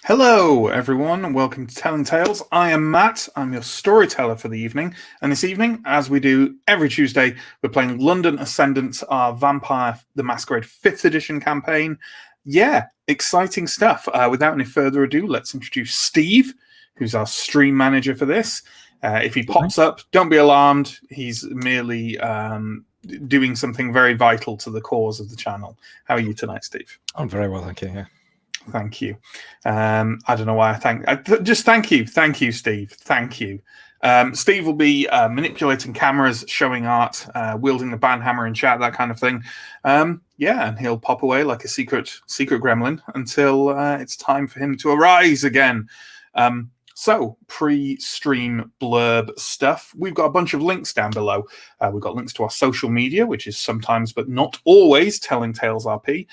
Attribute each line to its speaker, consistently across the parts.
Speaker 1: Hello, everyone, and welcome to Telling Tales. I am Matt. I'm your storyteller for the evening. And this evening, as we do every Tuesday, we're playing London Ascendant, our Vampire the Masquerade 5th edition campaign. Yeah, exciting stuff. Without any further ado, let's introduce Steve, who's our stream manager for this. If he pops up, don't be alarmed. He's merely doing something very vital to the cause of the channel. How are you tonight, Steve?
Speaker 2: I'm very well, thank you. Yeah.
Speaker 1: Thank you. I don't know why just thank you. Thank you, Steve. Thank you. Steve will be manipulating cameras, showing art, wielding the banhammer in chat, that kind of thing. Yeah, and he'll pop away like a secret gremlin until it's time for him to arise again. So, pre-stream blurb stuff. We've got a bunch of links down below. We've got links to our social media, which is sometimes but not always Telling Tales RP.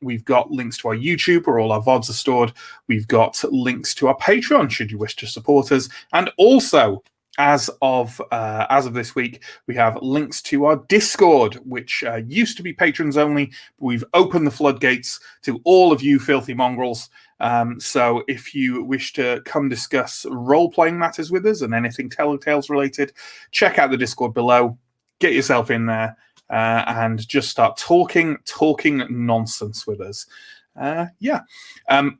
Speaker 1: We've got links to our YouTube, where all our VODs are stored. We've got links to our Patreon, should you wish to support us. And also, as of this week, we have links to our Discord, which used to be patrons only. But we've opened the floodgates to all of you filthy mongrels. So if you wish to come discuss role-playing matters with us and anything Telling Tales related, check out the Discord below. Get yourself in there and just start talking nonsense with us.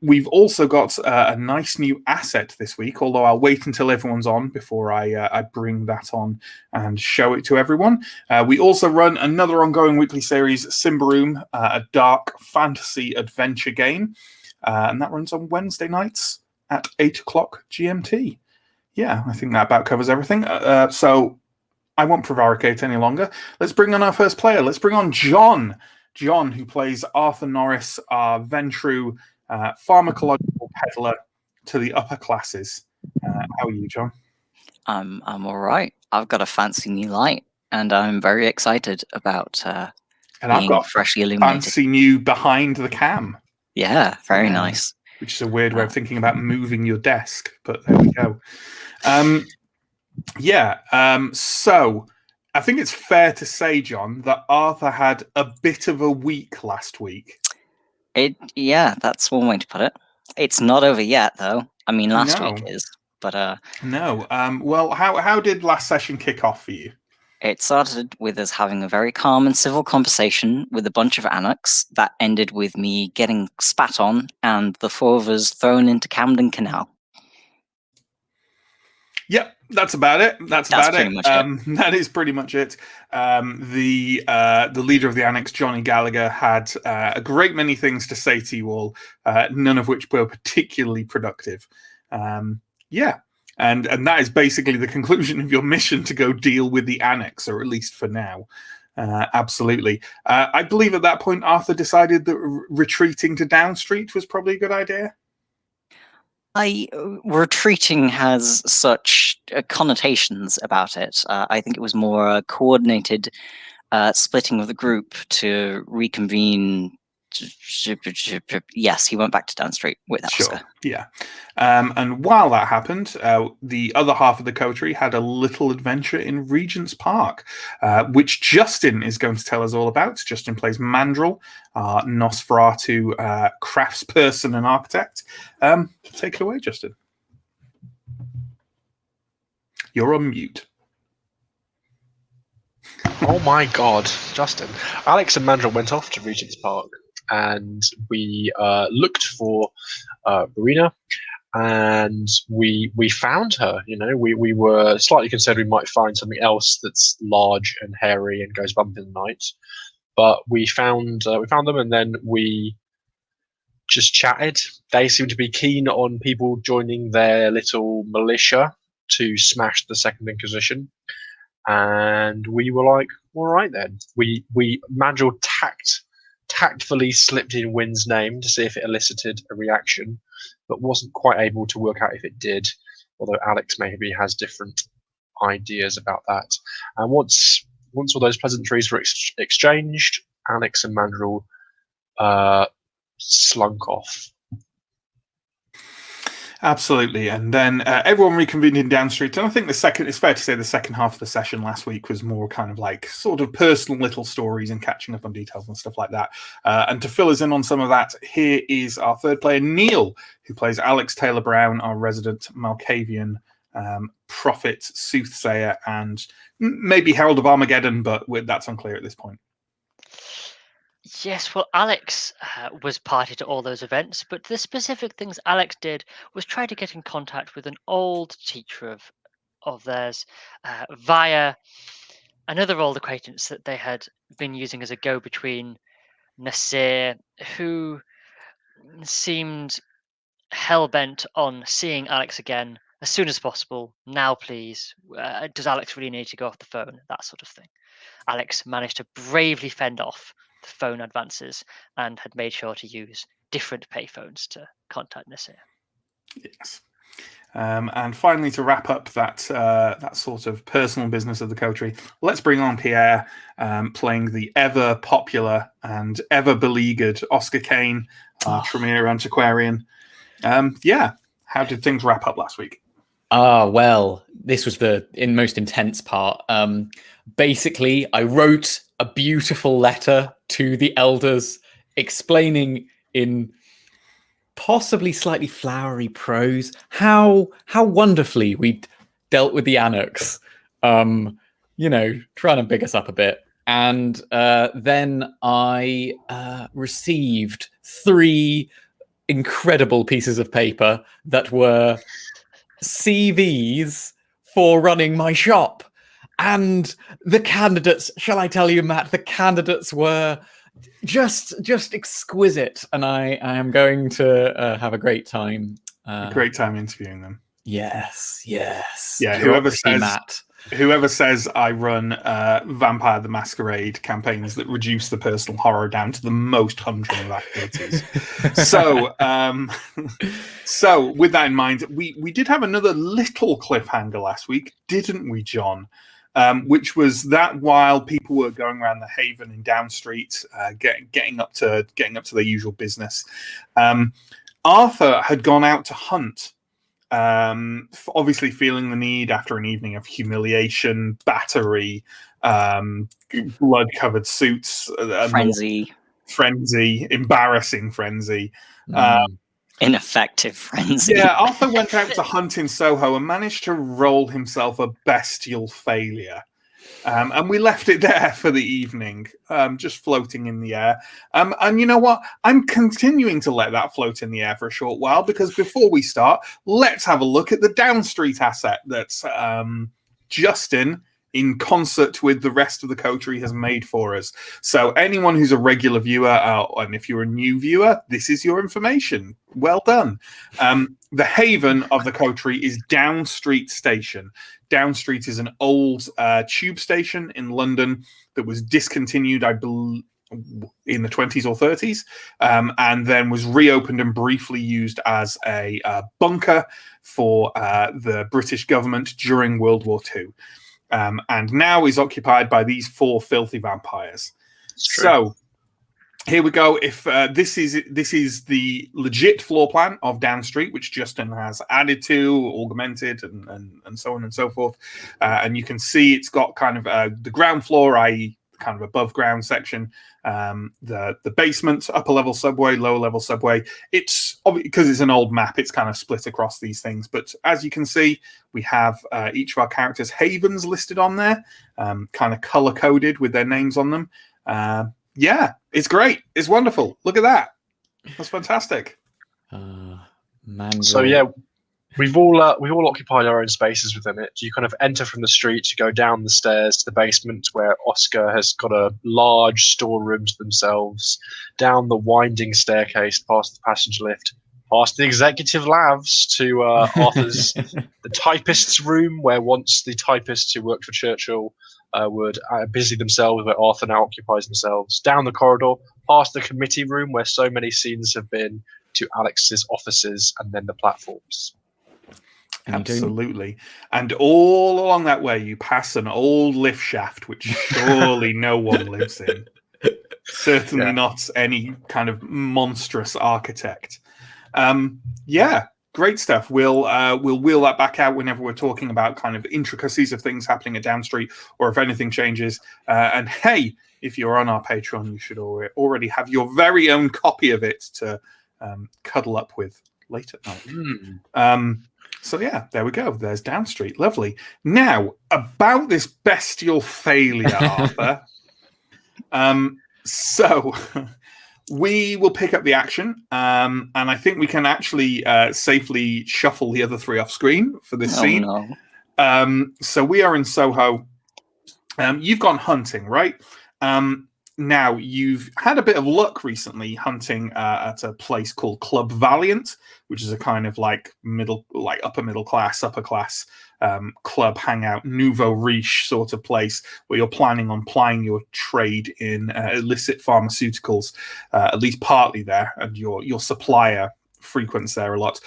Speaker 1: We've also got a nice new asset this week, although I'll wait until everyone's on before I bring that on and show it to everyone. We also run another ongoing weekly series, Simbaroom, a dark fantasy adventure game. And that runs on Wednesday nights at 8 o'clock GMT. Yeah, I think that about covers everything. So I won't prevaricate any longer. Let's bring on our first player. Let's bring on John. John, who plays Arthur Norris, our Ventru pharmacological peddler to the upper classes. How are you, John?
Speaker 3: I'm all right. I've got a fancy new light, and I'm very excited about
Speaker 1: and
Speaker 3: being
Speaker 1: I've got
Speaker 3: freshly illuminated.
Speaker 1: Fancy new behind the cam.
Speaker 3: Yeah, very nice.
Speaker 1: Which is a weird way of thinking about moving your desk, but there we go. So I think it's fair to say, John, that Arthur had a bit of a week last week.
Speaker 3: Yeah, that's one way to put it. It's not over yet, though. I mean, last week is, but
Speaker 1: no. Well, how did last session kick off for you?
Speaker 3: It started with us having a very calm and civil conversation with a bunch of anarchs that ended with me getting spat on and the four of us thrown into Camden Canal.
Speaker 1: Yep, that's about it. That's about
Speaker 3: pretty
Speaker 1: it.
Speaker 3: Much it.
Speaker 1: That is pretty much it. The leader of the annex, Johnny Gallagher, had a great many things to say to you all, none of which were particularly productive. And that is basically the conclusion of your mission, to go deal with the annex, or at least for now. Absolutely. I believe at that point, Arthur decided that retreating to Down Street was probably a good idea.
Speaker 3: Retreating has such connotations about it. I think it was more a coordinated splitting of the group to reconvene. Yes, he went back to Down Street with Oscar.
Speaker 1: Sure, yeah. And while that happened, the other half of the coterie had a little adventure in Regent's Park, which Justin is going to tell us all about. Justin plays Mandrel, Nosferatu craftsperson and architect. Take it away, Justin. You're on mute.
Speaker 4: Oh my god, Justin. Alex and Mandrel went off to Regent's Park, and we looked for Marina, and we found her. You know, we were slightly concerned we might find something else that's large and hairy and goes bump in the night, but we found them, and then we just chatted. They seemed to be keen on people joining their little militia to smash the Second Inquisition. And we were like, all right then. Mandrel tactfully slipped in Wynn's name to see if it elicited a reaction, but wasn't quite able to work out if it did, although Alex maybe has different ideas about that. And once all those pleasantries were exchanged, Alex and Mandrel slunk off.
Speaker 1: Absolutely. And then everyone reconvened in Down Street. And I think it's fair to say the second half of the session last week was more kind of like sort of personal little stories and catching up on details and stuff like that. And to fill us in on some of that, here is our third player, Neill, who plays Alex Taylor Brown, our resident Malkavian prophet, soothsayer, and maybe Herald of Armageddon, but that's unclear at this point.
Speaker 2: Yes, well, Alex was party to all those events, but the specific things Alex did was try to get in contact with an old teacher of theirs via another old acquaintance that they had been using as a go-between, Nasir, who seemed hell-bent on seeing Alex again as soon as possible. Now, please. Does Alex really need to go off the phone? That sort of thing. Alex managed to bravely fend off the phone advances and had made sure to use different payphones to contact Nasir.
Speaker 1: Yes. And finally, to wrap up that sort of personal business of the coterie, let's bring on Pierre, playing the ever popular and ever beleaguered Oscar Kane, Tremere Antiquarian. How did things wrap up last week?
Speaker 5: Well, this was the most intense part. Basically, I wrote a beautiful letter to the elders explaining in possibly slightly flowery prose how wonderfully we'd dealt with the Anarchs, trying to big us up a bit. And then I received 3 incredible pieces of paper that were CVs for running my shop. And the candidates, shall I tell you, Matt, the candidates were just exquisite. And I am going to have a great time.
Speaker 1: A great time interviewing them.
Speaker 5: Yes.
Speaker 1: Yeah, whoever says I run Vampire the Masquerade campaigns that reduce the personal horror down to the most humdrum of activities. So with that in mind, we did have another little cliffhanger last week, didn't we, John? Which was that while people were going around the Haven in Down Street, getting up to their usual business, Arthur had gone out to hunt. Obviously feeling the need after an evening of humiliation, battery, blood-covered suits, frenzy, embarrassing frenzy,
Speaker 3: ineffective frenzy.
Speaker 1: Yeah, Arthur went out to hunt in Soho and managed to roll himself a bestial failure. And we left it there for the evening, just floating in the air. And you know what? I'm continuing to let that float in the air for a short while, because before we start, let's have a look at the Down Street asset that's Justin, in concert with the rest of the coterie, has made for us. So anyone who's a regular viewer, and if you're a new viewer, this is your information. Well done. The haven of the coterie is Down Street Station. Down Street is an old tube station in London that was discontinued, I believe, in the 20s or 30s, and then was reopened and briefly used as a bunker for the British government during World War II. And now is occupied by these 4 filthy vampires. So here we go. If this is the legit floor plan of Down Street, which Justin has added to, augmented, and so on and so forth. And you can see it's got kind of the ground floor, i.e. kind of above ground section, the basement, upper level subway, lower level subway. It's because it's an old map, it's kind of split across these things. But as you can see, we have each of our characters' havens listed on there, kind of color coded with their names on them. Yeah, it's great. It's wonderful. Look at that. That's fantastic.
Speaker 4: So yeah, we've all occupied our own spaces within it. You kind of enter from the street, you go down the stairs to the basement where Oscar has got a large storeroom to themselves, down the winding staircase past the passenger lift, past the executive labs to Arthur's the typist's room, where once the typists who worked for Churchill would busy themselves, where Arthur now occupies themselves, down the corridor, past the committee room where so many scenes have been, to Alex's offices, and then the platforms.
Speaker 1: Absolutely. And all along that way, you pass an old lift shaft, which surely no one lives in. Certainly not any kind of monstrous architect. Yeah, Great stuff. We'll wheel that back out whenever we're talking about kind of intricacies of things happening at Downstreet, or if anything changes. And hey, if you're on our Patreon, you should already have your very own copy of it to cuddle up with late at night. So yeah, there we go. There's Downstreet. Lovely. Now, about this bestial failure, Arthur. So we will pick up the action, and I think we can actually safely shuffle the other three off screen for this scene.
Speaker 3: No.
Speaker 1: So we are in Soho. You've gone hunting, right? Now, you've had a bit of luck recently hunting at a place called Club Valiant, which is a kind of upper class club hangout, nouveau riche sort of place where you're planning on plying your trade in illicit pharmaceuticals, at least partly there, and your supplier frequents there a lot.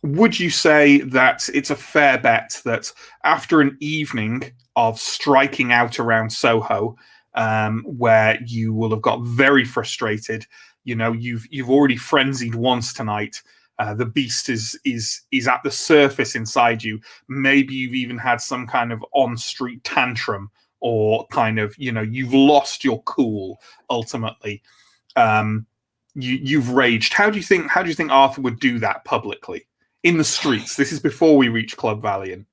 Speaker 1: Would you say that it's a fair bet that after an evening of striking out around Soho, where you will have got very frustrated, you've already frenzied once tonight. The beast is at the surface inside you. Maybe you've even had some kind of on-street tantrum, or kind of you've lost your cool ultimately. You've raged. How do you think Arthur would do that publicly in the streets? This is before we reach Club Valiant.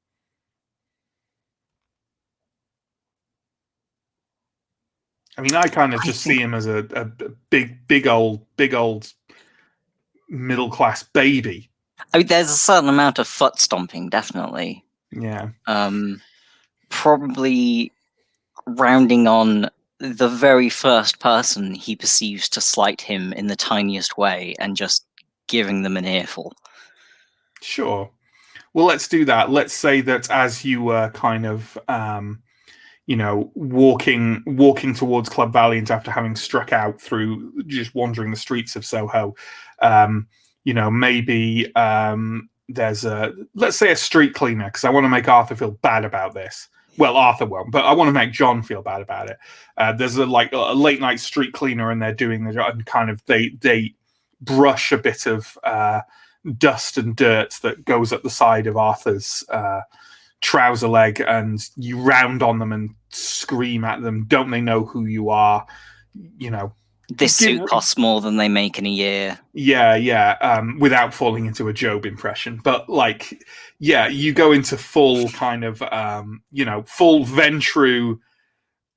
Speaker 1: I mean, I kind of just see him as a big old middle class baby.
Speaker 3: I mean, there's a certain amount of foot stomping, definitely.
Speaker 1: Yeah.
Speaker 3: Probably rounding on the very first person he perceives to slight him in the tiniest way and just giving them an earful.
Speaker 1: Sure. Well, let's do that. Let's say that as you were kind of walking towards Club Valiant after having struck out through just wandering the streets of Soho, maybe there's let's say a street cleaner, because I want to make Arthur feel bad about this. Well, Arthur won't, but I want to make John feel bad about it. There's a late night street cleaner, and they're doing the job, and kind of they brush a bit of dust and dirt that goes up the side of Arthur's trouser leg, and you round on them and scream at them. Don't they know who you are?
Speaker 3: This suit costs more than they make in a year.
Speaker 1: Yeah. Without falling into a Job impression, but you go into full kind of full Ventru,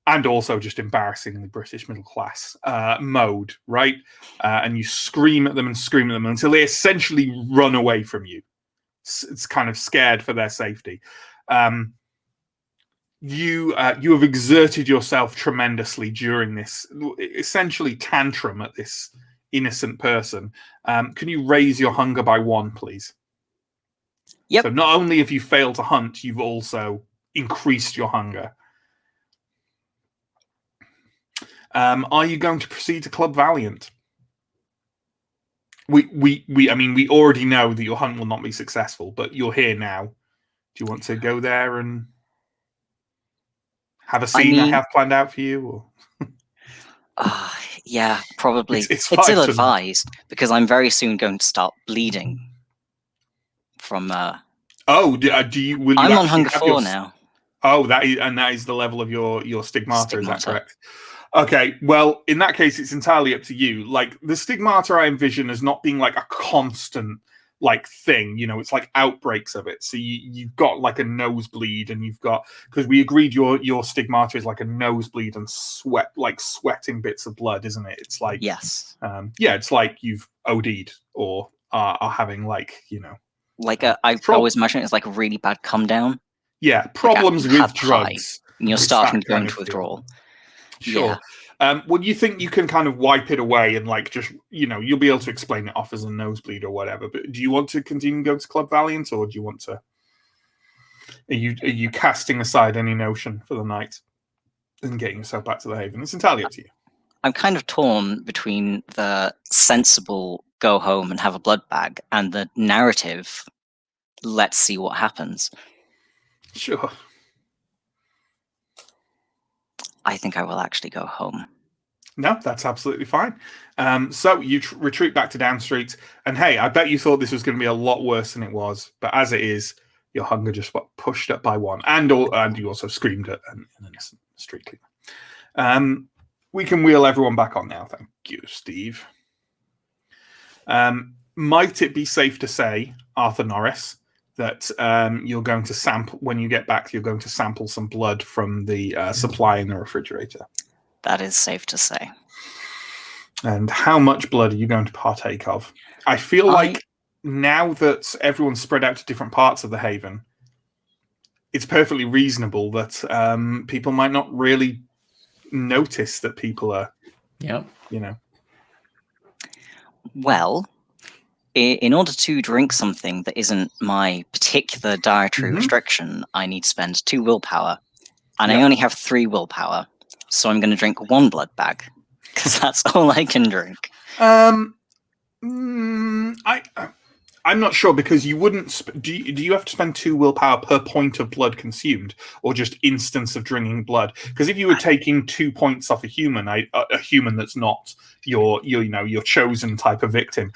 Speaker 1: and also just embarrassingly British middle class mode, right? And you scream at them until they essentially run away from you. It's kind of scared for their safety. You have exerted yourself tremendously during this essentially tantrum at this innocent person. Can you raise your hunger by 1, please?
Speaker 3: Yep.
Speaker 1: So not only have you failed to hunt, you've also increased your hunger. Are you going to proceed to Club Valiant? We already know that your hunt will not be successful, but you're here now. Do you want to go there and have a scene I have planned out for you? Or?
Speaker 3: Yeah, probably.
Speaker 1: It's
Speaker 3: ill-advised, because I'm very soon going to start bleeding from...
Speaker 1: do you? Will you
Speaker 3: I'm on hunger 4 now.
Speaker 1: Oh, that is the level of your stigmata. Is that correct? Okay, well, in that case, it's entirely up to you. Like, the stigmata I envision as not being like a constant thing, it's like outbreaks of it. So you've got like a nosebleed, and you've got, because we agreed your stigmata is like a nosebleed and sweating bits of blood, isn't it? It's like,
Speaker 3: yes,
Speaker 1: it's like you've OD'd or are having I
Speaker 3: always imagine it's like a really bad come down.
Speaker 1: Yeah, problems with drugs,
Speaker 3: and you're starting to go into withdrawal.
Speaker 1: Sure. Yeah. Well, you think you can kind of wipe it away and just you'll be able to explain it off as a nosebleed or whatever. But do you want to continue going to Club Valiant, or do you want to? Are you casting aside any notion for the night and getting yourself back to the Haven? It's entirely up to you.
Speaker 3: I'm kind of torn between the sensible go home and have a blood bag and the narrative, let's see what happens.
Speaker 1: Sure.
Speaker 3: I think I will actually go home.
Speaker 1: No, that's absolutely fine. So you retreat back to Down Street, and hey, I bet you thought this was going to be a lot worse than it was, but as it is, your hunger just got pushed up by one, and you also screamed at an innocent street cleaner. We can wheel everyone back on now. Thank you, Steve. Might it be safe to say, Arthur Norris, that you're going to sample when you get back? You're going to sample some blood from the supply in the refrigerator.
Speaker 3: That is safe to say.
Speaker 1: And how much blood are you going to partake of? I feel like now that everyone's spread out to different parts of the Haven, it's perfectly reasonable that people might not really notice that people are,
Speaker 3: Well, in order to drink something that isn't my particular dietary restriction, I need to spend 2 willpower. And I only have 3 willpower. So I'm going to drink 1 blood bag. Because that's all I can drink.
Speaker 1: I'm not sure, because you wouldn't. Do you have to spend 2 willpower per point of blood consumed, or just instance of drinking blood? Because if you were taking 2 points off a human that's not your chosen type of victim,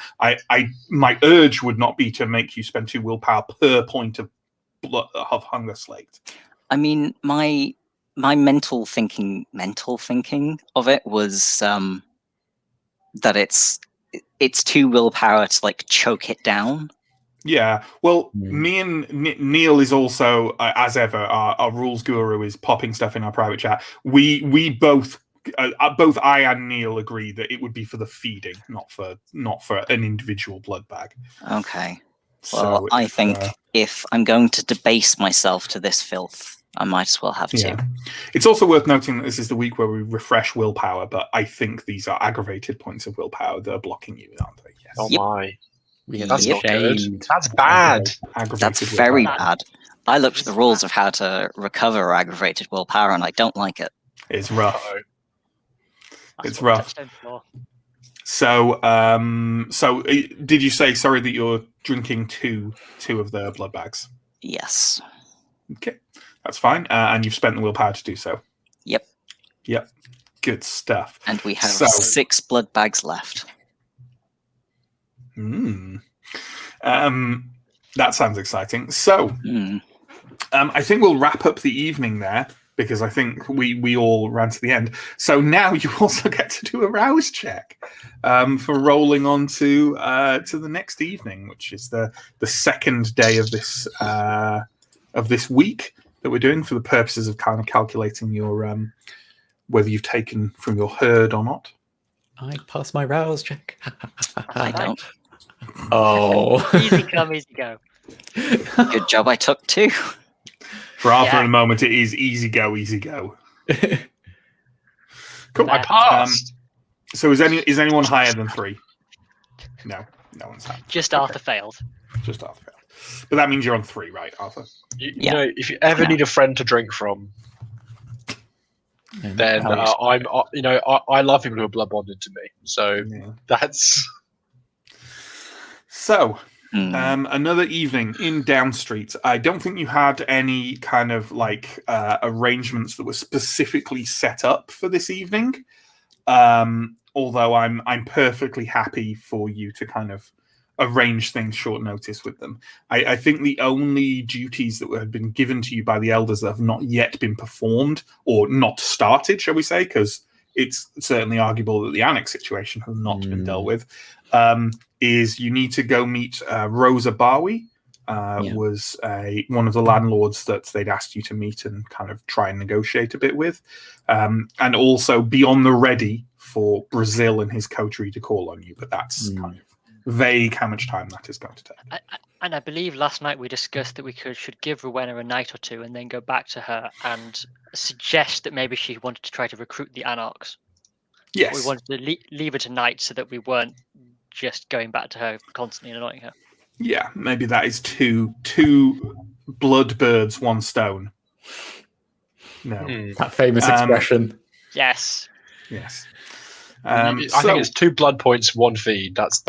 Speaker 1: my urge would not be to make you spend 2 willpower per point of blood of hunger slaked.
Speaker 3: I mean, my mental thinking of it was that it's 2 willpower to like choke it down.
Speaker 1: Yeah, well, me and Neill is also, as ever, our rules guru is popping stuff in our private chat. We both I and Neill agree that it would be for the feeding, not for an individual blood bag.
Speaker 3: Okay.
Speaker 1: So
Speaker 3: well, I think if I'm going to debase myself to this filth, I might as well have 2.
Speaker 1: It's also worth noting that this is the week where we refresh willpower, but I think these are aggravated points of willpower that are blocking you, aren't they? Yes.
Speaker 4: Oh my. That's
Speaker 5: not
Speaker 4: good. That's bad.
Speaker 3: That's very bad. I looked at the rules of how to recover aggravated willpower, and I don't like it.
Speaker 1: It's rough. It's
Speaker 2: what
Speaker 1: rough.
Speaker 2: Touchstone for.
Speaker 1: So did you say, sorry, that you're drinking two of the blood bags?
Speaker 3: Yes.
Speaker 1: Okay, that's fine. And you've spent the willpower to do so?
Speaker 3: Yep.
Speaker 1: Good stuff.
Speaker 3: And we have 6 blood bags left.
Speaker 1: That sounds exciting. So, I think we'll wrap up the evening there, because I think we all ran to the end. So now you also get to do a rouse check for rolling on to the next evening, which is the second day of this week that we're doing, for the purposes of kind of calculating your whether you've taken from your herd or not.
Speaker 5: I pass my rouse check.
Speaker 3: I don't.
Speaker 5: Oh.
Speaker 2: Easy come, easy go.
Speaker 3: Good job I took 2.
Speaker 1: For Arthur, in a moment, it is easy go, easy go. Cool.
Speaker 4: I passed.
Speaker 1: So is anyone higher than 3? No one's higher.
Speaker 2: Just Arthur failed.
Speaker 1: Just Arthur failed. But that means you're on 3, right, Arthur?
Speaker 4: You know, if you ever need a friend to drink from, then I love people who are blood bonded to me. So that's. So, another evening in Down Street. I don't think you had any kind of like arrangements that were specifically set up for this evening. Although I'm perfectly happy for you to kind of arrange things short notice with them. I think the only duties that have been given to you by the elders that have not yet been performed, or not started, shall we say, because it's certainly arguable that the annex situation has not been dealt with, is you need to go meet Rosa Barwi, was one of the landlords that they'd asked you to meet and kind of try and negotiate a bit with. And also be on the ready for Brazil and his coterie to call on you, but that's kind of vague how much time that is going to take.
Speaker 2: And I believe last night we discussed that we should give Rowena a night or 2 and then go back to her and suggest that maybe she wanted to try to recruit the Anarchs.
Speaker 1: Yes.
Speaker 2: We wanted to leave her tonight so that we weren't just going back to her constantly and annoying her. Yeah,
Speaker 1: maybe that is two blood birds, one stone. No.
Speaker 5: That famous expression.
Speaker 2: Yes.
Speaker 4: I think it's 2 blood points, 1 feed. That's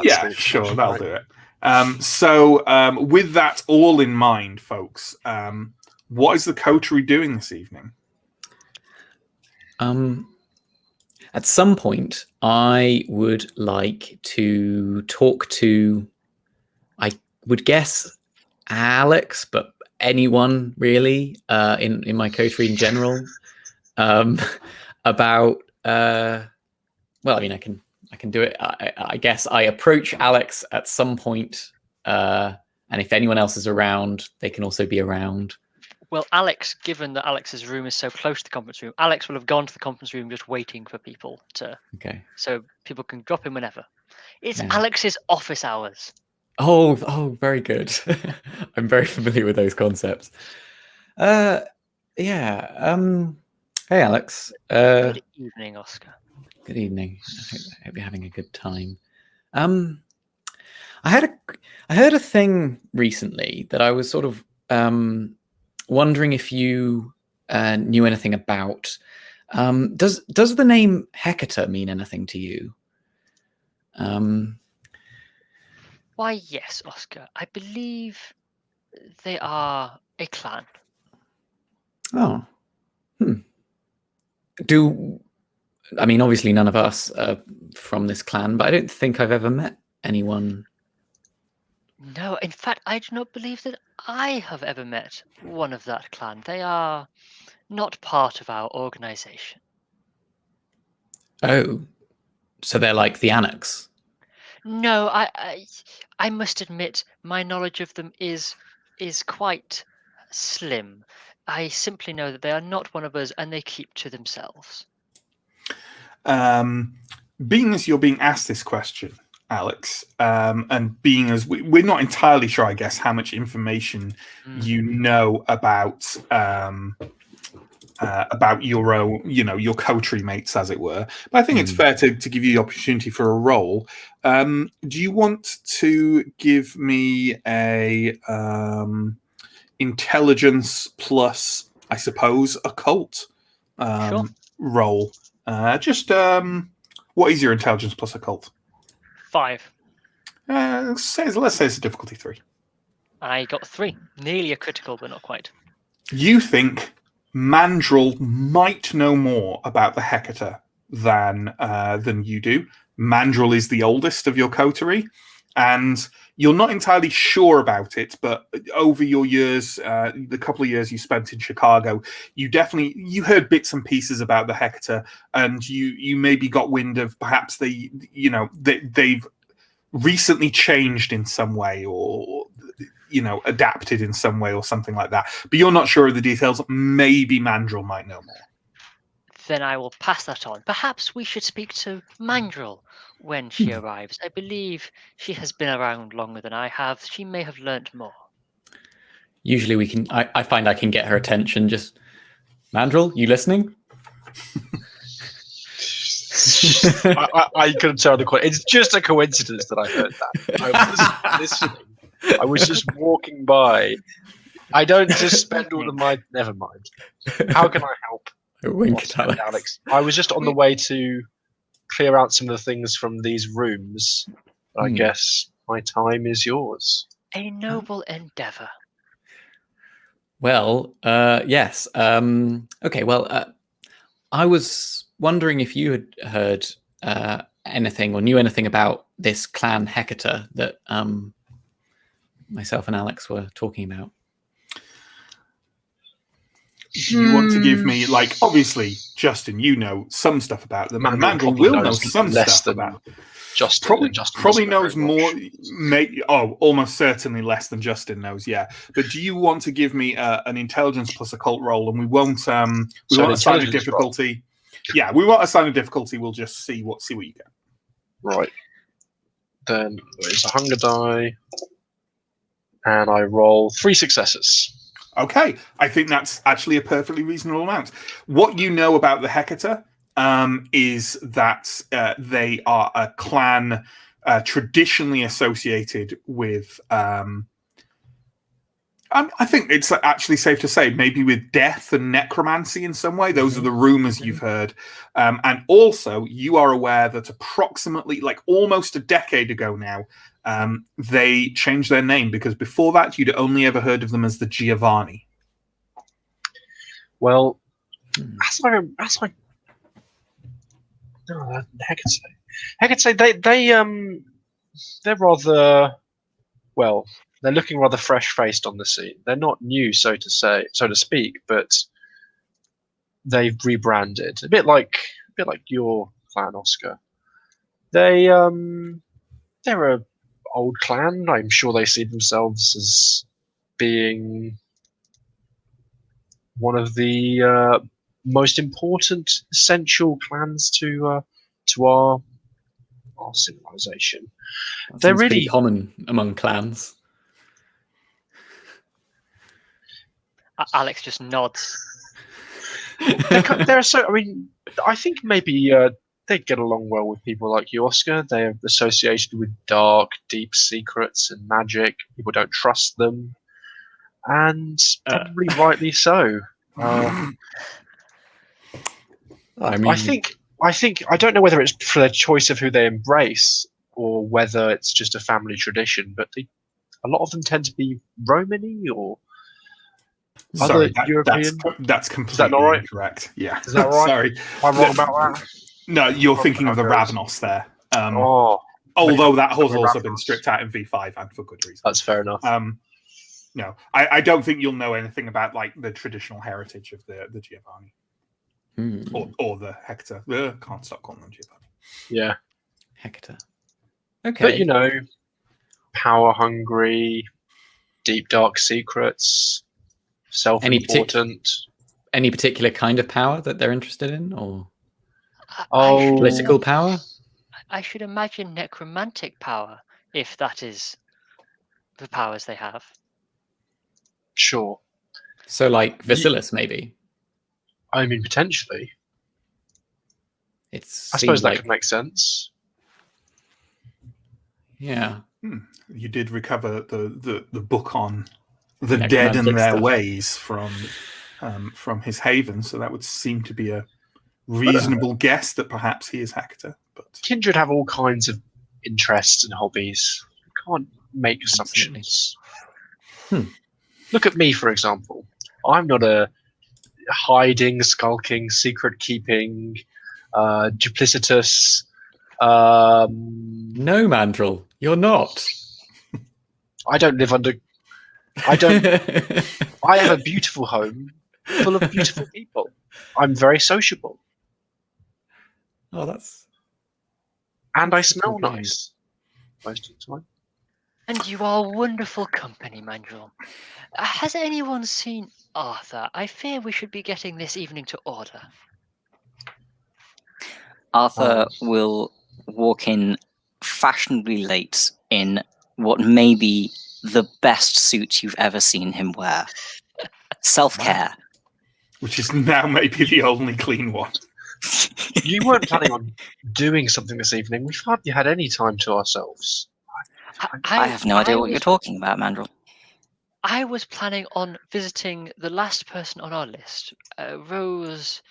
Speaker 1: yeah, sure, that'll do it. So with that all in mind, folks, what is the coterie doing this evening?
Speaker 5: at some point, I would like to talk to, I would guess, Alex, but anyone really in my coterie in general, about. Well, I mean, I can do it. I guess I approach Alex at some point, and if anyone else is around, they can also be around.
Speaker 2: Well, Alex, given that Alex's room is so close to the conference room, Alex will have gone to the conference room just waiting for people to.
Speaker 5: Okay.
Speaker 2: So people can drop in whenever. It's
Speaker 5: Yeah.
Speaker 2: Alex's office hours.
Speaker 5: Oh, very good. I'm very familiar with those concepts. Yeah. Hey, Alex.
Speaker 2: Good evening, Oscar.
Speaker 5: Good evening. I hope you're having a good time. I heard a thing recently that I was sort of wondering if you knew anything about. Does the name Hecator mean anything to you?
Speaker 2: Why, yes, Oscar. I believe they are a clan.
Speaker 5: Oh. I mean, obviously none of us are from this clan, but I don't think I've ever met anyone.
Speaker 2: No, in fact, I do not believe that I have ever met one of that clan. They are not part of our organization.
Speaker 5: Oh, so they're like the Annex.
Speaker 2: No, I must admit my knowledge of them is quite slim. I simply know that they are not one of us and they keep to themselves.
Speaker 1: Being as you're being asked this question, Alex, and being as we're not entirely sure, I guess, how much information you know about your own, your coterie mates, as it were. But I think it's fair to give you the opportunity for a roll. Do you want to give me a intelligence plus, I suppose, occult
Speaker 2: Sure.
Speaker 1: roll? What is your intelligence plus occult?
Speaker 2: 5.
Speaker 1: Let's say it's a difficulty 3.
Speaker 2: I got 3. Nearly a critical, but not quite.
Speaker 1: You think Mandrel might know more about the Hecator than you do. Mandrel is the oldest of your coterie, and you're not entirely sure about it, but over your years, the couple of years you spent in Chicago, you heard bits and pieces about the Hecator, and you maybe got wind of perhaps they've recently changed in some way, or adapted in some way or something like that. But you're not sure of the details. Maybe Mandrel might know more.
Speaker 2: Then I will pass that on. Perhaps we should speak to Mandrel when she arrives. I believe she has been around longer than I have. She may have learnt more.
Speaker 5: Usually we can. I find I can get her attention. Just Mandrel, you listening?
Speaker 4: I couldn't tell the question. It's just a coincidence that I heard that. I was listening. I was just walking by. I don't just spend all the mind. Never mind. How can I help?
Speaker 5: Wink at
Speaker 4: Alex. I was just on the way to clear out some of the things from these rooms. I guess my time is yours.
Speaker 2: A noble endeavor.
Speaker 5: Well, yes. Okay. Well, I was wondering if you had heard anything or knew anything about this clan Hecator that myself and Alex were talking about.
Speaker 1: Do you want to give me, obviously, Justin, you know some stuff about them, and Mandrel will know some stuff about them.
Speaker 4: Justin
Speaker 1: probably knows more. Almost certainly less than Justin knows. Yeah, but do you want to give me an intelligence plus occult roll, and we won't assign a difficulty. Roll. Yeah, we won't assign a difficulty. We'll just see what you get.
Speaker 4: Right. Then it's a hunger die, and I roll 3 successes.
Speaker 1: Okay, I think that's actually a perfectly reasonable amount. What you know about the Hecator is that they are a clan traditionally associated with, I think it's actually safe to say, maybe with death and necromancy in some way. Those are the rumors you've heard. And also, you are aware that approximately, almost a decade ago now, they changed their name, because before that, you'd only ever heard of them as the Giovanni.
Speaker 4: Well, as I No, Hecate. They're rather well. They're looking rather fresh-faced on the scene. They're not new, so to speak, but they've rebranded a bit like your clan, Oscar. They're a old clan. I'm sure they see themselves as being one of the most important, essential clans to our civilization.
Speaker 5: That
Speaker 4: They're
Speaker 5: seems pretty
Speaker 4: really
Speaker 5: common among clans.
Speaker 2: Alex just nods.
Speaker 4: they're so. I mean, I think maybe they get along well with people like you, Oscar. They're associated with dark, deep secrets and magic. People don't trust them, and probably rightly so.
Speaker 5: I mean,
Speaker 4: I think I don't know whether it's for their choice of who they embrace or whether it's just a family tradition, but a lot of them tend to be Romany or
Speaker 1: Sorry,
Speaker 4: other European.
Speaker 1: that's completely
Speaker 4: that not right?
Speaker 1: incorrect. Yeah.
Speaker 4: Is that right?
Speaker 1: Sorry.
Speaker 4: Am I wrong about that?
Speaker 1: No, you're thinking of the
Speaker 4: Brothers.
Speaker 1: Ravenos there.
Speaker 4: The
Speaker 1: Although that has also been
Speaker 4: Ravenos.
Speaker 1: stripped out in V5 and for good reason.
Speaker 4: That's fair enough.
Speaker 1: No, I don't think you'll know anything about like the traditional heritage of the Giovanni or the Hector. Can't stop calling them Giovanni.
Speaker 4: Yeah,
Speaker 5: Hector. Okay.
Speaker 4: but you know, power hungry, deep dark secrets, self-important.
Speaker 5: Any particular kind of power that they're interested in, or
Speaker 4: Oh,
Speaker 5: political power?
Speaker 2: I should imagine necromantic power, if that is the powers they have.
Speaker 4: sure.
Speaker 5: So, like Vasilis, maybe.
Speaker 4: I mean, potentially.
Speaker 5: I
Speaker 4: I suppose that could make sense.
Speaker 5: Yeah.
Speaker 1: You did recover the book on the dead and their ways from his haven, so that would seem to be a reasonable guess that perhaps he is Hector. But
Speaker 4: Kindred have all kinds of interests and hobbies. You can't make assumptions. Look at me, for example. I'm not a hiding, skulking, secret-keeping, duplicitous.
Speaker 5: No, Mandrill, you're not.
Speaker 4: I don't live under. I don't. I have a beautiful home full of beautiful people. I'm very sociable.
Speaker 5: Oh, that's.
Speaker 4: And I
Speaker 5: That's
Speaker 4: smell
Speaker 5: okay.
Speaker 4: nice most of the time.
Speaker 2: And you are wonderful company, Mandrill. Has anyone seen Arthur? I fear we should be getting this evening to order.
Speaker 3: Arthur will walk in fashionably late in what may be the best suit you've ever seen him wear. Self-care.
Speaker 1: which is now maybe the only clean one.
Speaker 4: You weren't planning on doing something this evening. We've hardly had any time to ourselves.
Speaker 3: I have no idea what you're talking about, Mandrill.
Speaker 2: I was planning on visiting the last person on our list, Rose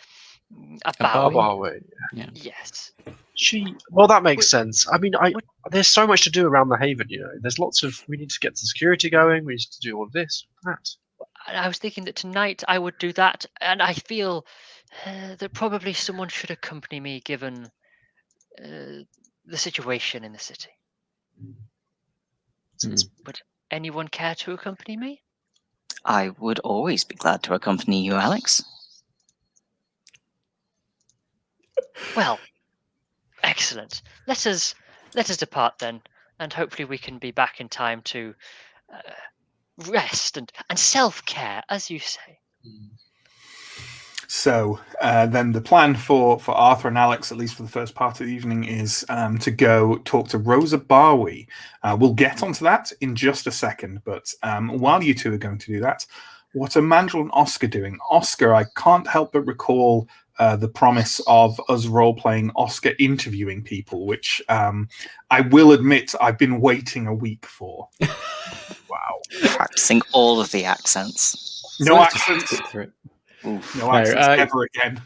Speaker 2: Abawi.
Speaker 4: Abawi.
Speaker 5: Yeah.
Speaker 2: Yes.
Speaker 4: Well, that makes sense. I mean, there's so much to do around the Haven, you know. There's lots of, we need to get the security going, we need to do all this, that.
Speaker 2: And I was thinking that tonight I would do that, and I feel that probably someone should accompany me given the situation in the city. Would anyone care to accompany me?
Speaker 3: I would always be glad to accompany you, Alex.
Speaker 2: Well, excellent. Let us depart then, and hopefully we can be back in time to rest and self-care, as you say.
Speaker 1: So then the plan for Arthur and Alex, at least for the first part of the evening, is to go talk to Rosa Barwi. We'll get onto that in just a second, but while you two are going to do that, what are Mandrill and Oscar doing? Oscar, I can't help but recall the promise of us role-playing Oscar interviewing people, which I will admit I've been waiting a week for. Wow.
Speaker 3: Practicing all of the accents.
Speaker 1: No accents.
Speaker 3: Oof.
Speaker 1: No accents ever again.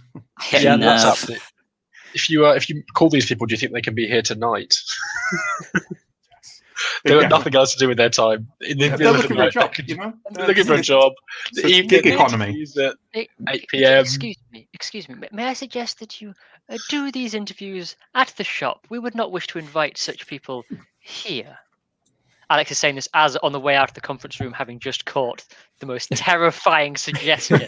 Speaker 3: Yeah,
Speaker 4: what's up? If you call these people, do you think they can be here tonight? They've got nothing else to do with their time. In the
Speaker 1: They're
Speaker 4: middle of
Speaker 1: looking
Speaker 4: the
Speaker 1: for a
Speaker 4: night,
Speaker 1: job, you know.
Speaker 4: they're looking for a job.
Speaker 1: So
Speaker 4: The
Speaker 1: it's
Speaker 4: evening
Speaker 1: gig economy.
Speaker 4: interviews at
Speaker 2: Eh,
Speaker 4: 8 p.m.
Speaker 2: Excuse me. May I suggest that you do these interviews at the shop? We would not wish to invite such people here. Alex is saying this as on the way out of the conference room, having just caught the most terrifying suggestion.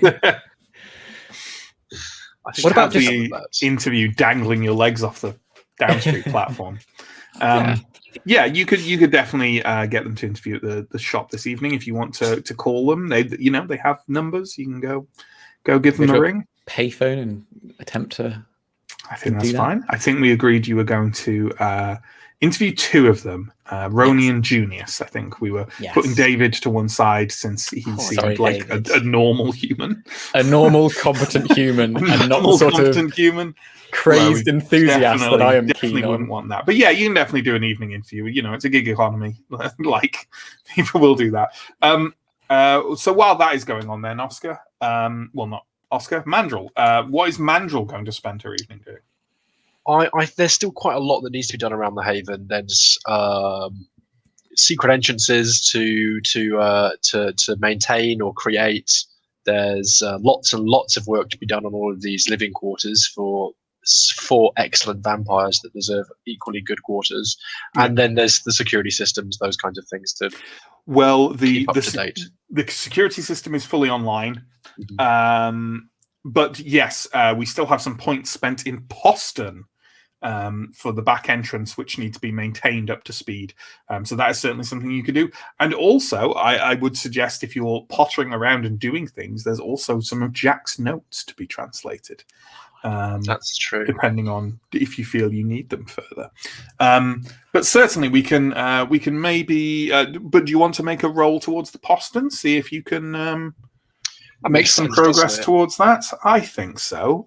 Speaker 4: I think
Speaker 5: What about
Speaker 4: have
Speaker 5: just-
Speaker 4: some of that.
Speaker 1: interview dangling your legs off the Down Street platform?
Speaker 2: Yeah.
Speaker 1: Yeah, you could definitely get them to interview at the shop this evening if you want to call them. They have numbers. You can go give them
Speaker 5: Go
Speaker 1: a
Speaker 5: to a
Speaker 1: ring.
Speaker 5: Payphone and attempt to.
Speaker 1: I think
Speaker 5: do
Speaker 1: that's
Speaker 5: that.
Speaker 1: fine. I think we agreed you were going to interview two of them, Roni and Junius. I think we were
Speaker 5: Yes.
Speaker 1: putting David to one side since he seemed
Speaker 5: sorry,
Speaker 1: like
Speaker 5: David.
Speaker 1: a normal human,
Speaker 5: A normal, competent human, and not the
Speaker 1: normal,
Speaker 5: sort of
Speaker 1: competent human.
Speaker 5: crazed
Speaker 1: Well,
Speaker 5: enthusiast that I am
Speaker 1: definitely
Speaker 5: keen
Speaker 1: wouldn't
Speaker 5: on.
Speaker 1: want that. But yeah, you can definitely do an evening interview. It's a gig economy. Like, people will do that. So while that is going on, then Oscar, well, not Oscar, Mandrel. What is Mandrel going to spend her evening doing?
Speaker 4: There's still quite a lot that needs to be done around the Haven. There's secret entrances to maintain or create. There's lots and lots of work to be done on all of these living quarters for 4 excellent vampires that deserve equally good quarters.
Speaker 1: Yeah.
Speaker 4: And then there's the security systems, those kinds of things to
Speaker 1: Well, the
Speaker 4: keep up to date.
Speaker 1: the security system is fully online.
Speaker 4: Mhm.
Speaker 1: But yes, we still have some points spent in Poston for the back entrance, which need to be maintained up to speed. So that is certainly something you could do. And also, I would suggest if you're pottering around and doing things, there's also some of Jack's notes to be translated.
Speaker 4: That's true.
Speaker 1: Depending on if you feel you need them further. But certainly we can maybe. But do you want to make a roll towards the Poston? See if you can.
Speaker 4: That
Speaker 1: Make
Speaker 4: makes
Speaker 1: some
Speaker 4: sense,
Speaker 1: progress
Speaker 4: doesn't it?
Speaker 1: towards that. I think so.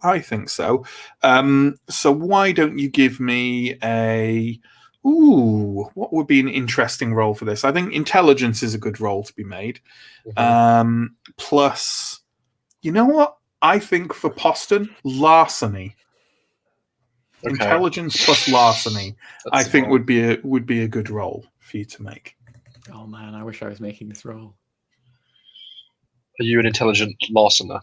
Speaker 1: So why don't you give me a? Ooh, what would be an interesting role for this? I think intelligence is a good role to be made.
Speaker 4: Mhm.
Speaker 1: Plus, you know what? I think for Poston, larceny.
Speaker 4: Okay.
Speaker 1: Intelligence plus larceny,
Speaker 4: That's
Speaker 1: I think
Speaker 4: fine.
Speaker 1: would be a good role for you to make.
Speaker 5: Oh man, I wish I was making this role.
Speaker 4: Are you an intelligent larcener?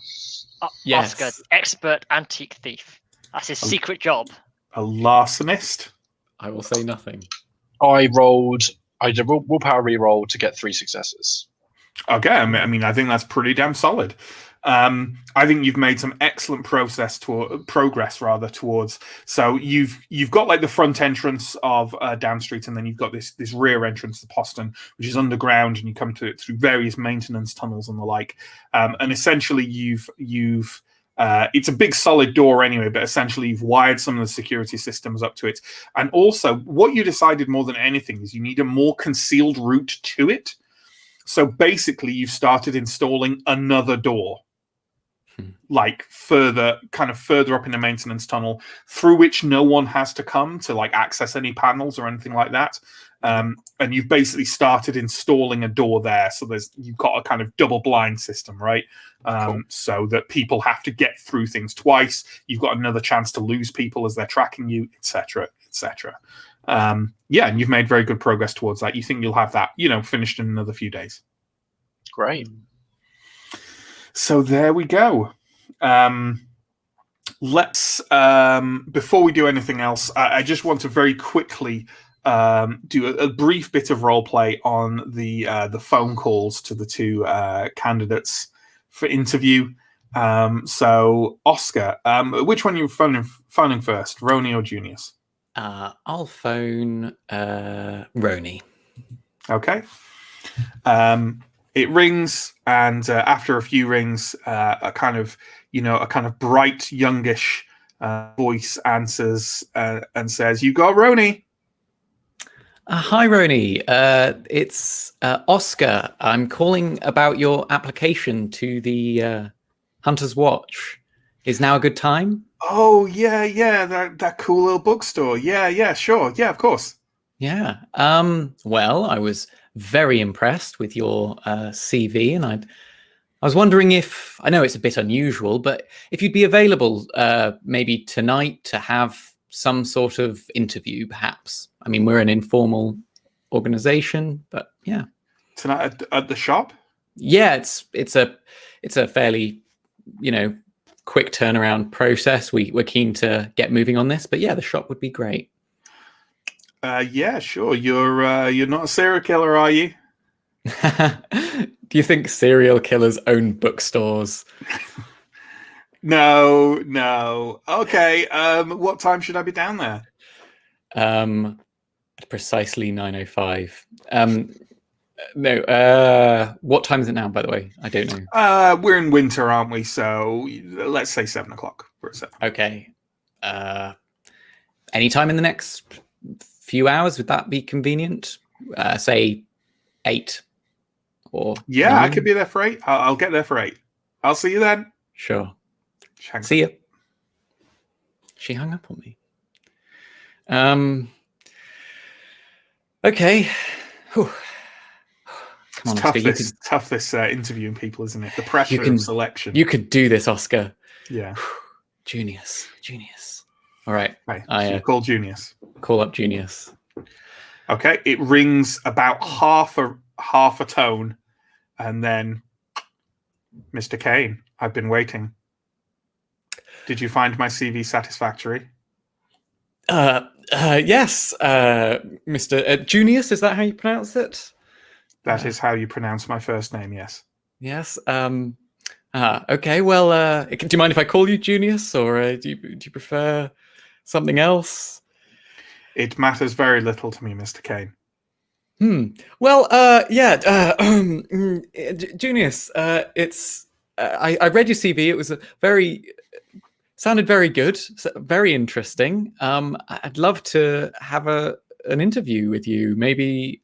Speaker 5: Yes.
Speaker 2: Oscar, expert antique thief. That's his secret job.
Speaker 1: A larcenist.
Speaker 5: I will say nothing.
Speaker 4: I did a willpower reroll to get 3 successes.
Speaker 1: Okay, I mean, I think that's pretty damn solid. I think you've made some excellent progress towards. So you've got like the front entrance of Down Street, and then you've got this rear entrance to Poston, which is underground, and you come to it through various maintenance tunnels and the like. And essentially, you've it's a big solid door anyway, but essentially you've wired some of the security systems up to it. And also, what you decided more than anything is you need a more concealed route to it. So basically, you've started installing another door, like further up in the maintenance tunnel, through which no one has to come to like access any panels or anything like that. And you've basically started installing a door there. So you've got a kind of double blind system, right?
Speaker 4: Cool.
Speaker 1: So that people have to get through things twice. You've got another chance to lose people as they're tracking you, etc., etc. Yeah, and you've made very good progress towards that. You think you'll have that, finished in another few days.
Speaker 4: Great.
Speaker 1: So there we go. Let's before we do anything else, I just want to very quickly do a brief bit of role play on the phone calls to the 2 candidates for interview. So Oscar, which one are you phoning first, Roni or Junius?
Speaker 5: I'll phone Roni.
Speaker 1: Okay. It rings, and after a few rings, a kind of bright, youngish voice answers and says, "You got Roni."
Speaker 5: Hi, Roni. It's Oscar. I'm calling about your application to the Hunter's Watch. Is now a good time?
Speaker 1: Oh yeah, that cool little bookstore. Yeah, sure, yeah, of course.
Speaker 5: Yeah. Well, I was very impressed with your CV, and I was wondering if, I know it's a bit unusual, but if you'd be available maybe tonight to have some sort of interview, perhaps. I mean, we're an informal organization. But yeah,
Speaker 1: Tonight at the shop.
Speaker 5: yeah, it's a fairly, quick turnaround process. We're keen to get moving on this, but yeah, the shop would be great.
Speaker 1: Yeah, sure. You're not a serial killer, are you?
Speaker 5: Do you think serial killers own bookstores?
Speaker 1: No. Okay. What time should I be down there?
Speaker 5: Precisely 9:05. No. What time is it now, by the way? I don't know.
Speaker 1: We're in winter, aren't we? So let's say 7:00. We're at 7.
Speaker 5: Okay. Anytime in the next few hours, would that be convenient? Say 8 or
Speaker 1: Yeah,
Speaker 5: 9?
Speaker 1: I could be there for 8. I'll get there for 8. I'll see you then.
Speaker 5: Sure.
Speaker 1: Shanks.
Speaker 5: See you. She hung up on me. Okay. Whew. Come on,
Speaker 1: It's tough.
Speaker 5: Oscar.
Speaker 1: Tough this interviewing people, isn't it? The pressure of selection.
Speaker 5: You could do this, Oscar.
Speaker 1: Yeah.
Speaker 5: Junius. All right.
Speaker 1: Okay.
Speaker 5: I
Speaker 1: call Junius.
Speaker 5: Call up Junius.
Speaker 1: Okay. It rings about half a tone, and then, Mr. Kane, I've been waiting. Did you find my CV satisfactory?
Speaker 5: Yes, Mr. Junius. Is that how you pronounce it?
Speaker 1: That is how you pronounce my first name. Yes.
Speaker 5: Yes. Okay. Well, do you mind if I call you Junius, or do you prefer something else?
Speaker 1: It matters very little to me, Mr. Kane.
Speaker 5: Well, yeah. Junius. It's. I read your CV. It was sounded very good, very interesting. I'd love to have an interview with you, maybe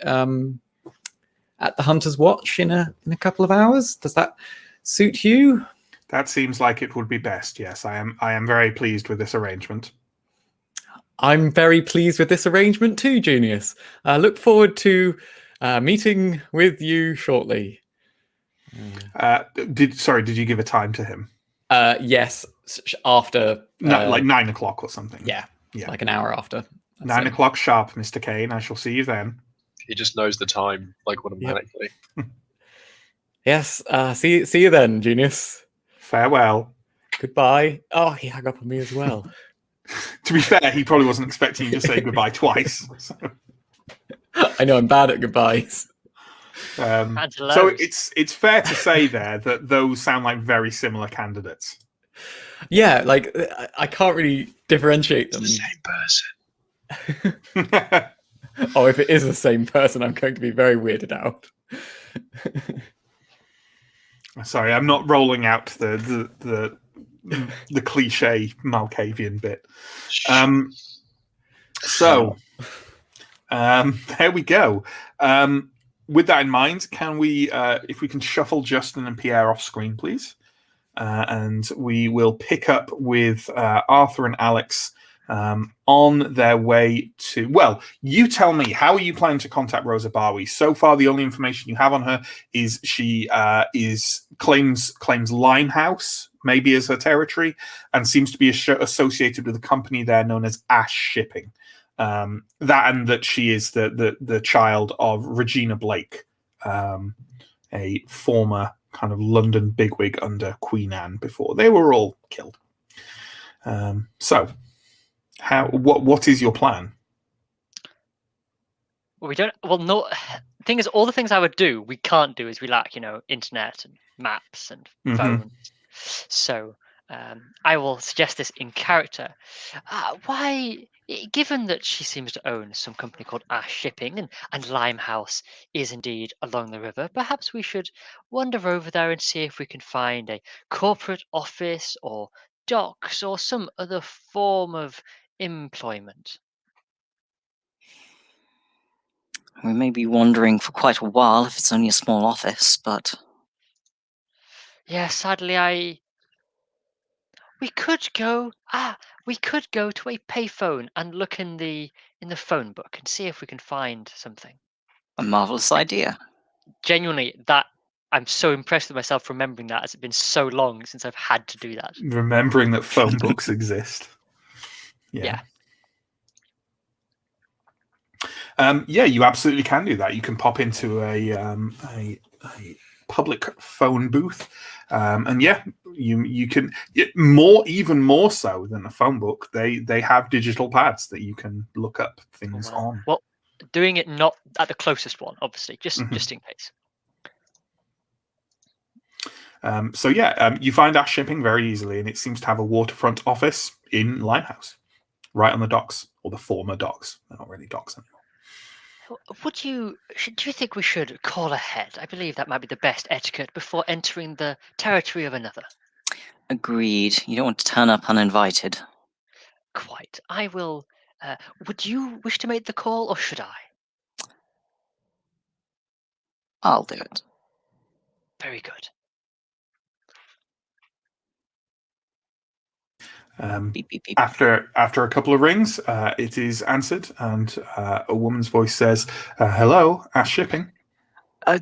Speaker 5: at the Hunter's Watch in a couple of hours. Does that suit you?
Speaker 1: That seems like it would be best. Yes, I am very pleased with this arrangement.
Speaker 5: I'm very pleased with this arrangement too, Junius. I look forward to meeting with you shortly.
Speaker 1: Did you give a time to him?
Speaker 5: Yes, after
Speaker 1: like 9:00 or something.
Speaker 5: Yeah, like an hour after.
Speaker 1: 9:00 sharp, Mr. Kane. I shall see you then.
Speaker 4: He just knows the time, like automatically.
Speaker 5: Yep. Yes. See you then, Junius.
Speaker 1: Farewell.
Speaker 5: Goodbye. Oh, he hung up on me as well.
Speaker 1: To be fair, he probably wasn't expecting you to say goodbye twice. So.
Speaker 5: I know I'm bad at goodbyes.
Speaker 1: So it's fair to say there that those sound like very similar candidates.
Speaker 5: Yeah, like I can't really differentiate them.
Speaker 4: It's the same person.
Speaker 5: Oh, if it is the same person, I'm going to be very weirded out.
Speaker 1: Sorry, I'm not rolling out the cliche Malkavian bit. There we go. With that in mind, can we, if we can shuffle Justin and Pierre off screen, please? And we will pick up with Arthur and Alex on their way to... Well, you tell me, how are you planning to contact Rosa Barwi? So far, the only information you have on her is she claims Limehouse, maybe as her territory, and seems to be associated with a company there known as Ash Shipping. That she is the child of Regina Blake, a former kind of London bigwig under Queen Anne before they were all killed. So, what is your plan?
Speaker 2: We don't. Well, no. Thing is, all the things I would do, we can't do, as we lack, internet and maps and phones. So, I will suggest this in character. Why? Given that she seems to own some company called Ash Shipping and Limehouse is indeed along the river, perhaps we should wander over there and see if we can find a corporate office or docks or some other form of employment.
Speaker 3: We may be wandering for quite a while if it's only a small office, but...
Speaker 2: Yeah, sadly, we could go to a payphone and look in the phone book and see if we can find something.
Speaker 3: A marvelous idea.
Speaker 2: Genuinely, that I'm so impressed with myself remembering that, as it's been so long since I've had to do that.
Speaker 1: Remembering that phone books exist. Yeah. Yeah, you absolutely can do that. You can pop into a public phone booth, and yeah, you can even more so than a phone book. They have digital pads that you can look up things on.
Speaker 2: Well, doing it not at the closest one, obviously, just
Speaker 1: Mhm.
Speaker 2: just in case.
Speaker 1: So yeah, you find Ash Shipping very easily, and it seems to have a waterfront office in Limehouse, right on the docks, or the former docks. They're not really docks anymore.
Speaker 2: Do you think we should call ahead? I believe that might be the best etiquette before entering the territory of another.
Speaker 3: Agreed. You don't want to turn up uninvited.
Speaker 2: Quite. I will. Would you wish to make the call, or should I?
Speaker 3: I'll do it.
Speaker 2: Very good.
Speaker 3: Beep, beep, beep.
Speaker 1: After a couple of rings, it is answered, and a woman's voice says, "Hello, Ash Shipping."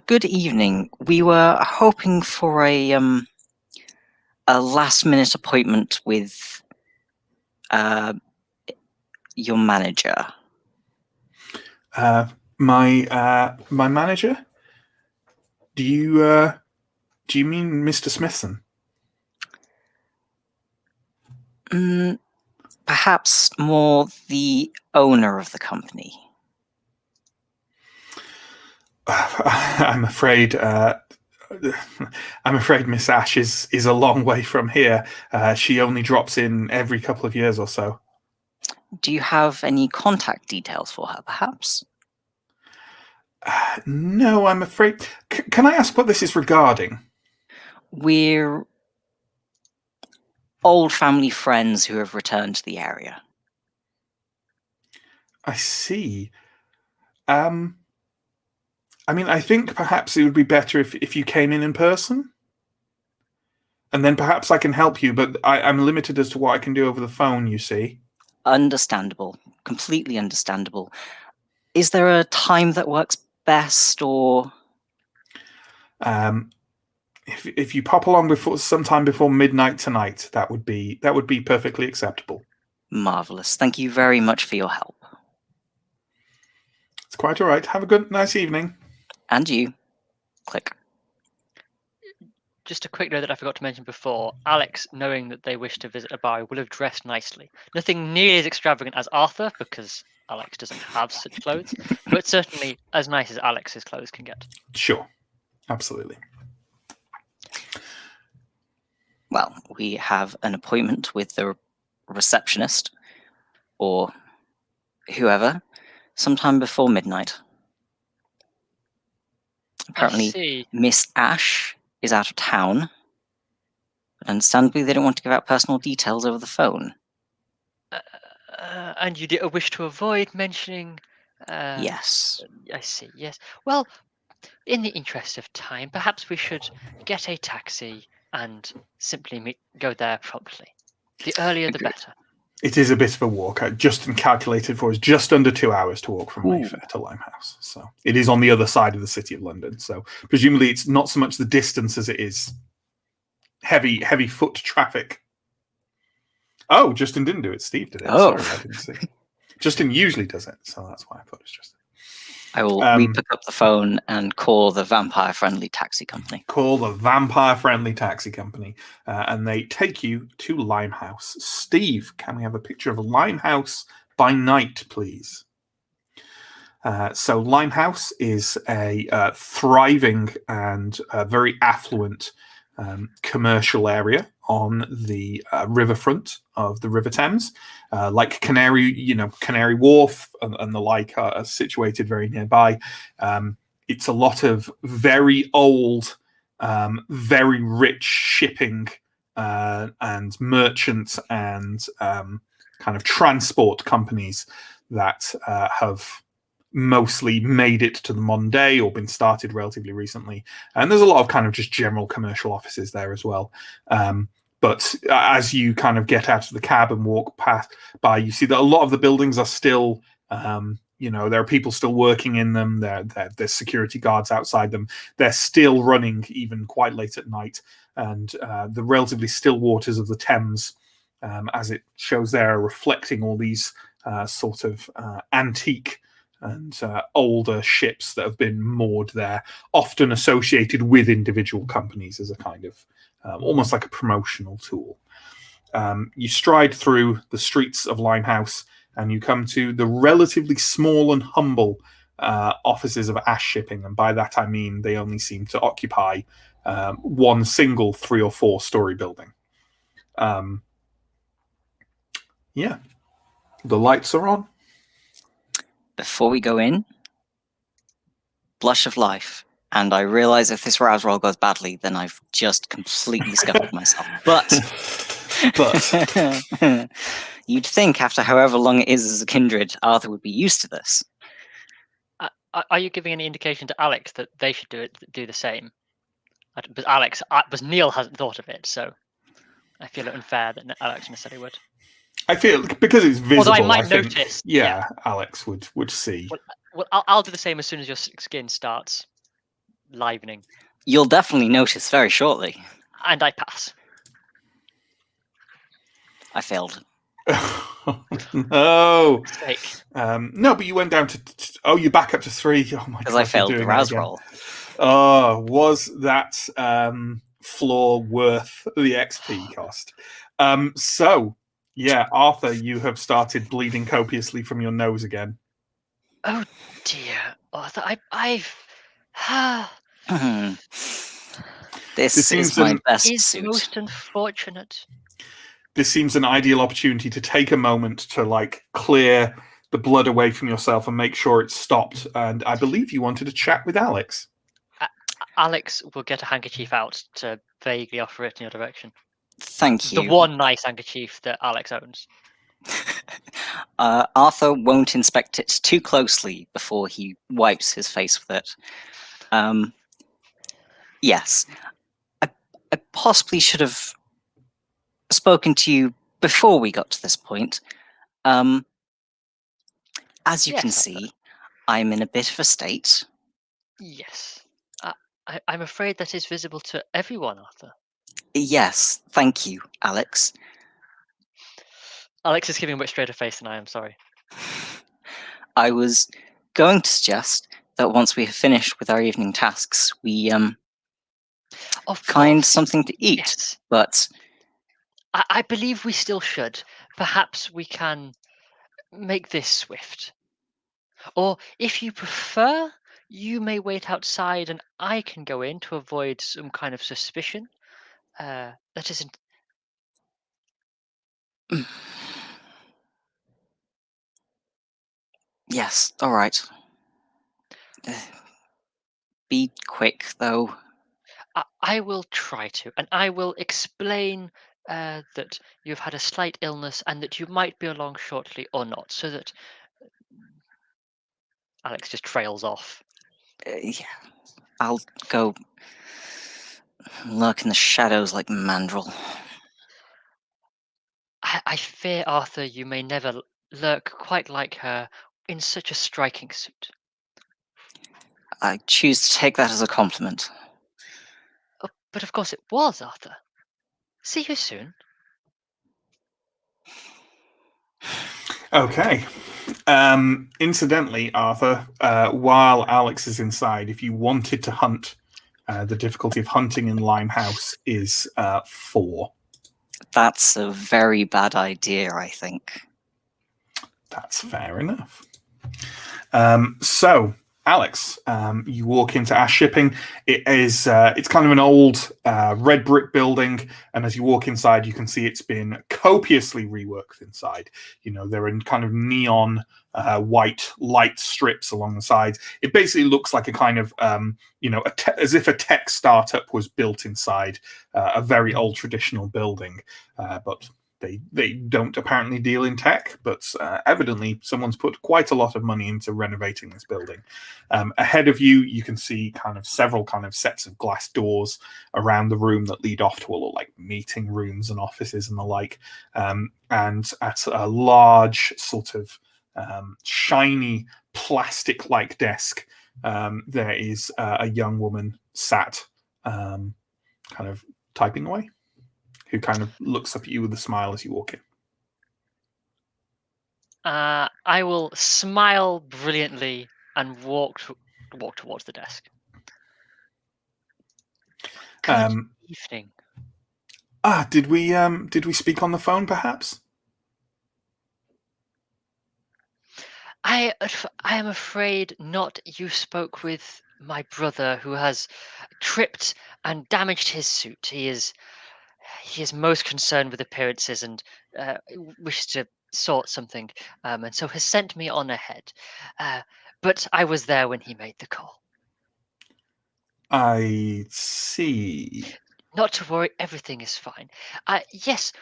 Speaker 3: Good evening. We were hoping for a last-minute appointment with your manager.
Speaker 1: My manager. Do you mean Mr. Smithson?
Speaker 3: Perhaps more the owner of the company.
Speaker 1: I'm afraid. I'm afraid Miss Ash is a long way from here. She only drops in every couple of years or so.
Speaker 3: Do you have any contact details for her, perhaps?
Speaker 1: No, I'm afraid. Can I ask what this is regarding?
Speaker 3: We're old family friends who have returned to the area.
Speaker 1: I see. I mean, I think perhaps it would be better if you came in person. And then perhaps I can help you, but I'm limited as to what I can do over the phone, you see.
Speaker 3: Understandable. Completely understandable. Is there a time that works best, or...
Speaker 1: If you pop along sometime before midnight tonight, that would be perfectly acceptable.
Speaker 3: Marvelous. Thank you very much for your help.
Speaker 1: It's quite all right. Have a nice evening.
Speaker 3: And you. Click.
Speaker 2: Just a quick note that I forgot to mention before. Alex, knowing that they wish to visit a bar, will have dressed nicely. Nothing nearly as extravagant as Arthur, because Alex doesn't have such clothes, but certainly as nice as Alex's clothes can get.
Speaker 1: Sure. Absolutely.
Speaker 3: Well, we have an appointment with the receptionist, or whoever, sometime before midnight.
Speaker 2: I
Speaker 3: Apparently,
Speaker 2: see.
Speaker 3: Miss Ash is out of town, but understandably they don't want to give out personal details over the phone.
Speaker 2: And you wish to avoid mentioning...
Speaker 3: Yes.
Speaker 2: I see, yes. Well, in the interest of time, perhaps we should get a taxi and simply go there promptly. The earlier the better.
Speaker 1: It is a bit of a walk. Justin calculated for us just under 2 hours to walk from Mayfair to Limehouse. So it is on the other side of the City of London. So presumably it's not so much the distance as it is heavy foot traffic. Oh, Justin didn't do it. Steve did it.
Speaker 3: Oh.
Speaker 1: Sorry, I didn't see. Justin usually does it, so that's why I thought it was Justin.
Speaker 3: I will re-pick up the phone and call the vampire-friendly taxi company.
Speaker 1: Call the vampire-friendly taxi company, and they take you to Limehouse. Steve, can we have a picture of Limehouse by night, please? So Limehouse is a thriving and very affluent commercial area on the riverfront of the River Thames, like Canary Wharf and the like are situated very nearby. It's a lot of very old, very rich shipping and merchants and kind of transport companies that have mostly made it to the modern day or been started relatively recently. And there's a lot of kind of just general commercial offices there as well. But as you kind of get out of the cab and walk by, you see that a lot of the buildings are still, there are people still working in them. There's security guards outside them. They're still running even quite late at night. And the relatively still waters of the Thames, as it shows there, are reflecting all these sort of antique and older ships that have been moored there, often associated with individual companies as a kind of almost like a promotional tool. You stride through the streets of Limehouse and you come to the relatively small and humble offices of Ash Shipping, and by that I mean they only seem to occupy one single 3 or 4 story building. Yeah, the lights are on.
Speaker 3: Before we go in, blush of life. And I realize if this rouse roll goes badly, then I've just completely scuppered myself. But you'd think after however long it is as a kindred, Arthur would be used to this.
Speaker 2: Are you giving any indication to Alex that they should do the same? But Neill hasn't thought of it, so I feel it unfair that Alex necessarily would.
Speaker 1: I feel because it's visible.
Speaker 2: Although I might
Speaker 1: think,
Speaker 2: notice.
Speaker 1: Yeah, Alex would see.
Speaker 2: Well, I'll do the same as soon as your skin starts livening.
Speaker 3: You'll definitely notice very shortly.
Speaker 2: And I pass.
Speaker 3: I failed.
Speaker 1: No.
Speaker 2: Mistake.
Speaker 1: No, but you went down to. Oh, you're back up to 3. Oh my god!
Speaker 3: Because I failed the rouse roll.
Speaker 1: Oh, was that flaw worth the XP cost? So, yeah, Arthur, you have started bleeding copiously from your nose again.
Speaker 2: Oh dear, Arthur, I've.
Speaker 3: This is my best
Speaker 2: Is
Speaker 3: suit.
Speaker 2: most unfortunate.
Speaker 1: This seems an ideal opportunity to take a moment to clear the blood away from yourself and make sure it's stopped. And I believe you wanted to chat with Alex.
Speaker 2: Alex will get a handkerchief out to vaguely offer it in your direction.
Speaker 3: Thank you.
Speaker 2: The one nice handkerchief that Alex owns.
Speaker 3: Arthur won't inspect it too closely before he wipes his face with it. Yes. I possibly should have spoken to you before we got to this point. As you can see, I'm in a bit of a state.
Speaker 2: Yes. I'm afraid that is visible to everyone, Arthur.
Speaker 3: Yes, thank you, Alex.
Speaker 2: Alex is giving a much straighter face than I am, sorry.
Speaker 3: I was going to suggest that once we have finished with our evening tasks, we find something to eat.
Speaker 2: Yes.
Speaker 3: But
Speaker 2: I believe we still should. Perhaps we can make this swift. Or if you prefer, you may wait outside and I can go in to avoid some kind of suspicion. That isn't.
Speaker 3: yes, all right. Be quick, though.
Speaker 2: I will try to, and I will explain that you've had a slight illness and that you might be along shortly or not, so that Alex just trails off.
Speaker 3: Yeah, I'll go lurk in the shadows like Mandrill.
Speaker 2: I fear, Arthur, you may never lurk quite like her in such a striking suit.
Speaker 3: I choose to take that as a compliment.
Speaker 2: Oh, but of course it was, Arthur. See you soon.
Speaker 1: Okay. Incidentally, Arthur, while Alex is inside, if you wanted to hunt, the difficulty of hunting in Limehouse is 4.
Speaker 3: That's a very bad idea, I think.
Speaker 1: That's fair enough. So, Alex, you walk into Ash Shipping. It's kind of an old red brick building, and as you walk inside, you can see it's been copiously reworked inside. They're in kind of neon white light strips along the sides. It basically looks like a kind of as if a tech startup was built inside a very old traditional building, but they don't apparently deal in tech, but evidently someone's put quite a lot of money into renovating this building. Ahead of you, you can see several sets of glass doors around the room that lead off to all of meeting rooms and offices and the like. And at a large sort of shiny plastic-like desk, there is a young woman sat kind of typing away, who kind of looks up at you with a smile as you walk in.
Speaker 2: I will smile brilliantly and walk towards the desk. Good evening.
Speaker 1: Did we speak on the phone, perhaps?
Speaker 2: I am afraid not. You spoke with my brother, who has tripped and damaged his suit. He is most concerned with appearances and wishes to sort something, and so has sent me on ahead. But I was there when he made the call.
Speaker 1: I see.
Speaker 2: Not to worry, everything is fine. Yes,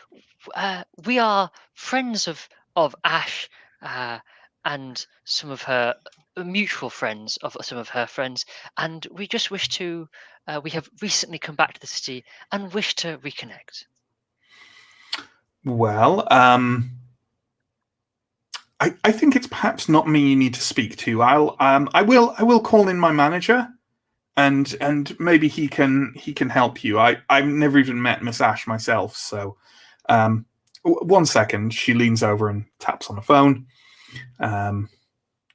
Speaker 2: we are friends of Ash and some of her mutual friends of some of her friends, and we just wish to. We have recently come back to the city and wish to reconnect.
Speaker 1: Well, I think it's perhaps not me you need to speak to. I will call in my manager, and maybe he can help you. I've never even met Miss Ash myself, so 1 second. She leans over and taps on the phone.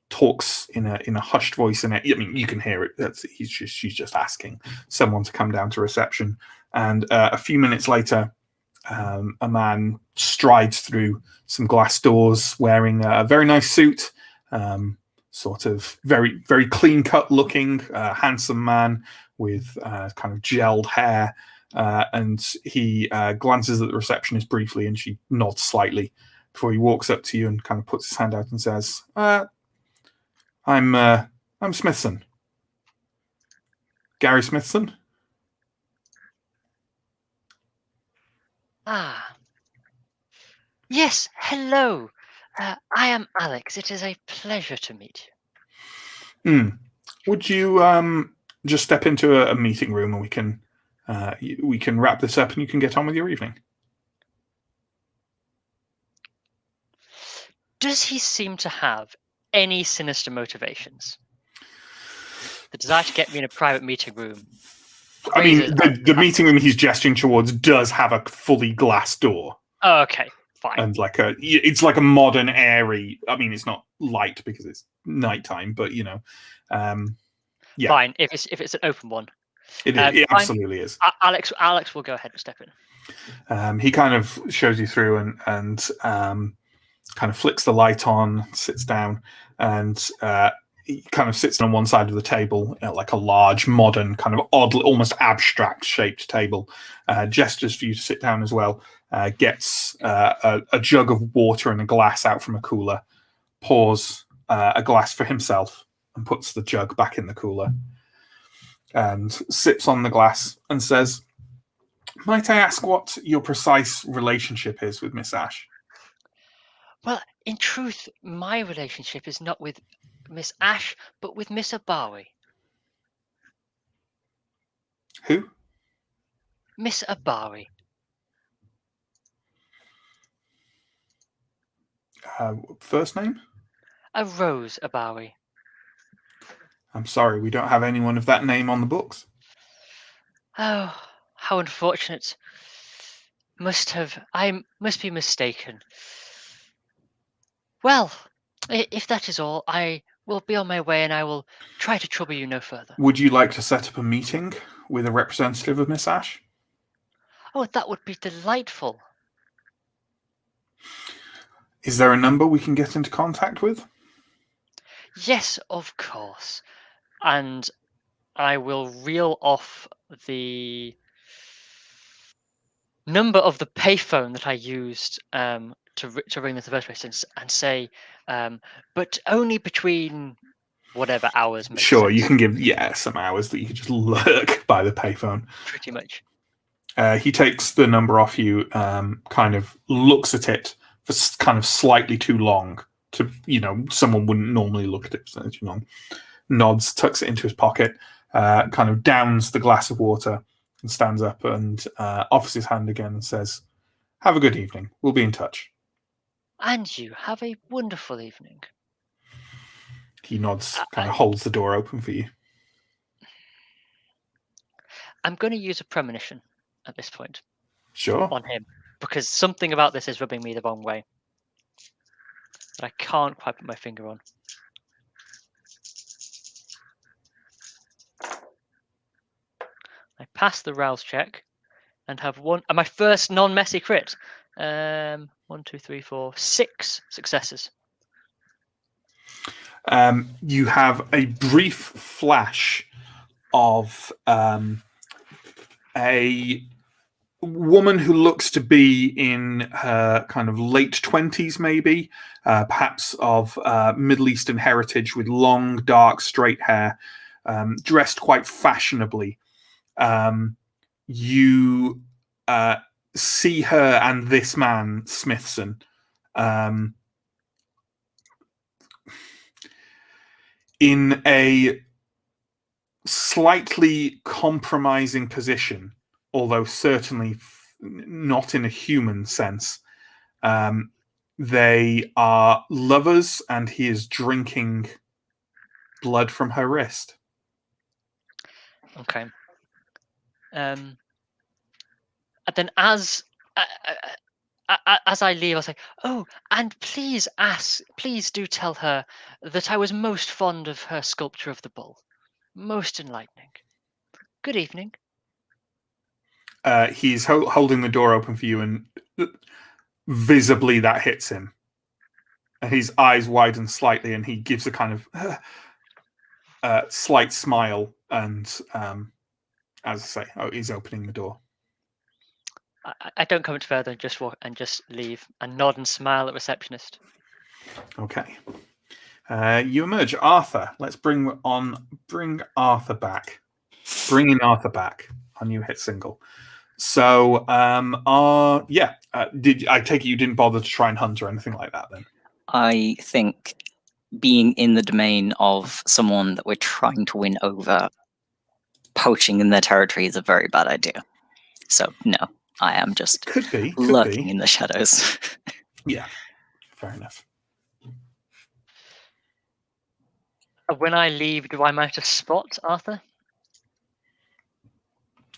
Speaker 1: Talks in a hushed voice, and I mean you can hear it. She's just asking someone to come down to reception, and a few minutes later, a man strides through some glass doors wearing a very nice suit, sort of very, very clean cut looking, handsome man with kind of gelled hair. And he glances at the receptionist briefly, and she nods slightly before he walks up to you and kind of puts his hand out and says, I'm Smithson. Gary Smithson.
Speaker 2: Yes, hello. I am Alex. It is a pleasure to meet
Speaker 1: you. Would you just step into a meeting room, and we can wrap this up, and you can get on with your evening?
Speaker 2: Does he seem to have any sinister motivations? The desire to get me in a private meeting room.
Speaker 1: I mean, the meeting room he's gesturing towards does have a fully glass door.
Speaker 2: Oh, okay, fine.
Speaker 1: And it's like a modern, airy. I mean, it's not light because it's nighttime, but yeah.
Speaker 2: Fine. If it's an open one,
Speaker 1: it absolutely is.
Speaker 2: Alex will go ahead and step in.
Speaker 1: He kind of shows you through and kind of flicks the light on, sits down, and he kind of sits on one side of the table, like a large, modern, kind of odd, almost abstract shaped table. Gestures for you to sit down as well. Gets a jug of water and a glass out from a cooler, pours a glass for himself, and puts the jug back in the cooler, and sips on the glass and says, "Might I ask what your precise relationship is with Miss Ash?"
Speaker 2: Well, in truth, my relationship is not with Miss Ash, but with Miss Abawi.
Speaker 1: Who?
Speaker 2: Miss Abawi.
Speaker 1: First name?
Speaker 2: Rose Abawi.
Speaker 1: I'm sorry, we don't have anyone of that name on the books.
Speaker 2: Oh, how unfortunate. I must be mistaken. Well, if that is all, I will be on my way, and I will try to trouble you no further.
Speaker 1: Would you like to set up a meeting with a representative of Miss Ash?
Speaker 2: Oh, that would be delightful.
Speaker 1: Is there a number we can get into contact with?
Speaker 2: Yes, of course. And I will reel off the number of the payphone that I used to ring the first place and say, but only between whatever hours.
Speaker 1: Sure, you can give some hours that you could just lurk by the payphone.
Speaker 2: Pretty much.
Speaker 1: He takes the number off you, kind of looks at it for kind of slightly too long to, someone wouldn't normally look at it for too long. Nods, tucks it into his pocket, kind of downs the glass of water, and stands up and offers his hand again and says, "Have a good evening. We'll be in touch."
Speaker 2: And you have a wonderful evening.
Speaker 1: He nods, kind of holds the door open for you.
Speaker 2: I'm going to use a premonition at this point.
Speaker 1: Sure.
Speaker 2: On him, because something about this is rubbing me the wrong way. that I can't quite put my finger on. I pass the rouse check and have my first non-messy crit. 1, 2, 3, 4, 6 successes.
Speaker 1: You have a brief flash of a woman who looks to be in her kind of late 20s, maybe, perhaps of Middle Eastern heritage, with long, dark, straight hair, dressed quite fashionably. You see her and this man, Smithson, in a slightly compromising position, although certainly not in a human sense. They are lovers, and he is drinking blood from her wrist.
Speaker 2: Okay. And then as I leave, I'll say, "Oh, and please do tell her that I was most fond of her sculpture of the bull. Most enlightening. Good evening."
Speaker 1: He's holding the door open for you, and visibly that hits him. And his eyes widen slightly, and he gives a kind of slight smile. And as I say, he's opening the door.
Speaker 2: I don't comment further. Just walk and just leave and nod and smile at receptionist.
Speaker 1: Okay. You emerge, Arthur. Let's bring Arthur back. Bring in Arthur back. On you hit single. So, did I take it you didn't bother to try and hunt or anything like that then?
Speaker 3: I think being in the domain of someone that we're trying to win over, poaching in their territory is a very bad idea. So no, I am just
Speaker 1: could be
Speaker 3: lurking in the shadows.
Speaker 1: Yeah, fair enough.
Speaker 2: When I leave, do I manage to spot Arthur?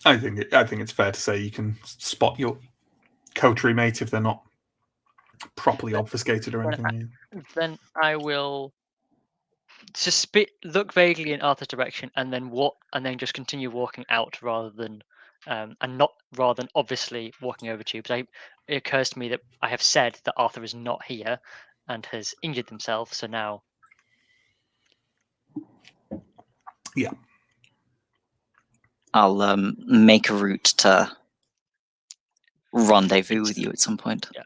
Speaker 1: I think it's fair to say you can spot your coterie mate if they're not properly obfuscated or anything.
Speaker 2: Then I will just look vaguely in Arthur's direction, and then just continue walking out rather than obviously walking over to you. But it occurs to me that I have said that Arthur is not here and has injured himself. So now,
Speaker 1: yeah.
Speaker 3: I'll make a route to rendezvous with you at some point.
Speaker 2: Yeah.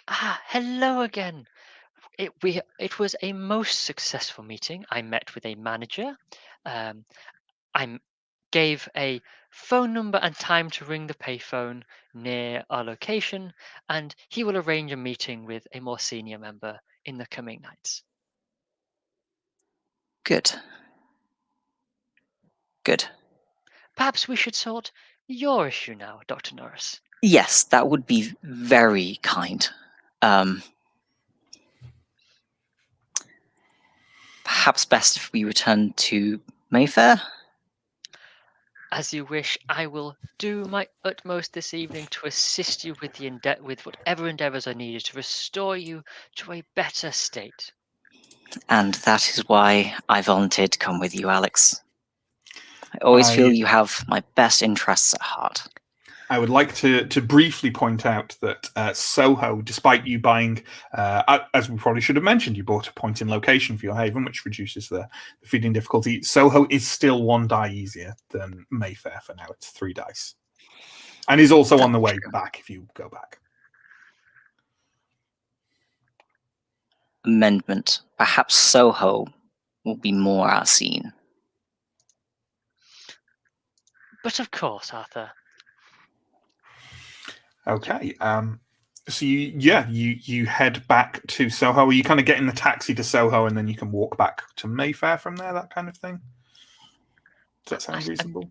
Speaker 2: Hello again. It was a most successful meeting. I met with a manager. I gave a phone number and time to ring the payphone near our location, and he will arrange a meeting with a more senior member in the coming nights.
Speaker 3: Good.
Speaker 2: Perhaps we should sort your issue now, Dr. Norris.
Speaker 3: Yes, that would be very kind. Perhaps best if we return to Mayfair?
Speaker 2: As you wish. I will do my utmost this evening to assist you with with whatever endeavours are needed to restore you to a better state.
Speaker 3: And that is why I volunteered to come with you, Alex. I always feel you have my best interests at heart.
Speaker 1: I would like to briefly point out that Soho, despite you buying, as we probably should have mentioned, you bought a point in location for your haven, which reduces the feeding difficulty. Soho is still 1 die easier than Mayfair for now. It's 3 dice. And is also on the way back if you go back.
Speaker 3: Amendment. Perhaps Soho will be more our scene.
Speaker 2: But of course, Arthur.
Speaker 1: Okay. So you head back to Soho. Are you kind of getting the taxi to Soho and then you can walk back to Mayfair from there, that kind of thing? Does that sound reasonable?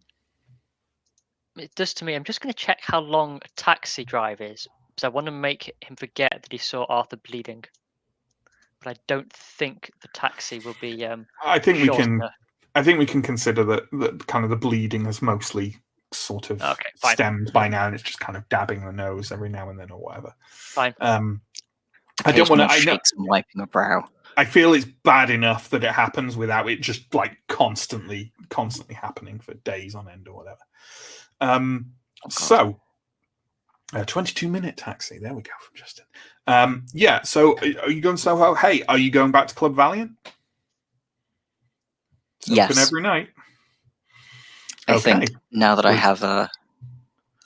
Speaker 2: It does to me. I'm just going to check how long a taxi drive is, because I want to make him forget that he saw Arthur bleeding. But I don't think the taxi will be.
Speaker 1: I think we can.
Speaker 2: enough.
Speaker 1: I think we can consider that kind of the bleeding has mostly sort of stemmed by now, and it's just kind of dabbing the nose every now and then or whatever.
Speaker 2: Fine.
Speaker 1: I don't want to.
Speaker 3: Occasional shakes and wiping a brow.
Speaker 1: I feel it's bad enough that it happens without it just like constantly happening for days on end or whatever. So, 22-minute taxi. There we go from Justin. Yeah. So, are you going Soho? Hey, are you going back to Club Valiant? It's open every night.
Speaker 3: I think now that I have a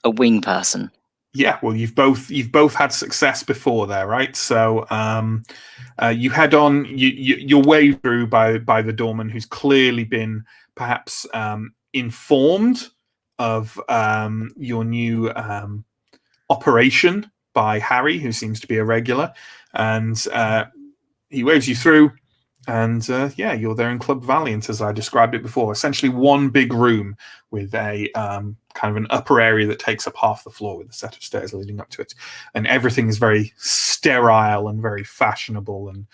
Speaker 3: wing person.
Speaker 1: Yeah, well, you've both had success before there, right? So you head on. You're way through by the doorman, who's clearly been perhaps informed of your new operation by Harry, who seems to be a regular, and he waves you through. And yeah, you're there in Club Valiant, as I described it before. Essentially, one big room with a kind of an upper area that takes up half the floor, with a set of stairs leading up to it. And everything is very sterile and very fashionable. And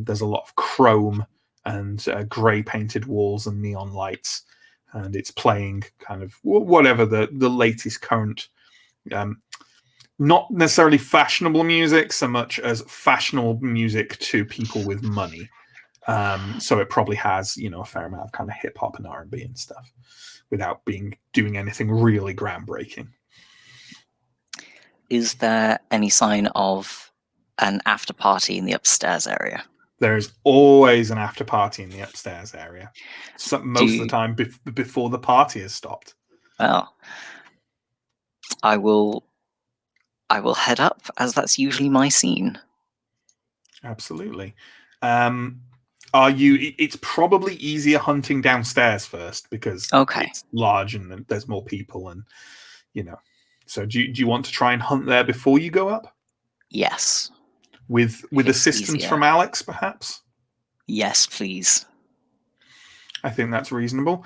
Speaker 1: there's a lot of chrome and grey painted walls and neon lights. And it's playing kind of whatever the latest current, not necessarily fashionable music so much as fashionable music to people with money. So it probably has, a fair amount of kind of hip hop and R&B and stuff, without doing anything really groundbreaking.
Speaker 3: Is there any sign of an after party in the upstairs area?
Speaker 1: There is always an after party in the upstairs area. Most of the time before the party has stopped.
Speaker 3: Well, I will head up, as that's usually my scene.
Speaker 1: Absolutely. It's probably easier hunting downstairs first, because it's large and there's more people, and So do you want to try and hunt there before you go up?
Speaker 3: Yes.
Speaker 1: With assistance from Alex, perhaps?
Speaker 3: Yes, please.
Speaker 1: I think that's reasonable.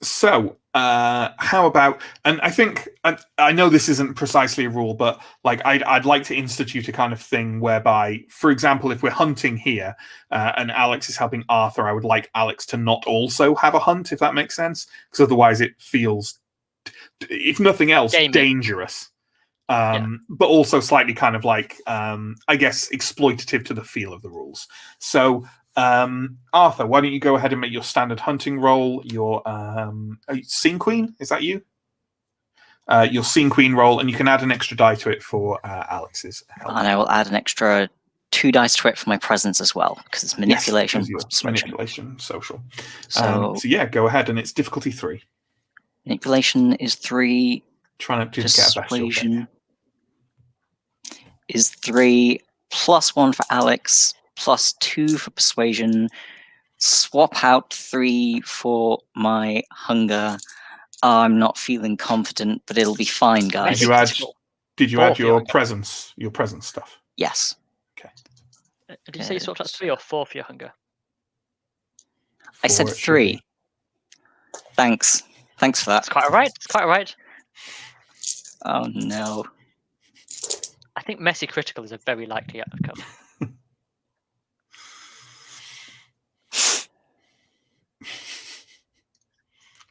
Speaker 1: So how about, and I think, I know this isn't precisely a rule, but like I'd like to institute a kind of thing whereby, for example, if we're hunting here and Alex is helping Arthur, I would like Alex to not also have a hunt, if that makes sense, because otherwise it feels, if nothing else, dangerous. But also slightly kind of like, I guess, exploitative to the feel of the rules. So Arthur, why don't you go ahead and make your standard hunting roll, your scene queen, is that you? Your scene queen roll, and you can add an extra die to it for Alex's help.
Speaker 3: And I will add an extra 2 dice to it for my presence as well, because it's manipulation.
Speaker 1: Yes, manipulation, social. So yeah, go ahead, and it's difficulty 3.
Speaker 3: Manipulation is 3.
Speaker 1: Trying to get a
Speaker 3: persuasion is 3, plus 1 for Alex, plus 2 for persuasion. Swap out 3 for my hunger. I'm not feeling confident, but it'll be fine, guys.
Speaker 1: Did you add your presence stuff?
Speaker 3: Yes.
Speaker 1: Okay.
Speaker 2: Did you say you swapped out 3 or 4 for your hunger?
Speaker 3: I said 3. Thanks for that.
Speaker 2: It's quite alright. It's quite alright.
Speaker 3: Oh no.
Speaker 2: I think messy critical is a very likely outcome.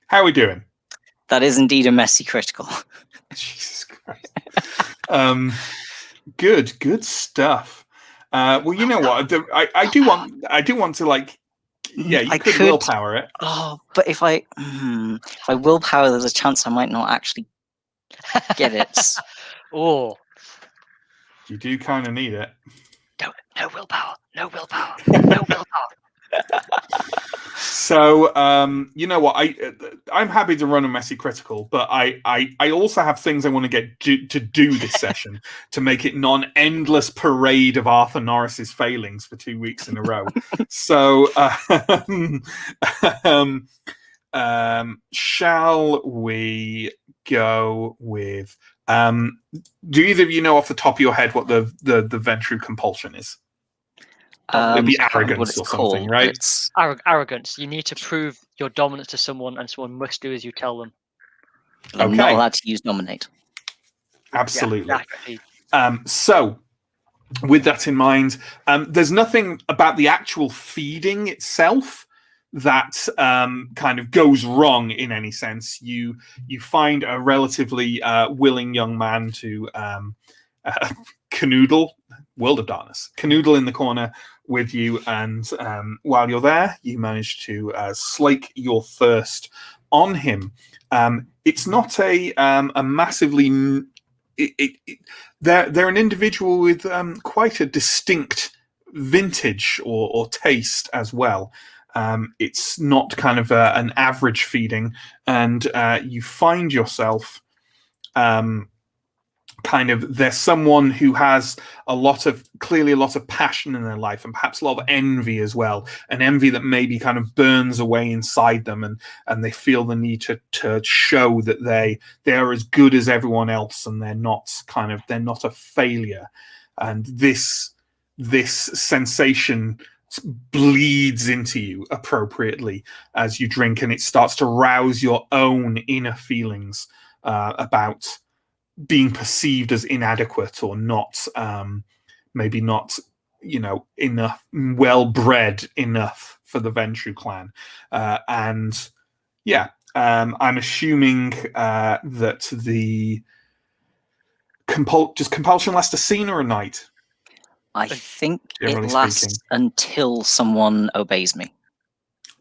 Speaker 1: How are we doing?
Speaker 3: That is indeed a messy critical.
Speaker 1: Jesus Christ. Good stuff. Well, you know what? I do want to, like, yeah, you could willpower it.
Speaker 3: Oh, but if I willpower, there's a chance I might not actually get it.
Speaker 2: Oh.
Speaker 1: You do kind of need it.
Speaker 2: No willpower. No willpower. No willpower.
Speaker 1: So, you know what? I'm happy to run a messy critical, but I also have things I want to get to do this session to make it not an endless parade of Arthur Norris's failings for 2 weeks in a row. So, shall we go with? Do either of you know off the top of your head what the Ventru compulsion is? It'd be arrogance or something, right?
Speaker 2: It's arrogance. You need to prove your dominance to someone, and someone must do as you tell them.
Speaker 3: I'm not allowed to use dominate.
Speaker 1: Absolutely.
Speaker 2: Yeah,
Speaker 1: so, with that in mind, there's nothing about the actual feeding itself that kind of goes wrong in any sense. You find a relatively willing young man to canoodle, World of Darkness. Canoodle in the corner with you, and while you're there, you manage to slake your thirst on him. It's not a massively. They're an individual with quite a distinct vintage or taste as well. It's not kind of an average feeding, and you find yourself there's someone who has clearly a lot of passion in their life, and perhaps a lot of envy as well, an envy that maybe kind of burns away inside them, and they feel the need to show that they are as good as everyone else, and they're not a failure. And this sensation bleeds into you appropriately as you drink, and it starts to rouse your own inner feelings about being perceived as inadequate or not, maybe not, enough, well-bred enough for the Ventru clan. I'm assuming that the compulsion lasts a scene or a night?
Speaker 3: I think it
Speaker 1: Generally
Speaker 3: lasts
Speaker 1: speaking.
Speaker 3: until someone obeys me.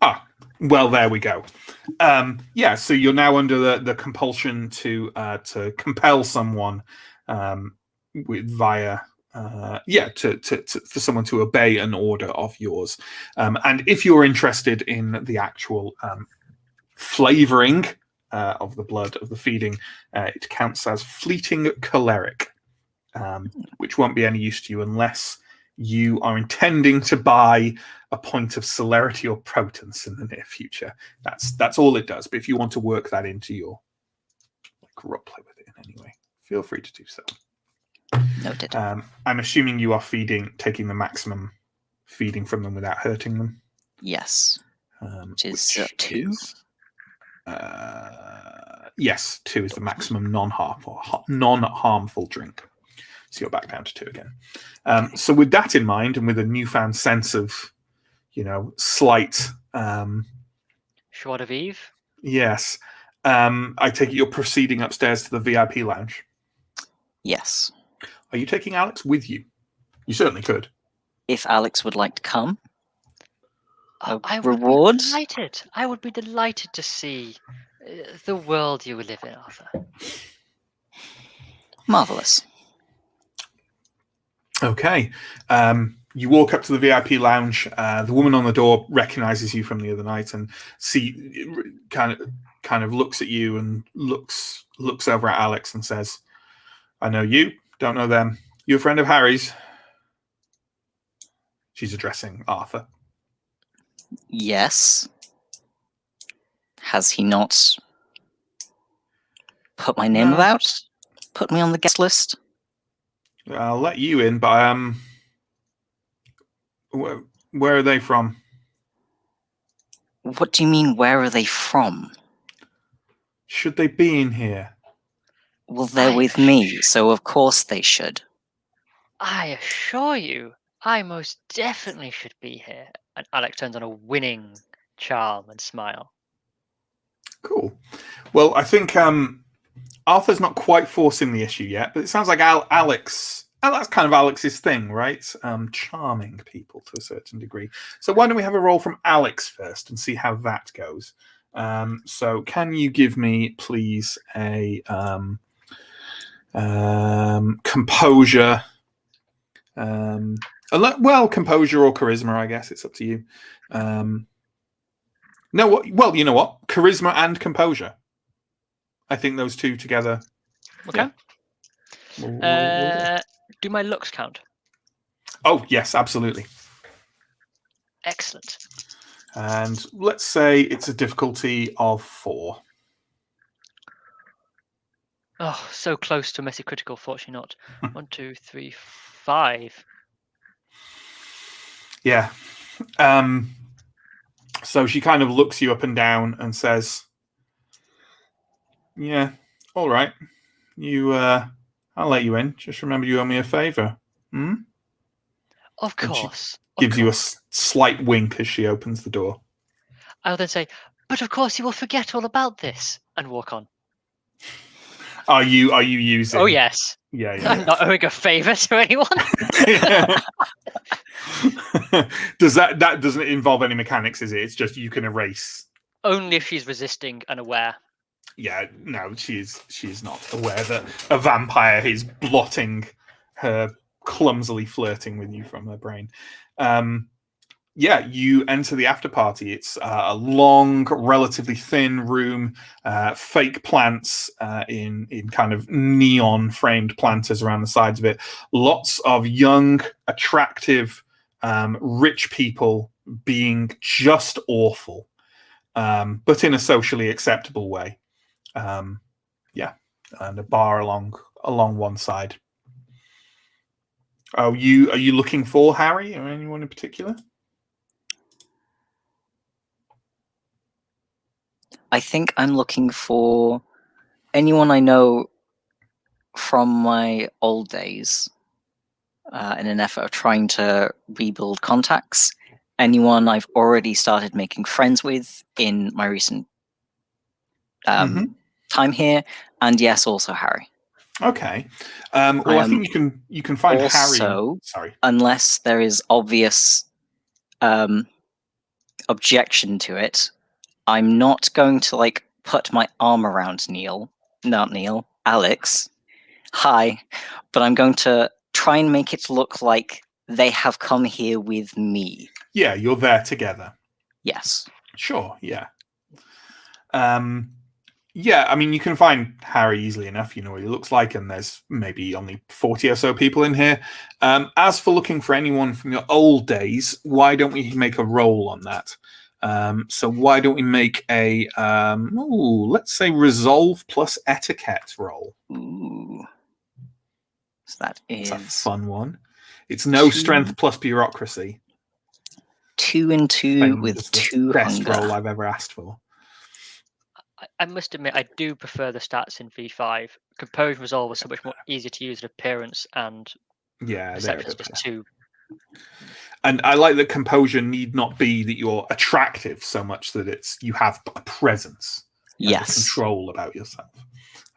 Speaker 1: Ah, well, there we go. So you're now under the compulsion to compel someone for someone to obey an order of yours. And if you're interested in the actual flavoring of the blood of the feeding, it counts as fleeting choleric, which won't be any use to you unless you are intending to buy a point of celerity or potence in the near future. That's all it does. But if you want to work that into your roleplay with it in any way, feel free to do so.
Speaker 3: Noted.
Speaker 1: I'm assuming you are taking the maximum feeding from them without hurting them.
Speaker 3: Yes. Which is 2.
Speaker 1: Yes, 2 is the maximum non-harmful drink. So you're back down to 2 again. So with that in mind, and with a newfound sense of, slight
Speaker 2: joie de vivre.
Speaker 1: Yes. I take it you're proceeding upstairs to the VIP lounge.
Speaker 3: Yes.
Speaker 1: Are you taking Alex with you? You certainly could.
Speaker 3: If Alex would like to come.
Speaker 2: I
Speaker 3: Reward?
Speaker 2: would be delighted to see the world you live in, Arthur.
Speaker 3: Marvelous.
Speaker 1: Okay. You walk up to the VIP lounge. The woman on the door recognizes you from the other night and kind of looks at you and looks over at Alex and says, "I know you. Don't know them. You a friend of Harry's?" She's addressing Arthur.
Speaker 3: Yes. Has he not put my name about? Put me on the guest list?
Speaker 1: I'll let you in, but where are they from?
Speaker 3: What do you mean, where are they from?
Speaker 1: Should they be in here?
Speaker 3: Well, they're with me, so of course they should.
Speaker 2: I assure you, I most definitely should be here. And Alex turns on a winning charm and smile.
Speaker 1: Cool. Well, I think Arthur's not quite forcing the issue yet, but it sounds like Alex. That's kind of Alex's thing, right? Charming people to a certain degree. So why don't we have a roll from Alex first and see how that goes? So can you give me, please, a composure? Composure or charisma, I guess. It's up to you. Well, you know what? Charisma and composure. I think those two together.
Speaker 2: Okay.
Speaker 1: Yeah.
Speaker 2: Do my looks count?
Speaker 1: Oh, yes, absolutely.
Speaker 2: Excellent.
Speaker 1: And let's say it's a difficulty of 4.
Speaker 2: Oh, so close to a messy critical, fortunately not. 1, 2, 3, 5.
Speaker 1: Yeah. So she kind of looks you up and down and says, "Yeah, all right. I'll let you in. Just remember you owe me a favor."
Speaker 2: Of course.
Speaker 1: Gives you a slight wink as she opens the door.
Speaker 2: I'll then say, "But of course you will forget all about this," and walk on.
Speaker 1: Are you using?
Speaker 2: Oh yes.
Speaker 1: Yeah.
Speaker 2: I'm not owing a favour to anyone.
Speaker 1: Does that doesn't involve any mechanics? Is it? It's just you can erase.
Speaker 2: Only if she's resisting and aware.
Speaker 1: Yeah, no, she's not aware that a vampire is blotting her clumsily flirting with you from her brain. Yeah, you enter the after party. It's a long, relatively thin room, fake plants in kind of neon framed planters around the sides of it. Lots of young, attractive, rich people being just awful, but in a socially acceptable way. Yeah, and a bar along one side. Are you looking for Harry or anyone in particular?
Speaker 3: I think I'm looking for anyone I know from my old days in an effort of trying to rebuild contacts. Anyone I've already started making friends with in my recent time here, and yes, also Harry.
Speaker 1: Okay. Well, I think you can find
Speaker 3: also,
Speaker 1: Harry. Sorry.
Speaker 3: Unless there is obvious objection to it, I'm not going to like put my arm around Alex. Hi, but I'm going to try and make it look like they have come here with me.
Speaker 1: Yeah, you're there together.
Speaker 3: Yes.
Speaker 1: Sure. Yeah. Yeah, I mean, you can find Harry easily enough. You know what he looks like, and there's maybe only 40 or so people in here. As for looking for anyone from your old days, why don't we make a roll on that? So why don't we make a, let's say resolve plus etiquette roll.
Speaker 3: Ooh. So that is...
Speaker 1: It's a fun one. It's no strength plus bureaucracy.
Speaker 3: 2 and 2 with 2
Speaker 1: best
Speaker 3: hunger.
Speaker 1: roll I've ever asked for.
Speaker 2: I must admit, I do prefer the stats in V5. Compose and Resolve are so much more easy to use in appearance, and Perception is just too.
Speaker 1: And I like that composure need not be that you're attractive so much that you have a presence.
Speaker 3: Yes.
Speaker 1: Control about yourself.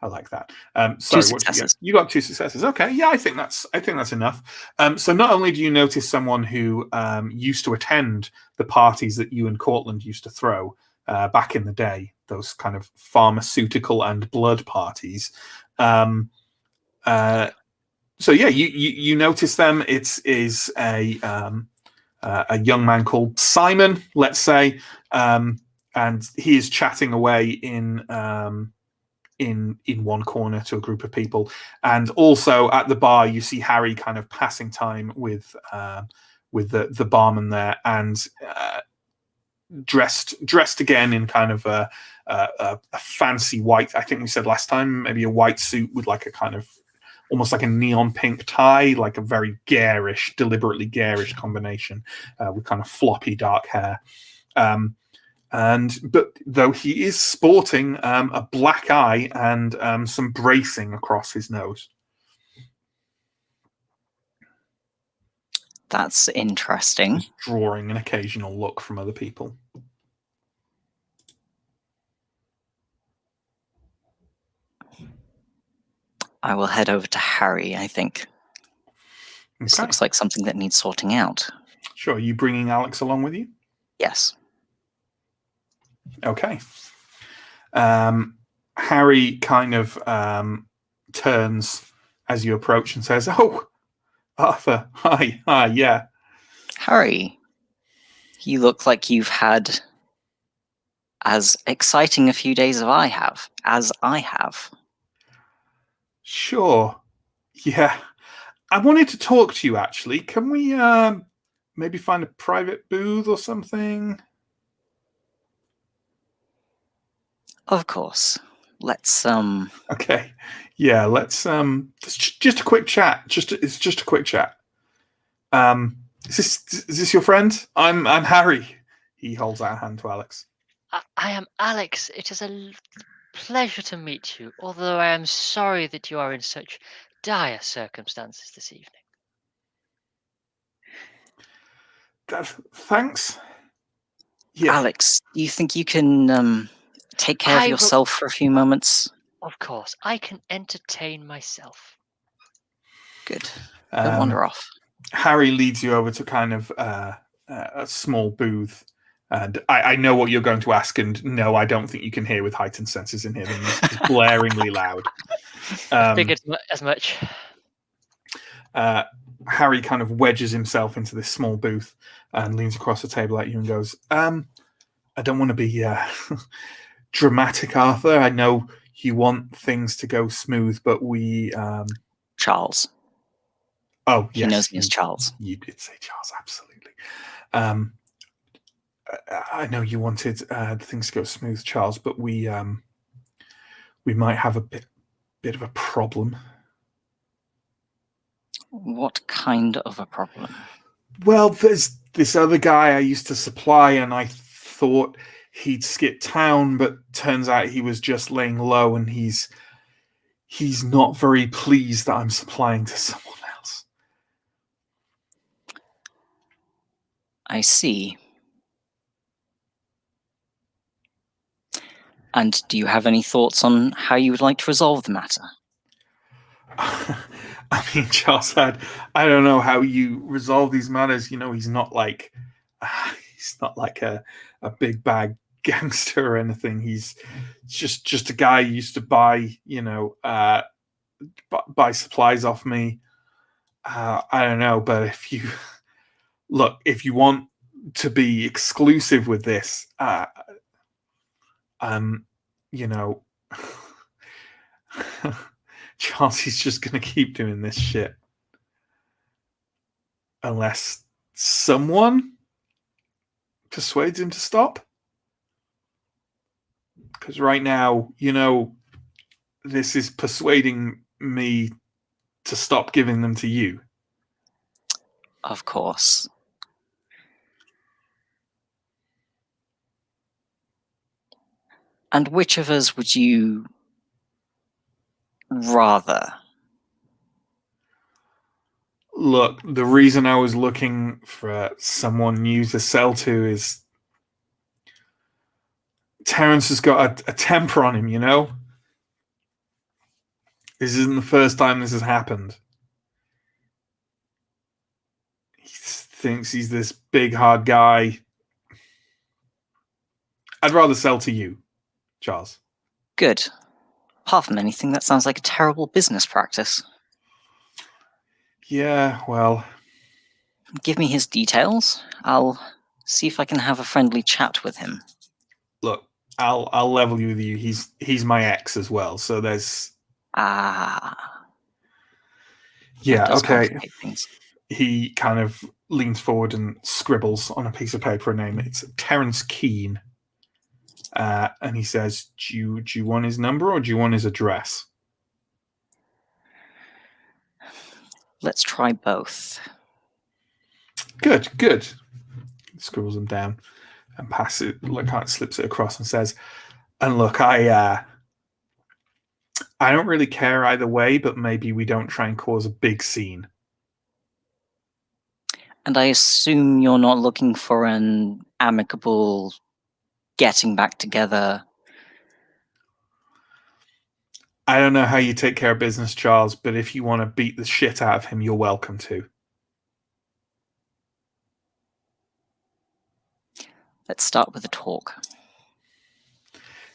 Speaker 1: I like that.
Speaker 3: Sorry, 2 successes.
Speaker 1: You got 2 successes. Okay, yeah, I think that's enough. So not only do you notice someone who used to attend the parties that you and Cortland used to throw back in the day, those kind of pharmaceutical and blood parties. So yeah, you notice them. It is a young man called Simon, let's say, and he is chatting away in one corner to a group of people, and also at the bar you see Harry kind of passing time with the barman there, and dressed again in kind of a fancy white. I think we said last time maybe a white suit with like a kind of almost like a neon pink tie, like a very deliberately garish combination with kind of floppy dark hair. But though he is sporting a black eye and some bracing across his nose.
Speaker 3: That's interesting.
Speaker 1: Just drawing an occasional look from other people.
Speaker 3: I will head over to Harry, I think. This looks like something that needs sorting out.
Speaker 1: Sure. Are you bringing Alex along with you?
Speaker 3: Yes.
Speaker 1: Okay. Harry kind of turns as you approach and says, "Oh, Arthur, hi, yeah."
Speaker 3: Harry, you look like you've had as exciting a few days as I have.
Speaker 1: Sure. Yeah. I wanted to talk to you, actually. Can we maybe find a private booth or something?
Speaker 3: Of course. Let's
Speaker 1: Okay. Yeah, let's just a quick chat. It's just a quick chat. Is this your friend? I'm Harry. He holds out a hand to Alex.
Speaker 2: I am Alex. It is a pleasure to meet you, although I am sorry that you are in such dire circumstances this evening.
Speaker 1: Thanks. Yeah.
Speaker 3: Alex, do you think you can take care of yourself for a few moments?
Speaker 2: Of course, I can entertain myself.
Speaker 3: Good. Don't wander
Speaker 1: Um,
Speaker 3: off.
Speaker 1: Harry leads you over to kind of a small booth. And I know what you're going to ask, and no, I don't think you can hear with heightened senses in here. The music is blaringly loud.
Speaker 2: Figured as much.
Speaker 1: Harry kind of wedges himself into this small booth and leans across the table at you and goes, I don't want to be dramatic, Arthur. I know you want things to go smooth, but we...
Speaker 3: Charles.
Speaker 1: Oh,
Speaker 3: He
Speaker 1: yes.
Speaker 3: knows me as Charles.
Speaker 1: You did say Charles, absolutely. I know you wanted things to go smooth, Charles, but we might have a bit of a problem.
Speaker 3: What kind of a problem?
Speaker 1: Well, there's this other guy I used to supply, and I thought he'd skip town, but turns out he was just laying low, and he's not very pleased that I'm supplying to someone else.
Speaker 3: I see. And do you have any thoughts on how you would like to resolve the matter?
Speaker 1: I mean, Charles said, I don't know how you resolve these matters. You know, he's not like a big bag gangster or anything. He's just a guy who used to buy, buy supplies off me. I don't know, but if you want to be exclusive with this, Chelsea's just going to keep doing this shit unless someone persuades him to stop. Because right now, this is persuading me to stop giving them to you.
Speaker 3: Of course. And which of us would you rather?
Speaker 1: Look, the reason I was looking for someone new to sell to is Terence has got a temper on him, This isn't the first time this has happened. He thinks he's this big, hard guy. I'd rather sell to you, Charles.
Speaker 3: Good. Apart from anything, that sounds like a terrible business practice.
Speaker 1: Yeah, well...
Speaker 3: Give me his details. I'll see if I can have a friendly chat with him.
Speaker 1: Look, I'll level you with you. He's my ex as well, so there's... Yeah, okay.
Speaker 3: Things.
Speaker 1: He kind of leans forward and scribbles on a piece of paper a name. It's Terence Keane. And he says, do you want his number or do you want his address?
Speaker 3: Let's try both.
Speaker 1: Good. He scribbles them down and slips it across and says, and look, I don't really care either way, but maybe we don't try and cause a big scene.
Speaker 3: And I assume you're not looking for an amicable getting back together.
Speaker 1: I don't know how you take care of business, Charles, but if you want to beat the shit out of him, you're welcome to.
Speaker 3: Let's start with a talk.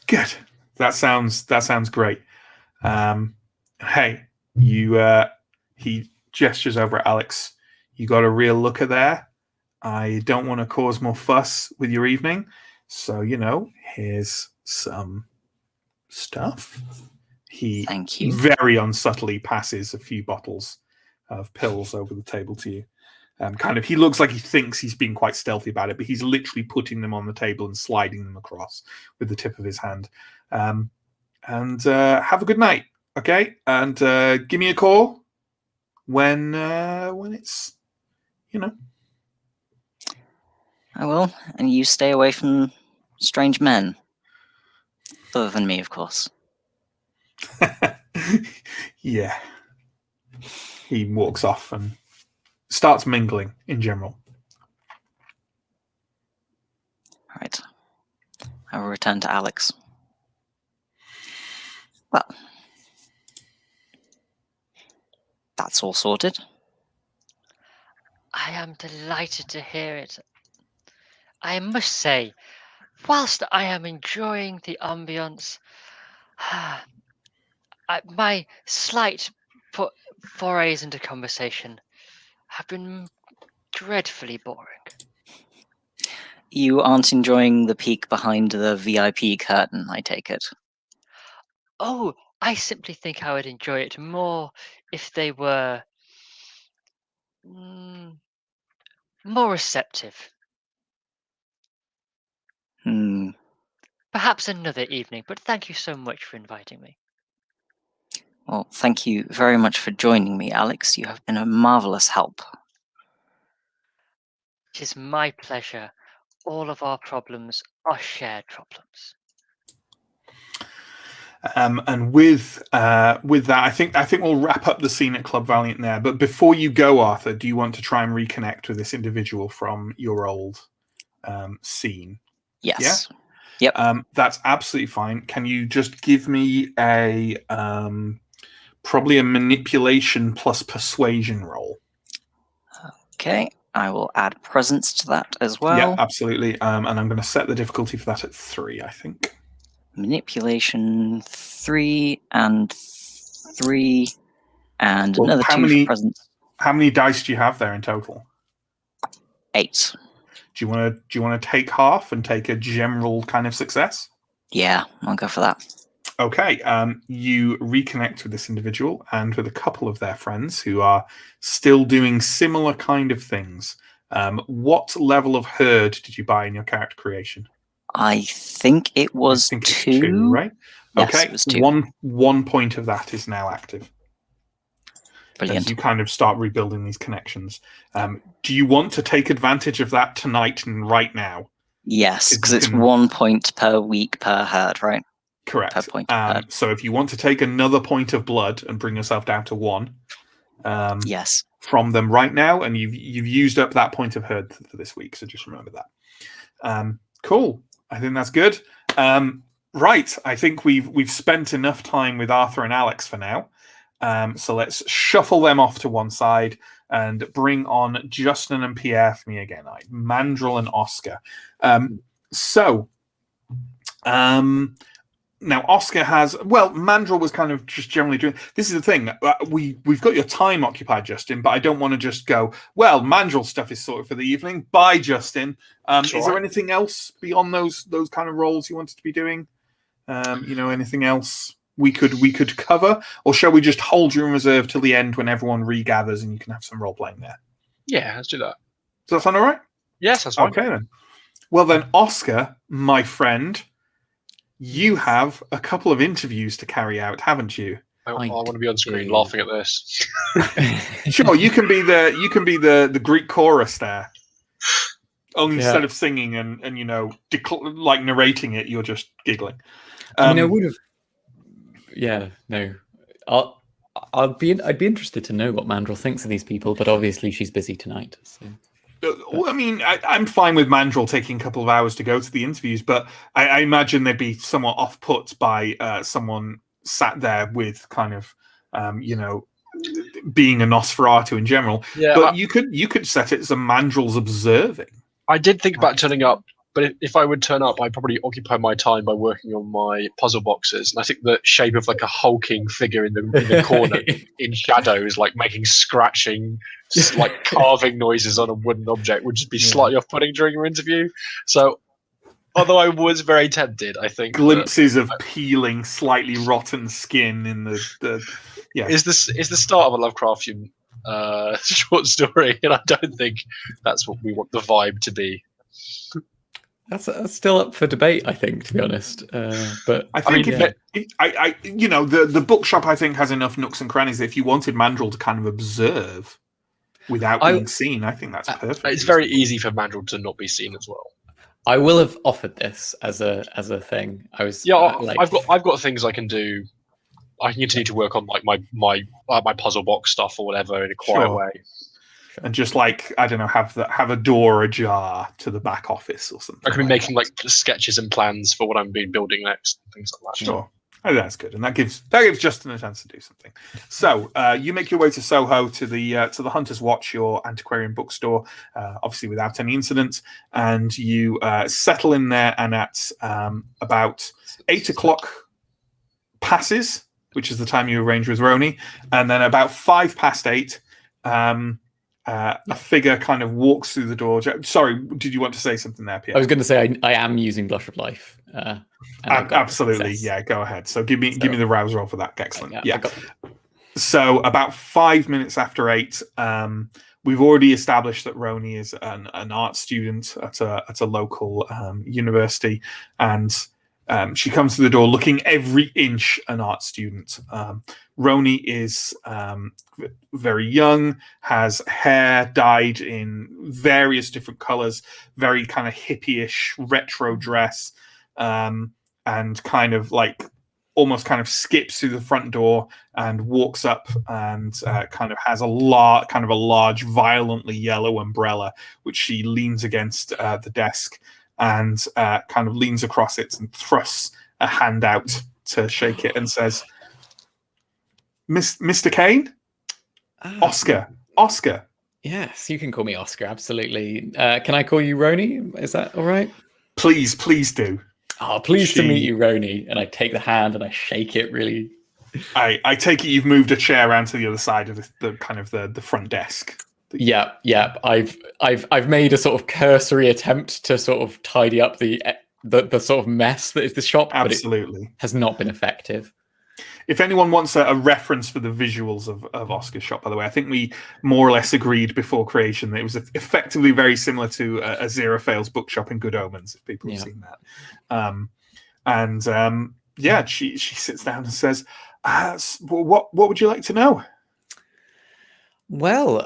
Speaker 1: Good. That sounds great. Hey, you. He gestures over at Alex. You got a real looker there. I don't want to cause more fuss with your evening, so here's some stuff. He
Speaker 3: Thank you.
Speaker 1: very unsubtly passes a few bottles of pills over the table to you. He looks like he thinks he's being quite stealthy about it, but he's literally putting them on the table and sliding them across with the tip of his hand. And have a good night, okay? And give me a call when it's,
Speaker 3: I will, and you stay away from strange men. Other than me, of course.
Speaker 1: Yeah. He walks off and starts mingling in general.
Speaker 3: All right. I will return to Alex. Well, that's all sorted.
Speaker 2: I am delighted to hear it. I must say, whilst I am enjoying the ambience, my slight forays into conversation have been dreadfully boring.
Speaker 3: You aren't enjoying the peek behind the VIP curtain, I take it.
Speaker 2: Oh, I simply think I would enjoy it more if they were more receptive. Perhaps another evening, but thank you so much for inviting me.
Speaker 3: Well, thank you very much for joining me, Alex. You have been a marvelous help.
Speaker 2: It is my pleasure. All of our problems are shared problems.
Speaker 1: And with that, I think we'll wrap up the scene at Club Valiant there. But before you go, Arthur, do you want to try and reconnect with this individual from your old scene?
Speaker 3: Yes.
Speaker 1: Yeah?
Speaker 3: Yep.
Speaker 1: That's absolutely fine. Can you just give me a probably a manipulation plus persuasion roll?
Speaker 3: Okay. I will add presence to that as well.
Speaker 1: Yeah, absolutely. And I'm going to set the difficulty for that at 3, I think.
Speaker 3: Manipulation 3 and 3 and
Speaker 1: Well,
Speaker 3: another 2 for presence.
Speaker 1: How many dice do you have there in total?
Speaker 3: 8.
Speaker 1: Do you want to take half and take a general kind of success?
Speaker 3: Yeah, I'll go for that.
Speaker 1: Okay. You reconnect with this individual and with a couple of their friends who are still doing similar kind of things. What level of herd did you buy in your character creation?
Speaker 3: I think it was 2.
Speaker 1: It's 2, right?
Speaker 3: Yes,
Speaker 1: okay.
Speaker 3: It was 2.
Speaker 1: One point of that is now active.
Speaker 3: Brilliant.
Speaker 1: As you kind of start rebuilding these connections. Do you want to take advantage of that tonight and right now?
Speaker 3: Yes, because it's 1 point per week per herd, right?
Speaker 1: Correct.
Speaker 3: Per point per herd.
Speaker 1: So if you want to take another point of blood and bring yourself down to 1,
Speaker 3: yes,
Speaker 1: from them right now, and you've used up that point of herd for this week. So just remember that. Cool. I think that's good. Right. I think we've spent enough time with Arthur and Alex for now. So let's shuffle them off to one side and bring on Justin and Pierre for me again. Mandrill and Oscar. Now Oscar has, Mandrill was kind of just generally doing, this is the thing, we've got your time occupied, Justin, but I don't want to just go, Mandrill stuff is sorted for the evening. Bye, Justin. Is there anything else beyond those kind of roles you wanted to be doing? Anything else we could cover, or shall we just hold you in reserve till the end when everyone regathers and you can have some role playing there?
Speaker 4: Yeah, let's do that.
Speaker 1: Does that sound all right?
Speaker 4: Yes, that's fine.
Speaker 1: Okay then. Well then, Oscar, my friend, you have a couple of interviews to carry out, haven't you?
Speaker 4: I want to be on screen laughing at this.
Speaker 1: Sure, you can be the Greek chorus there. Only instead of singing and like narrating it, you're just giggling.
Speaker 5: I mean, I would have. Yeah, no. I'd be interested to know what Mandrill thinks of these people, but obviously she's busy tonight. So.
Speaker 1: I mean, I'm fine with Mandrill taking a couple of hours to go to the interviews, but I imagine they'd be somewhat off-put by someone sat there with kind of, being a Nosferatu in general.
Speaker 4: Yeah,
Speaker 1: but you could set it as a Mandrill's observing.
Speaker 4: I did think about turning up, but if I would turn up, I'd probably occupy my time by working on my puzzle boxes. And I think the shape of like a hulking figure in the corner in shadows, like making scratching, like carving noises on a wooden object would just be slightly off-putting during your interview. So, although I was very tempted, I think
Speaker 1: glimpses of peeling, slightly rotten skin in the
Speaker 4: is the start of a Lovecraftian short story, and I don't think that's what we want the vibe to be.
Speaker 5: That's still up for debate, I think, to be honest. But
Speaker 1: I think the bookshop, I think, has enough nooks and crannies that if you wanted Mandrill to kind of observe without being seen, I think that's perfect.
Speaker 4: It's very easy for Mandrill to not be seen as well.
Speaker 5: I will have offered this as a thing. I was
Speaker 4: I've got things I can do. I can continue to work on like my puzzle box stuff or whatever in a quiet way.
Speaker 1: And just like, I don't know, have a door ajar to the back office or something.
Speaker 4: I could be making like sketches and plans for what I'm building next, things like that.
Speaker 1: Sure. Oh, that's good, and that gives Justin a chance to do something. So you make your way to Soho to the Hunter's Watch, your antiquarian bookstore, obviously without any incident, and you settle in there. And at about 8 o'clock passes, which is the time you arrange with Roni, and then about 8:05. A figure kind of walks through the door. Sorry, did you want to say something there, Pierre?
Speaker 5: I was going to say I am using Blush of Life.
Speaker 1: Absolutely, yeah. Go ahead. So give me the rouse roll for that. Excellent. Yeah. So about 5 minutes after 8, we've already established that Roni is an art student at a local university, and she comes to the door looking every inch an art student. Roni is very young, has hair dyed in various different colors, very kind of hippie-ish retro dress, and kind of like almost kind of skips through the front door and walks up and kind of has a large, violently yellow umbrella, which she leans against the desk and kind of leans across it and thrusts a hand out to shake it and says, Mr. Kane? Oscar.
Speaker 5: Yes, you can call me Oscar, absolutely. Can I call you Roni? Is that all right?
Speaker 1: Please do.
Speaker 5: Oh, pleased to meet you, Roni. And I take the hand and I shake it really.
Speaker 1: I take it you've moved a chair around to the other side of the front desk.
Speaker 5: Yeah. I've made a sort of cursory attempt to sort of tidy up the sort of mess that is the shop,
Speaker 1: Absolutely.
Speaker 5: But it has not been effective.
Speaker 1: If anyone wants a reference for the visuals of Oscar's shop, by the way, I think we more or less agreed before creation that it was effectively very similar to a Zero Fails bookshop in Good Omens, if people have seen that. She sits down and says, what would you like to know?
Speaker 5: Well,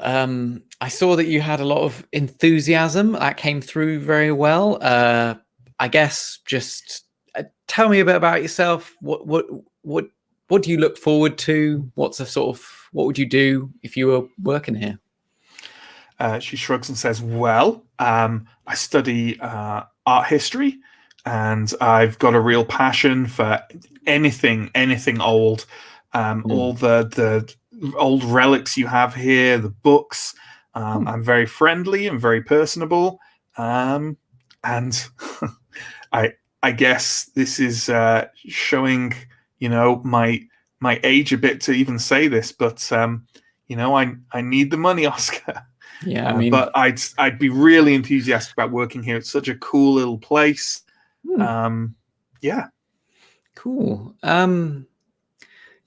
Speaker 5: I saw that you had a lot of enthusiasm. That came through very well. I guess just tell me a bit about yourself. What do you look forward to? What would you do if you were working here?
Speaker 1: She shrugs and says, well, I study art history, and I've got a real passion for anything old. All the old relics you have here, the books. I'm very friendly and very personable. And I guess this is showing, my age a bit to even say this, but I need the money, Oscar.
Speaker 5: Yeah, I mean,
Speaker 1: but I'd be really enthusiastic about working here. It's such a cool little place. Yeah.
Speaker 5: Cool.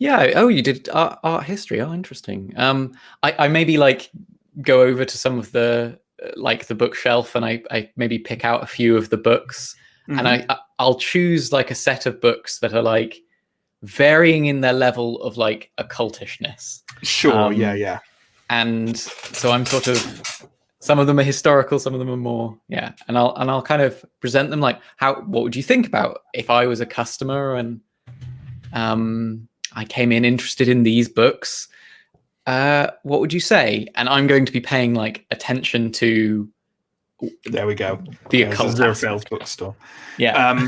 Speaker 5: Yeah. Oh, you did art history. Oh, interesting. I maybe go over to some of the the bookshelf and I maybe pick out a few of the books, and I'll choose a set of books that are varying in their level of occultishness.
Speaker 1: Sure. Yeah.
Speaker 5: And so I'm sort of, some of them are historical, some of them are more, and I'll kind of present them what would you think about if I was a customer and I came in interested in these books? What would you say? And I'm going to be paying attention to.
Speaker 1: There we go.
Speaker 5: The occult
Speaker 1: Zero Fails bookstore.
Speaker 5: Yeah.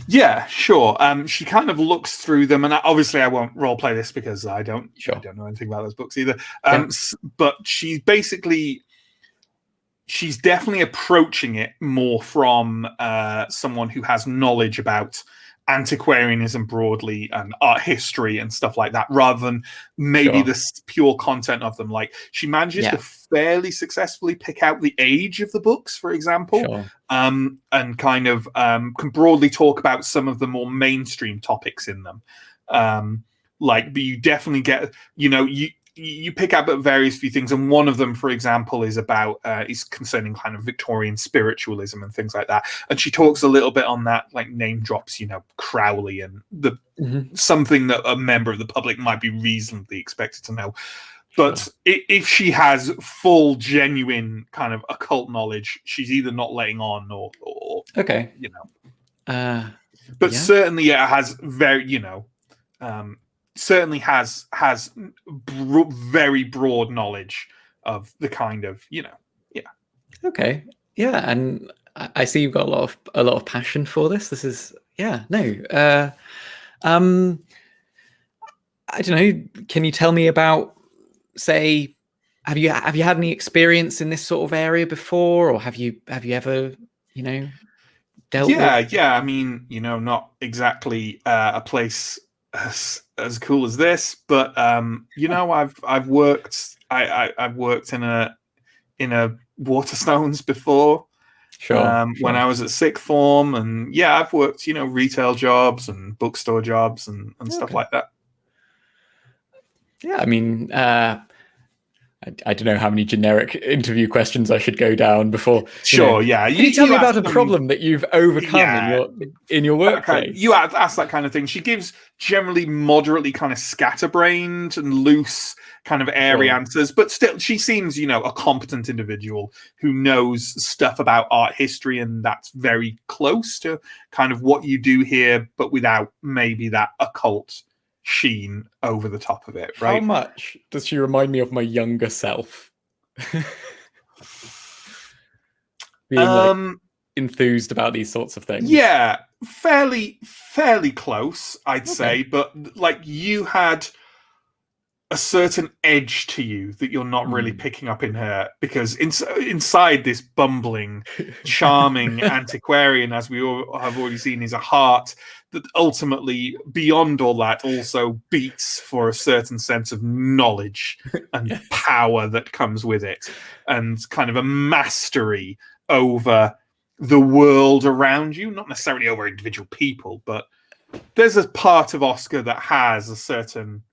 Speaker 1: Yeah, sure. She kind of looks through them, and obviously I won't role play this because I don't know anything about those books either. But she's definitely approaching it more from someone who has knowledge about antiquarianism broadly and art history and stuff like that, rather than maybe the pure content of them. She manages to fairly successfully pick out the age of the books, for example, and kind of can broadly talk about some of the more mainstream topics in them. But you definitely get, you pick up at various few things, and one of them, for example, is about is concerning kind of Victorian spiritualism and things like that. And she talks a little bit on that, name drops, Crowley and something that a member of the public might be reasonably expected to know. But if she has full, genuine kind of occult knowledge, she's either not letting on or
Speaker 5: okay,
Speaker 1: But certainly it has very, certainly has very broad knowledge of the kind of,
Speaker 5: Okay. Yeah, and I see you've got a lot of passion for this. This is I don't know. Can you tell me about, say, have you had any experience in this sort of area before, or have you ever, dealt with?
Speaker 1: Yeah. I mean, not exactly a place as cool as this, but I've worked. I've worked in a Waterstones before.
Speaker 5: Sure.
Speaker 1: When I was at sixth form, and yeah, I've worked, retail jobs and bookstore jobs and stuff like that.
Speaker 5: Yeah, I mean, I don't know how many generic interview questions I should go down before.
Speaker 1: Sure, yeah.
Speaker 5: Can you tell me about a
Speaker 1: ask them-
Speaker 5: problem that you've overcome in your workplace?
Speaker 1: You ask that kind of thing. She gives generally moderately kind of scatterbrained and loose kind of airy answers, but still she seems, a competent individual who knows stuff about art history, and that's very close to kind of what you do here, but without maybe that occult sheen over the top of it, right?
Speaker 5: How much does she remind me of my younger self? Being enthused about these sorts of things.
Speaker 1: Yeah, fairly close, I'd say, but you had a certain edge to you that you're not really picking up in her, because inside this bumbling, charming antiquarian, as we all have already seen, is a heart that ultimately, beyond all that, also beats for a certain sense of knowledge and power that comes with it, and kind of a mastery over the world around you, not necessarily over individual people, but there's a part of Oscar that has a certain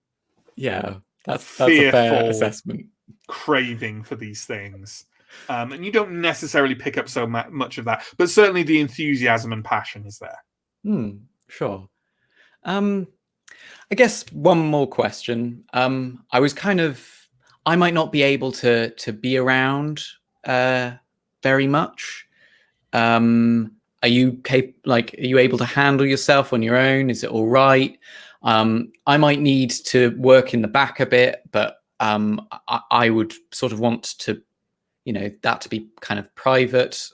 Speaker 5: that's a fair assessment.
Speaker 1: Craving for these things, and you don't necessarily pick up so much of that, but certainly the enthusiasm and passion is there.
Speaker 5: Sure. I guess one more question. I might not be able to be around very much. Are you able to handle yourself on your own? Is it all right? I might need to work in the back a bit, but I would sort of want to, that to be kind of private.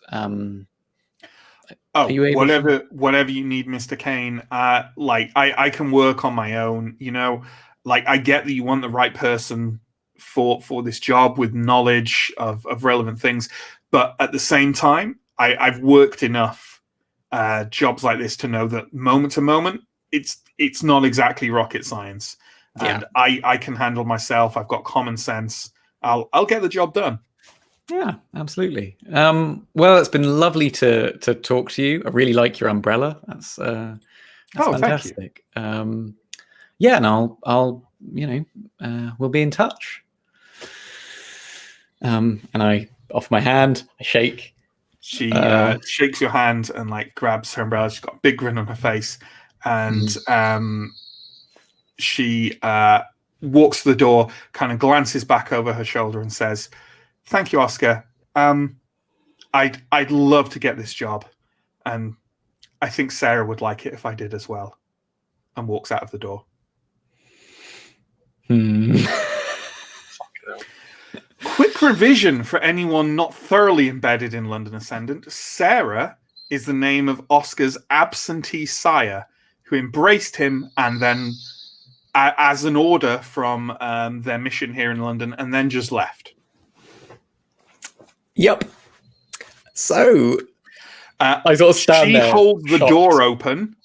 Speaker 1: Whatever you need, Mr. Kane. I can work on my own. I get that you want the right person for this job with knowledge of relevant things, but at the same time, I've worked enough jobs like this to know that moment to moment, it's not exactly rocket science, and I can handle myself. I've got common sense. I'll get the job done.
Speaker 5: Yeah, absolutely. Well, it's been lovely to talk to you. I really like your umbrella. That's fantastic. And I'll we'll be in touch. And I offer my hand. I shake.
Speaker 1: She shakes your hand and grabs her umbrella. She's got a big grin on her face, and she walks to the door, kind of glances back over her shoulder, and says, "Thank you, Oscar. I'd love to get this job, and I think Sarah would like it if I did as well." And walks out of the door. Quick revision for anyone not thoroughly embedded in London Ascendant. Sarah is the name of Oscar's absentee sire, who embraced him and then, as an order from their mission here in London, and then just left.
Speaker 5: Yep. So I sort of stand there.
Speaker 1: She holds the
Speaker 5: shocked.
Speaker 1: door open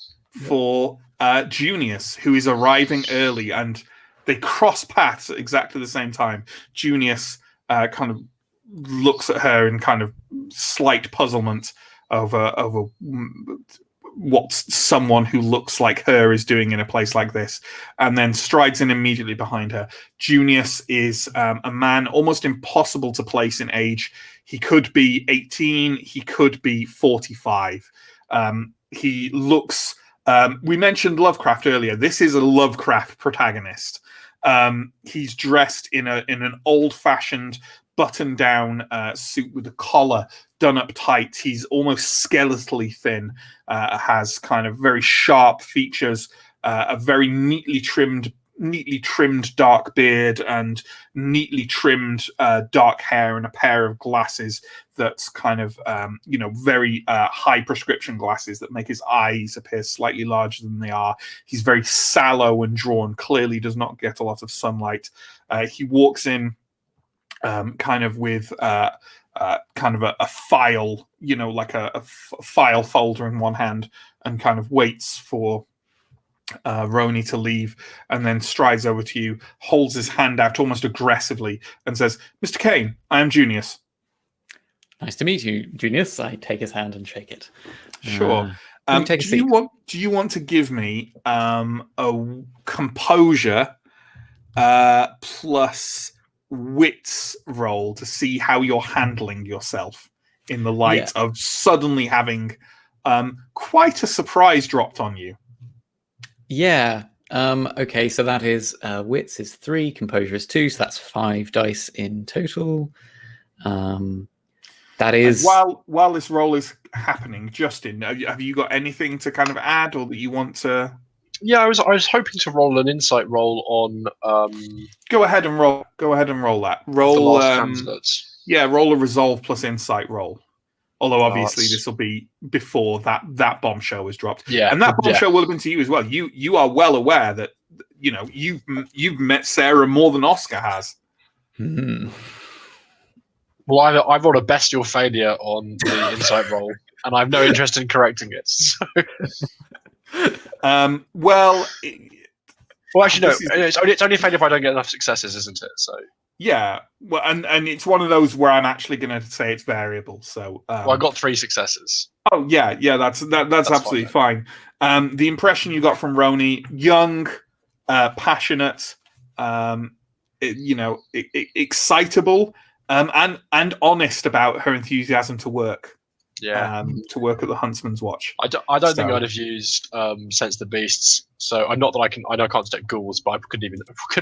Speaker 1: for Junius, who is arriving early, and they cross paths at exactly the same time. Junius kind of looks at her in kind of slight puzzlement over what someone who looks like her is doing in a place like this, and then strides in immediately behind her. Junius is a man almost impossible to place in age. He could be 18, he could be 45. He looks... we mentioned Lovecraft earlier. This is a Lovecraft protagonist. He's dressed in an old-fashioned button-down suit with a collar done up tight. He's almost skeletally thin, has kind of very sharp features, a very neatly trimmed neatly trimmed dark beard and neatly trimmed dark hair and a pair of glasses that's kind of, very high prescription glasses that make his eyes appear slightly larger than they are. He's very sallow and drawn, clearly does not get a lot of sunlight. He walks in kind of with kind of a file, like a file folder in one hand, and kind of waits for Roni to leave, and then strides over to you, holds his hand out almost aggressively, and says, "Mr. Kane, I am Junius."
Speaker 5: Nice to meet you, Junius. I take his hand and shake it.
Speaker 1: Sure.
Speaker 5: Take a
Speaker 1: do
Speaker 5: seat.
Speaker 1: you want to give me a composure plus wits roll to see how you're handling yourself in the light of suddenly having quite a surprise dropped on you?
Speaker 5: Yeah. Okay, so that is wits is 3, composure is 2, so that's 5 dice in total. That is...
Speaker 1: And while this roll is happening, Justin, have you got anything to kind of add, or that you want to?
Speaker 4: Yeah, I was hoping to roll an insight roll on.
Speaker 1: Go ahead and roll. Go ahead and roll that. Roll.
Speaker 4: The last candidates.
Speaker 1: Yeah, roll a resolve plus insight roll. Although obviously this will be before that bombshell was dropped.
Speaker 4: Yeah,
Speaker 1: and that bombshell will have been to you as well. You are well aware that you've met Sarah more than Oscar has.
Speaker 4: Well, I've rolled a bestial failure on the insight roll, and I have no interest in correcting it. So.
Speaker 1: Well,
Speaker 4: actually, no. It's only a failure if I don't get enough successes, isn't it? So.
Speaker 1: Yeah, well, and it's one of those where I'm actually going to say it's variable. So,
Speaker 4: well, I got 3 successes.
Speaker 1: Oh yeah, that's absolutely fine. The impression you got from Roni, young, passionate, excitable, and honest about her enthusiasm to work.
Speaker 4: Yeah,
Speaker 1: to work at the Huntsman's Watch.
Speaker 4: I don't think I'd have used Sense the Beasts. So I know I can't detect ghouls, but I couldn't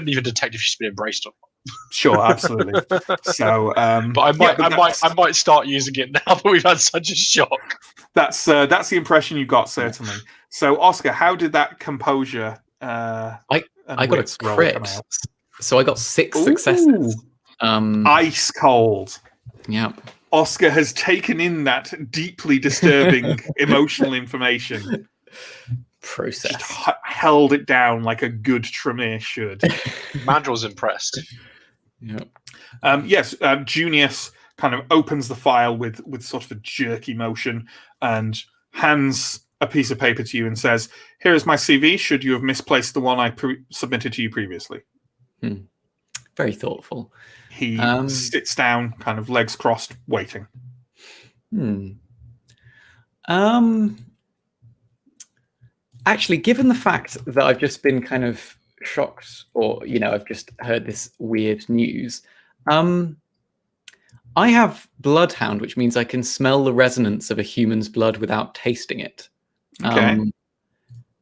Speaker 4: even detect if she's been embraced or not.
Speaker 1: Sure, absolutely. So,
Speaker 4: but I might start using it now that we've had such a shock.
Speaker 1: That's the impression you got, certainly. So, Oscar, how did that composure?
Speaker 5: I got a crit, so I got 6 successes.
Speaker 1: Ice cold.
Speaker 5: Yeah.
Speaker 1: Oscar has taken in that deeply disturbing emotional information.
Speaker 5: Process.
Speaker 1: Just held it down like a good Tremere should.
Speaker 4: Mandrel's impressed.
Speaker 5: Yeah.
Speaker 1: Yes, Junius kind of opens the file with sort of a jerky motion and hands a piece of paper to you and says, "Here is my CV, should you have misplaced the one I submitted to you previously."
Speaker 5: Very thoughtful.
Speaker 1: He sits down, kind of legs crossed, waiting.
Speaker 5: Actually, given the fact that I've just been kind of shocked, or I've just heard this weird news, I have Bloodhound, which means I can smell the resonance of a human's blood without tasting it.
Speaker 1: Okay.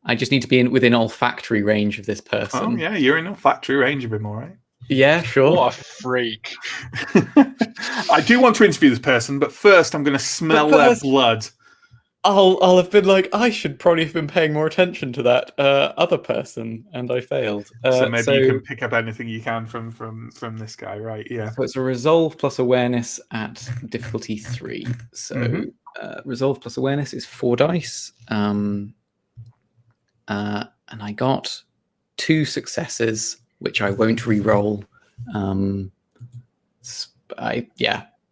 Speaker 5: I just need to be within olfactory range of this person.
Speaker 1: Oh yeah, you're in olfactory range of him, all right.
Speaker 5: Yeah, sure.
Speaker 4: What a freak.
Speaker 1: I do want to interview this person, but first I'm going to smell their blood.
Speaker 5: I'll have been like, I should probably have been paying more attention to that other person, and I failed.
Speaker 1: So maybe you can pick up anything you can from this guy, right? Yeah.
Speaker 5: So it's a resolve plus awareness at difficulty 3. So resolve plus awareness is 4 dice. And I got 2 successes, which I won't re-roll.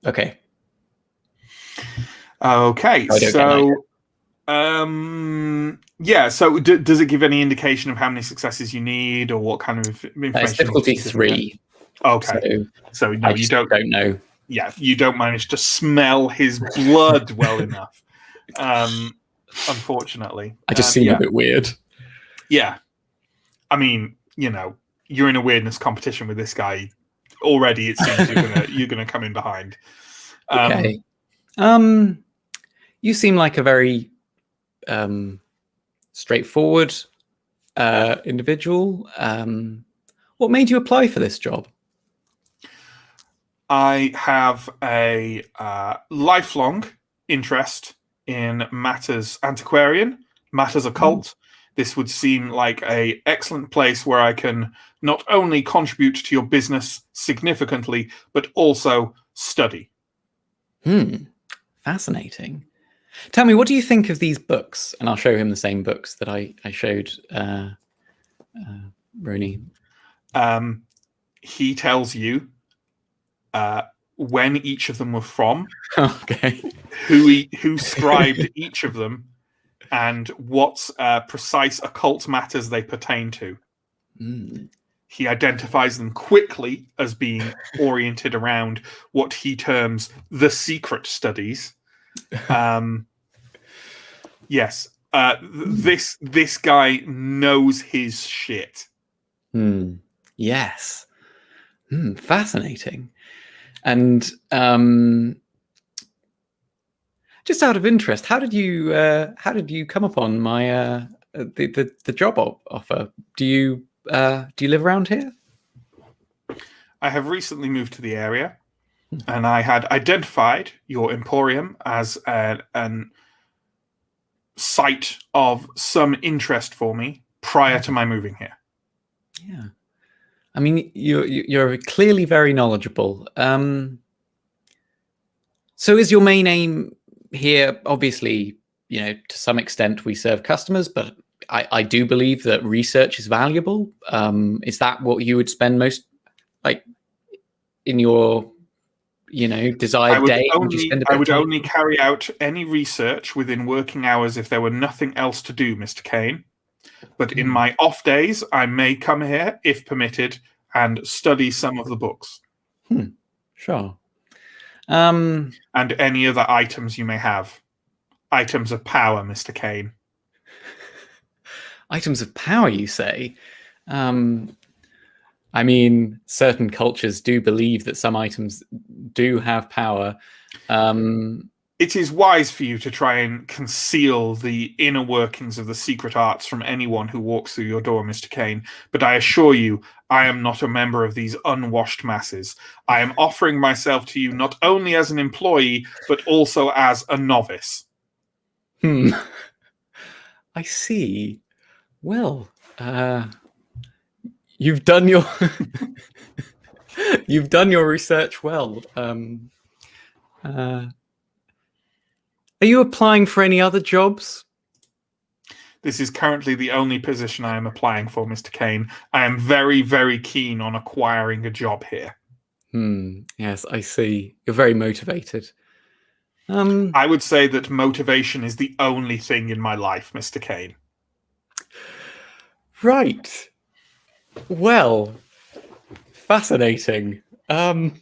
Speaker 5: Okay.
Speaker 1: Okay, so so does it give any indication of how many successes you need, or what kind of information?
Speaker 5: It's difficulty 3.
Speaker 1: Okay, so no, you don't
Speaker 5: know.
Speaker 1: Yeah, you don't manage to smell his blood well enough. Unfortunately,
Speaker 5: I just seem a bit weird.
Speaker 1: Yeah, I mean, you're in a weirdness competition with this guy already. It seems you're gonna come in behind.
Speaker 5: Okay. You seem like a very straightforward individual. What made you apply for this job?
Speaker 1: I have a lifelong interest in matters antiquarian, matters occult. this would seem like an excellent place where I can not only contribute to your business significantly, but also study.
Speaker 5: Fascinating. Tell me, what do you think of these books? And I'll show him the same books that I showed Roni.
Speaker 1: He tells you when each of them were from,
Speaker 5: Okay.
Speaker 1: who scribed each of them, and what precise occult matters they pertain to. He identifies them quickly as being oriented around what he terms the secret studies. Yes, this guy knows his shit.
Speaker 5: Yes. Fascinating. And just out of interest, how did you come upon my the job offer? Do you live around here?
Speaker 1: I have recently moved to the area, and I had identified your emporium as an site of some interest for me prior to my moving here.
Speaker 5: Yeah, I mean, you're clearly very knowledgeable. So is your main aim here? Obviously, to some extent we serve customers, but I do believe that research is valuable. Is that what you would spend most, like, in your desired day?
Speaker 1: I would only carry out any research within working hours if there were nothing else to do, Mr. Kane. But in my off days, I may come here, if permitted, and study some of the books.
Speaker 5: Sure.
Speaker 1: And any other items you may have. Items of power, Mr. Kane.
Speaker 5: Items of power, you say? I mean, certain cultures do believe that some items do have power.
Speaker 1: It is wise for you to try and conceal the inner workings of the secret arts from anyone who walks through your door, Mr. Kane. But I assure you, I am not a member of these unwashed masses. I am offering myself to you not only as an employee, but also as a novice.
Speaker 5: I see. Well, you've done your you've done your research well. Are you applying for any other jobs?
Speaker 1: This is currently the only position I am applying for, Mr. Kane. I am very, very keen on acquiring a job here.
Speaker 5: Yes, I see. You're very motivated.
Speaker 1: I would say that motivation is the only thing in my life, Mr. Kane.
Speaker 5: Right. Well, fascinating. I'm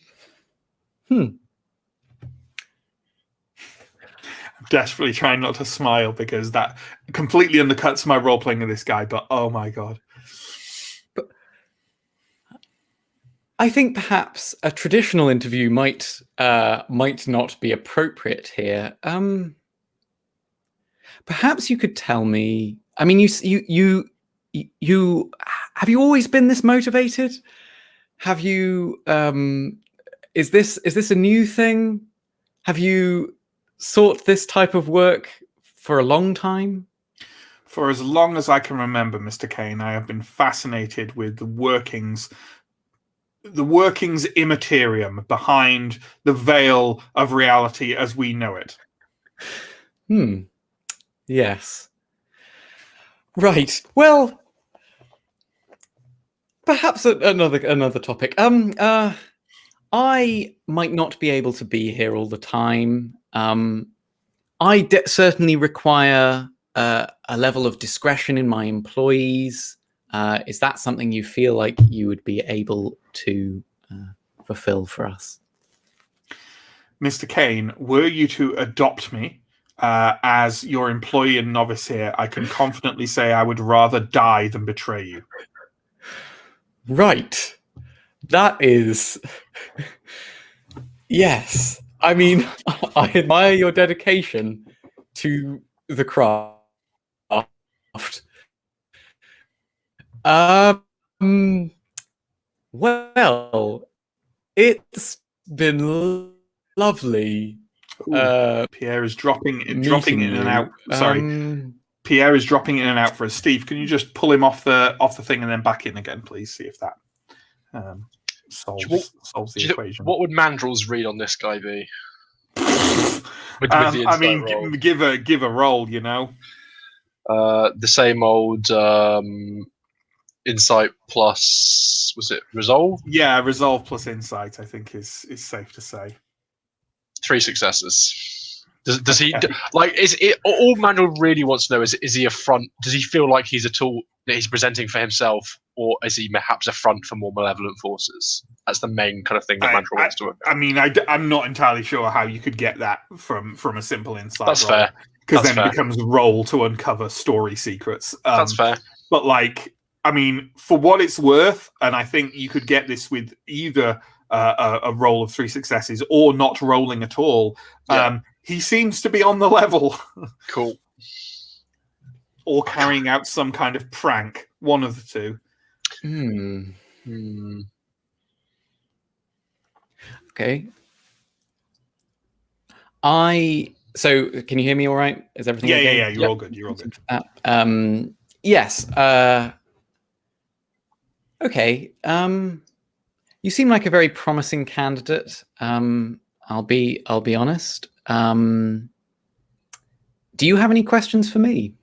Speaker 1: desperately trying not to smile because that completely undercuts my role playing of this guy, but oh my god.
Speaker 5: But I think perhaps a traditional interview might not be appropriate here. Perhaps you could tell me, I mean, you have you always been this motivated? Have you is this a new thing? Have you sought this type of work for a long time?
Speaker 1: For as long as I can remember, Mr. Kane, I have been fascinated with the workings immaterium behind the veil of reality as we know it.
Speaker 5: Yes. Right. Well, perhaps another topic. I might not be able to be here all the time. I certainly require a level of discretion in my employees. Is that something you feel like you would be able to fulfill for us?
Speaker 1: Mr. Kane, were you to adopt me as your employee and novice here, I can confidently say I would rather die than betray you.
Speaker 5: Right. That is... Yes. I mean, I admire your dedication to the craft. Well, it's been lovely.
Speaker 1: Pierre is dropping in and out. Sorry. Pierre is dropping in and out for us. Steve, can you just pull him off the thing and then back in again, please? See if that solves the equation.
Speaker 4: What would Mandrel's read on this guy be? With the
Speaker 1: I
Speaker 4: insight
Speaker 1: mean,
Speaker 4: roll?
Speaker 1: give a roll, you know.
Speaker 4: The same old insight plus, was it resolve?
Speaker 1: Yeah, resolve plus insight, I think is safe to say.
Speaker 4: 3 successes. Does he like? Is it all Mandrel really wants to know? Is he a front? Does he feel like he's a tool that he's presenting for himself, or is he perhaps a front for more malevolent forces? That's the main kind of thing that Mandrel wants to work out.
Speaker 1: I mean, I'm not entirely sure how you could get that from a simple insight
Speaker 4: That's
Speaker 1: roll.
Speaker 4: fair.
Speaker 1: Because
Speaker 4: That's
Speaker 1: then
Speaker 4: fair.
Speaker 1: it becomes roll to uncover story secrets.
Speaker 4: That's fair.
Speaker 1: But like, I mean, for what it's worth, and I think you could get this with either a roll of 3 successes or not rolling at all.
Speaker 4: Yeah.
Speaker 1: He seems to be on the level.
Speaker 4: Cool.
Speaker 1: Or carrying out some kind of prank. One of the two.
Speaker 5: Okay. So can you hear me all right? Is everything okay?
Speaker 1: Yeah. You're all good. You're all good.
Speaker 5: Yes. Okay. You seem like a very promising candidate. I'll be honest. Do you have any questions for me?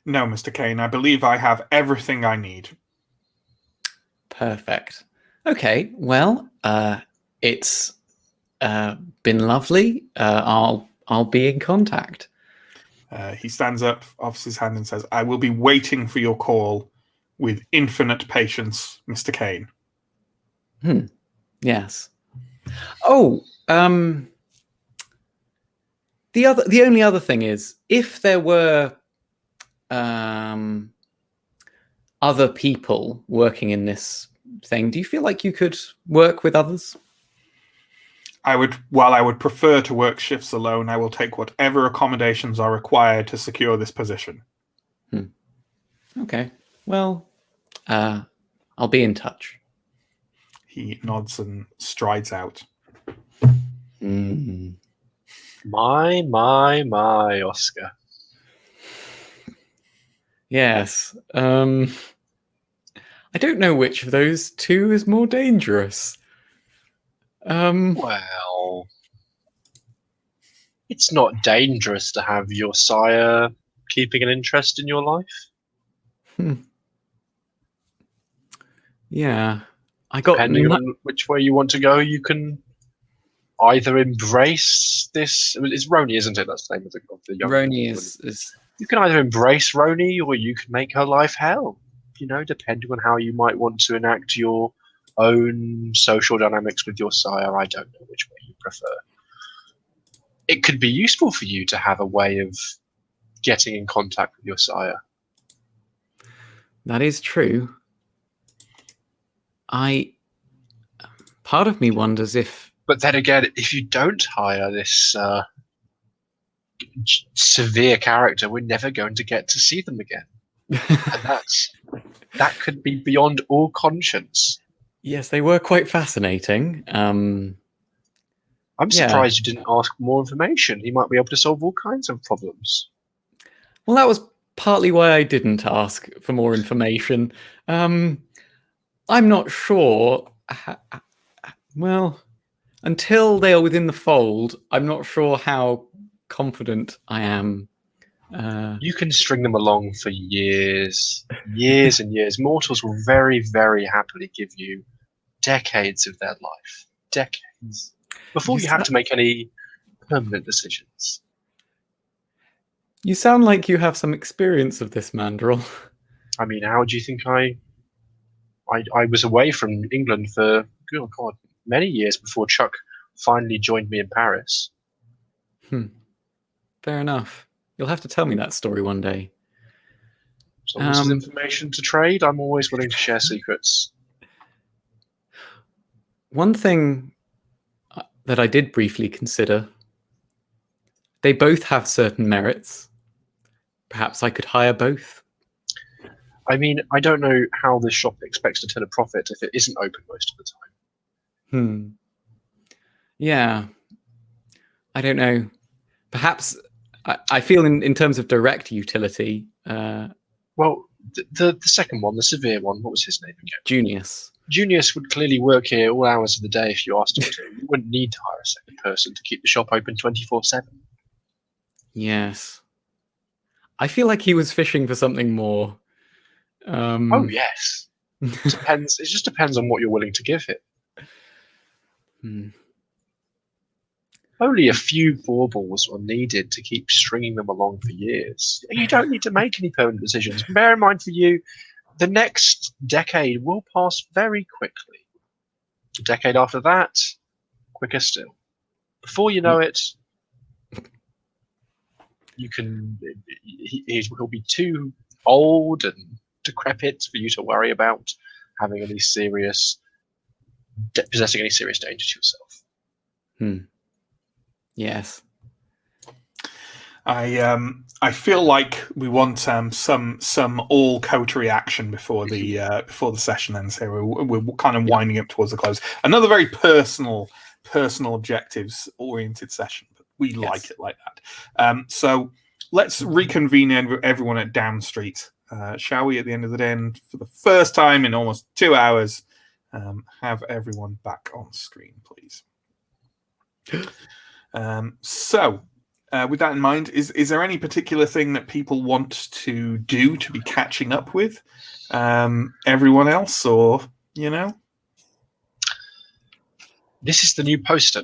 Speaker 1: No, Mr. Kane. I believe I have everything I need.
Speaker 5: Perfect. Okay. Well, it's been lovely. I'll be in contact.
Speaker 1: He stands up, offers his hand, and says, "I will be waiting for your call with infinite patience, Mr. Kane."
Speaker 5: Yes. Oh, the only other thing is, if there were other people working in this thing, do you feel like you could work with others?
Speaker 1: While I would prefer to work shifts alone, I will take whatever accommodations are required to secure this position.
Speaker 5: Okay. Well, I'll be in touch.
Speaker 1: He nods and strides out.
Speaker 4: My, Oscar.
Speaker 5: Yes. I don't know which of those two is more dangerous.
Speaker 4: Well, it's not dangerous to have your sire keeping an interest in your life.
Speaker 5: Yeah. I got
Speaker 4: Depending on which way you want to go, you can either embrace this. It's Roni, isn't it? That's the name of the young
Speaker 5: Roni
Speaker 4: woman.
Speaker 5: is
Speaker 4: You can either embrace Roni, or you can make her life hell. You know, depending on how you might want to enact your own social dynamics with your sire. I don't know which way you prefer. It could be useful for you to have a way of getting in contact with your sire.
Speaker 5: That is true. Part of me wonders if...
Speaker 4: But then again, if you don't hire this severe character, we're never going to get to see them again. And that could be beyond all conscience.
Speaker 5: Yes, they were quite fascinating.
Speaker 4: I'm surprised you didn't ask more information. He might be able to solve all kinds of problems.
Speaker 5: Well, that was partly why I didn't ask for more information. I'm not sure. Well, until they are within the fold, I'm not sure how confident I am.
Speaker 4: You can string them along for years and years. Mortals will very, very happily give you decades of their life. Decades. Before you have to make any permanent decisions.
Speaker 5: You sound like you have some experience of this, Mandrel.
Speaker 4: I mean, how do you think I was away from England for, oh God, many years before Chuck finally joined me in Paris.
Speaker 5: Fair enough. You'll have to tell me that story one day.
Speaker 4: As long as there's information to trade, I'm always willing to share secrets.
Speaker 5: One thing that I did briefly consider, they both have certain merits. Perhaps I could hire both.
Speaker 4: I mean, I don't know how this shop expects to turn a profit if it isn't open most of the time.
Speaker 5: Yeah. I don't know. Perhaps I feel in terms of direct utility,
Speaker 4: Well, the second one, the severe one, what was his name again?
Speaker 5: Junius.
Speaker 4: Junius would clearly work here all hours of the day if you asked him to. You wouldn't need to hire a second person to keep the shop open 24/7.
Speaker 5: Yes. I feel like he was fishing for something more.
Speaker 4: Oh yes. Depends. It just depends on what you're willing to give it. Only a few baubles are needed to keep stringing them along for years. You don't need to make any permanent decisions. Bear in mind for you, the next decade will pass very quickly. The decade after that, quicker still. Before you know it, he'll be too old and decrepit for you to worry about having any serious, possessing any serious danger to yourself.
Speaker 5: Yes.
Speaker 1: I feel like we want some all coterie action before the session ends here. We're kind of winding up towards the close. Another very personal objectives oriented session, but we like it like that. So let's reconvene everyone at Down Street, shall we? At the end of the day, and for the first time in almost 2 hours, have everyone back on screen, please. With that in mind, is there any particular thing that people want to do to be catching up with everyone else, or
Speaker 4: This is the new poster.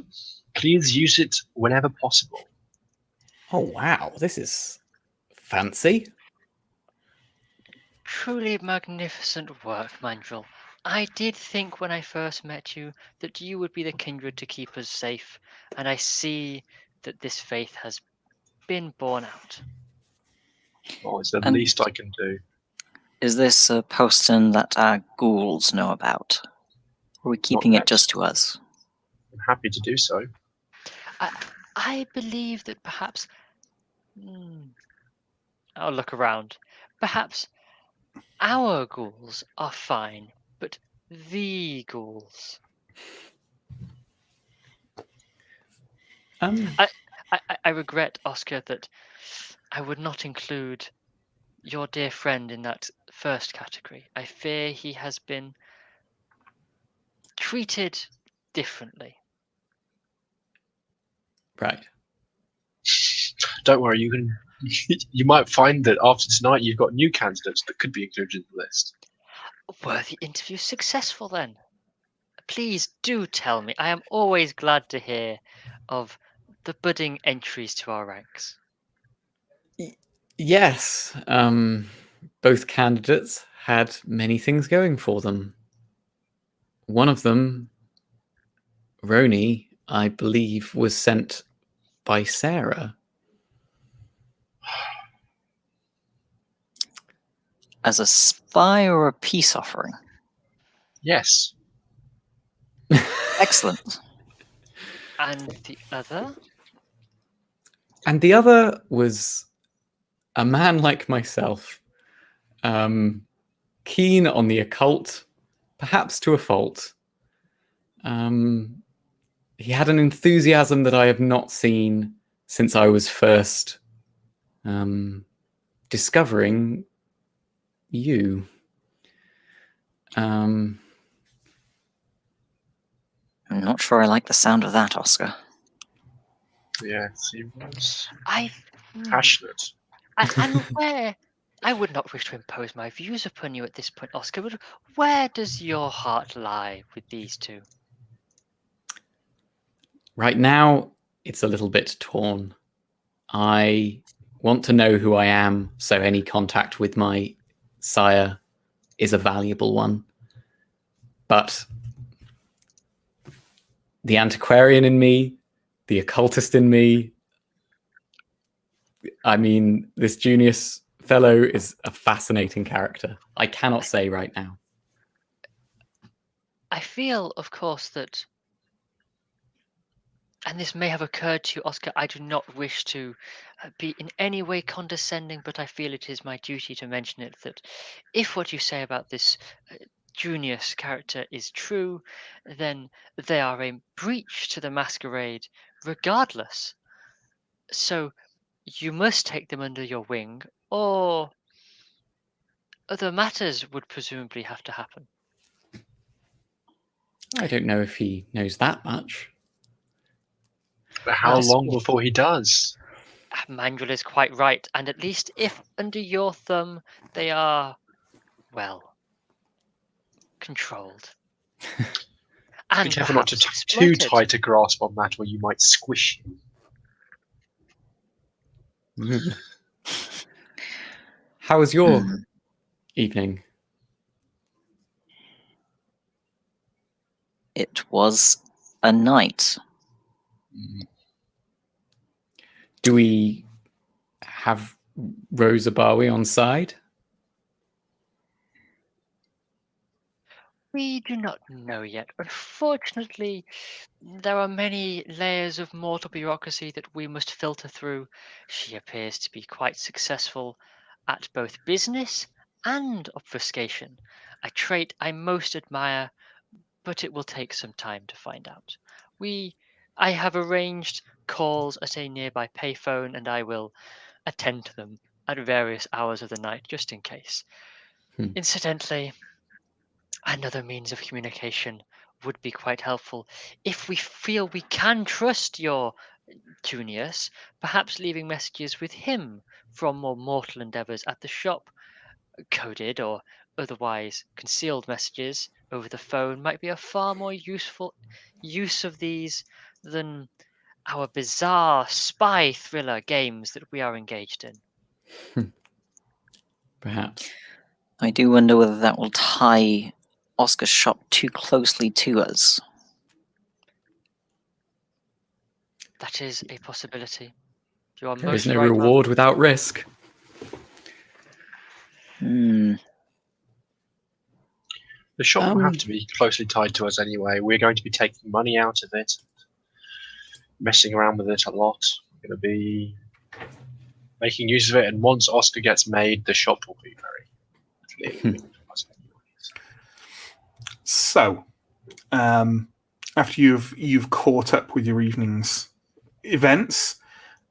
Speaker 4: Please use it whenever possible.
Speaker 5: Oh wow, this is fancy.
Speaker 2: Truly magnificent work, Mandrill. I did think when I first met you that you would be the kindred to keep us safe, and I see that this faith has been borne out.
Speaker 4: Oh, it's the
Speaker 3: And-
Speaker 4: least I can do.
Speaker 3: Is this a postern that our ghouls know about? Or are we keeping it just to us?
Speaker 4: I'm happy to do so.
Speaker 2: I believe that perhaps... I'll look around. Perhaps our ghouls are fine, but the ghouls... I regret, Oscar, that I would not include your dear friend in that first category. I fear he has been treated differently.
Speaker 5: Right.
Speaker 4: Don't worry, you might find that after tonight you've got new candidates that could be included in the list.
Speaker 2: Were the interviews successful then? Please do tell me. I am always glad to hear of the budding entries to our ranks.
Speaker 5: Yes. Both candidates had many things going for them. One of them, Roni, I believe, was sent by Sarah.
Speaker 3: As a spy or a peace offering?
Speaker 4: Yes.
Speaker 3: Excellent.
Speaker 2: And the other?
Speaker 5: And the other was a man like myself, keen on the occult, perhaps to a fault. He had an enthusiasm that I have not seen since I was first discovering you.
Speaker 3: I'm not sure I like the sound of that, Oscar.
Speaker 4: Yes, he was
Speaker 2: I
Speaker 4: passionate.
Speaker 2: and where I would not wish to impose my views upon you at this point, Oscar, but where does your heart lie with these two?
Speaker 5: Right now, it's a little bit torn. I want to know who I am, so any contact with my sire is a valuable one. But the antiquarian in me, the occultist in me, I mean, this Junius fellow is a fascinating character. I cannot say right now.
Speaker 2: I feel, of course, that, and this may have occurred to you, Oscar, I do not wish to be in any way condescending, but I feel it is my duty to mention it, that if what you say about this Junius character is true, then they are a breach to the Masquerade regardless. So you must take them under your wing, or other matters would presumably have to happen.
Speaker 5: I don't know if he knows that much.
Speaker 4: But how
Speaker 2: Well,
Speaker 4: long before he does?
Speaker 2: Manuel is quite right, and at least if under your thumb they are, well, controlled.
Speaker 4: Be
Speaker 2: And
Speaker 4: careful not to
Speaker 2: perhaps
Speaker 4: have too
Speaker 2: exploited.
Speaker 4: tight a grasp on that, or you might squish you.
Speaker 5: How was your evening?
Speaker 3: It was a night.
Speaker 5: Do we have Rosa Barwi on side?
Speaker 2: We do not know yet. Unfortunately, there are many layers of mortal bureaucracy that we must filter through. She appears to be quite successful at both business and obfuscation, a trait I most admire, but it will take some time to find out. I have arranged calls at a nearby payphone, and I will attend to them at various hours of the night, just in case. Incidentally, another means of communication would be quite helpful. If we feel we can trust your Junius, perhaps leaving messages with him from more mortal endeavours at the shop, coded or otherwise concealed messages over the phone might be a far more useful use of these than our bizarre spy thriller games that we are engaged in.
Speaker 5: Perhaps.
Speaker 3: I do wonder whether that will tie Oscar's shop too closely to us.
Speaker 2: That is a possibility. You are
Speaker 5: There
Speaker 2: most
Speaker 5: is no
Speaker 2: right,
Speaker 5: reward without risk.
Speaker 3: Hmm.
Speaker 4: The shop will have to be closely tied to us anyway. We're going to be taking money out of it, messing around with it a lot. We're going to be making use of it, and once Oscar gets made, the shop will be very clearly linked to us anyways.
Speaker 1: So, after you've caught up with your evening's events,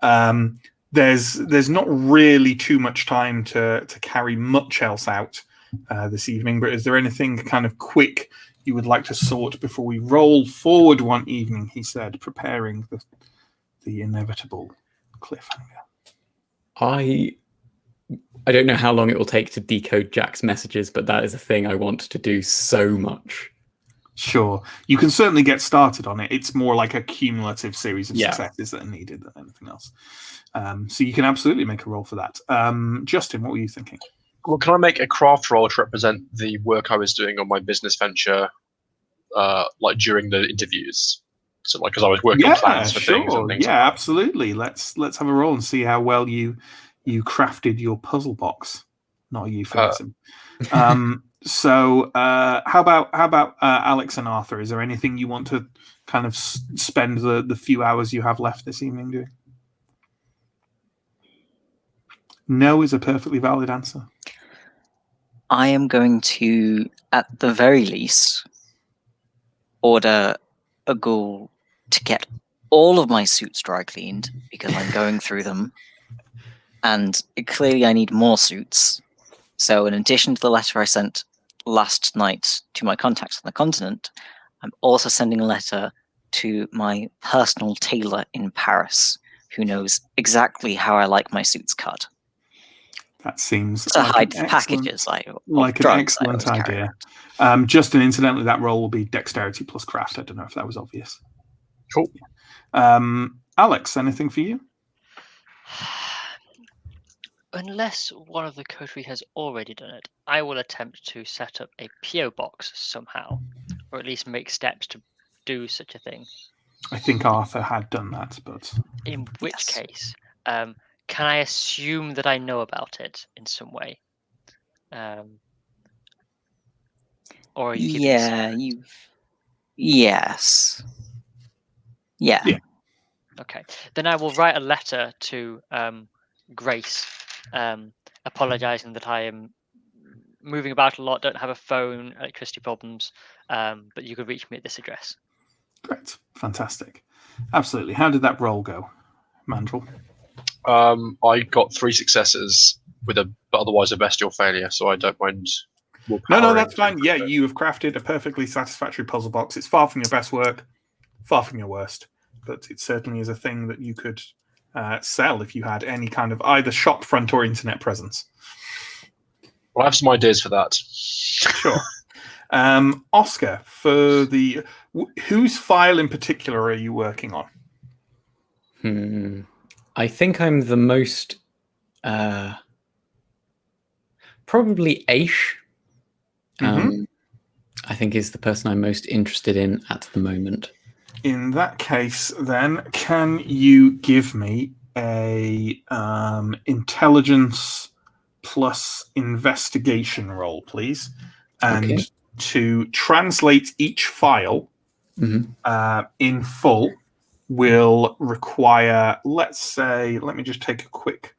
Speaker 1: there's not really too much time to carry much else out this evening. But is there anything kind of quick you would like to sort before we roll forward one evening? He said, preparing the inevitable cliffhanger.
Speaker 5: I don't know how long it will take to decode Jack's messages, but that is a thing I want to do so much.
Speaker 1: Sure. You can certainly get started on it. It's more like a cumulative series of successes that are needed than anything else. So you can absolutely make a roll for that. Justin, what were you thinking?
Speaker 4: Well, can I make a craft roll to represent the work I was doing on my business venture, like during the interviews? So, like, because I was working on plans for things and things like that.
Speaker 1: Absolutely. Let's have a roll and see how well you crafted your puzzle box. Not a euphemism. So, how about Alex and Arthur? Is there anything you want to kind of spend the few hours you have left this evening doing? No is a perfectly valid answer.
Speaker 3: I am going to, at the very least, order a ghoul to get all of my suits dry cleaned because I'm going through them. And clearly I need more suits. So in addition to the letter I sent last night to my contacts on the continent, I'm also sending a letter to my personal tailor in Paris, who knows exactly how I like my suits cut.
Speaker 1: That seems
Speaker 3: to
Speaker 1: like
Speaker 3: hide
Speaker 1: an
Speaker 3: packages
Speaker 1: like an excellent idea. Justin, incidentally, that roll will be dexterity plus craft. I don't know if that was obvious.
Speaker 4: Cool.
Speaker 1: Alex, anything for you?
Speaker 2: Unless one of the coterie has already done it, I will attempt to set up a PO box somehow, or at least make steps to do such a thing.
Speaker 1: I think Arthur had done that, but
Speaker 2: in which case, can I assume that I know about it in some way? Or are you keeping it secret?
Speaker 3: Yes. Yeah.
Speaker 2: Okay. Then I will write a letter to Grace, apologizing that I am moving about a lot, don't have a phone, electricity problems, but you could reach me at this address.
Speaker 1: Great. Fantastic. Absolutely. How did that roll go, Mandrel?
Speaker 4: I got 3 successes with but otherwise a bestial failure, so I don't mind.
Speaker 1: No, that's fine. Yeah, you have crafted a perfectly satisfactory puzzle box. It's far from your best work, far from your worst, but it certainly is a thing that you could sell if you had any kind of either shop front or internet presence.
Speaker 4: Well, I have some ideas for that.
Speaker 1: Sure. Oscar, for whose file in particular are you working on?
Speaker 5: I think I'm the most probably Aish. I think is the person I'm most interested in at the moment.
Speaker 1: In that case, then, can you give me a intelligence plus investigation roll, please? And to translate each file in full will require, let's say, let me just take a quick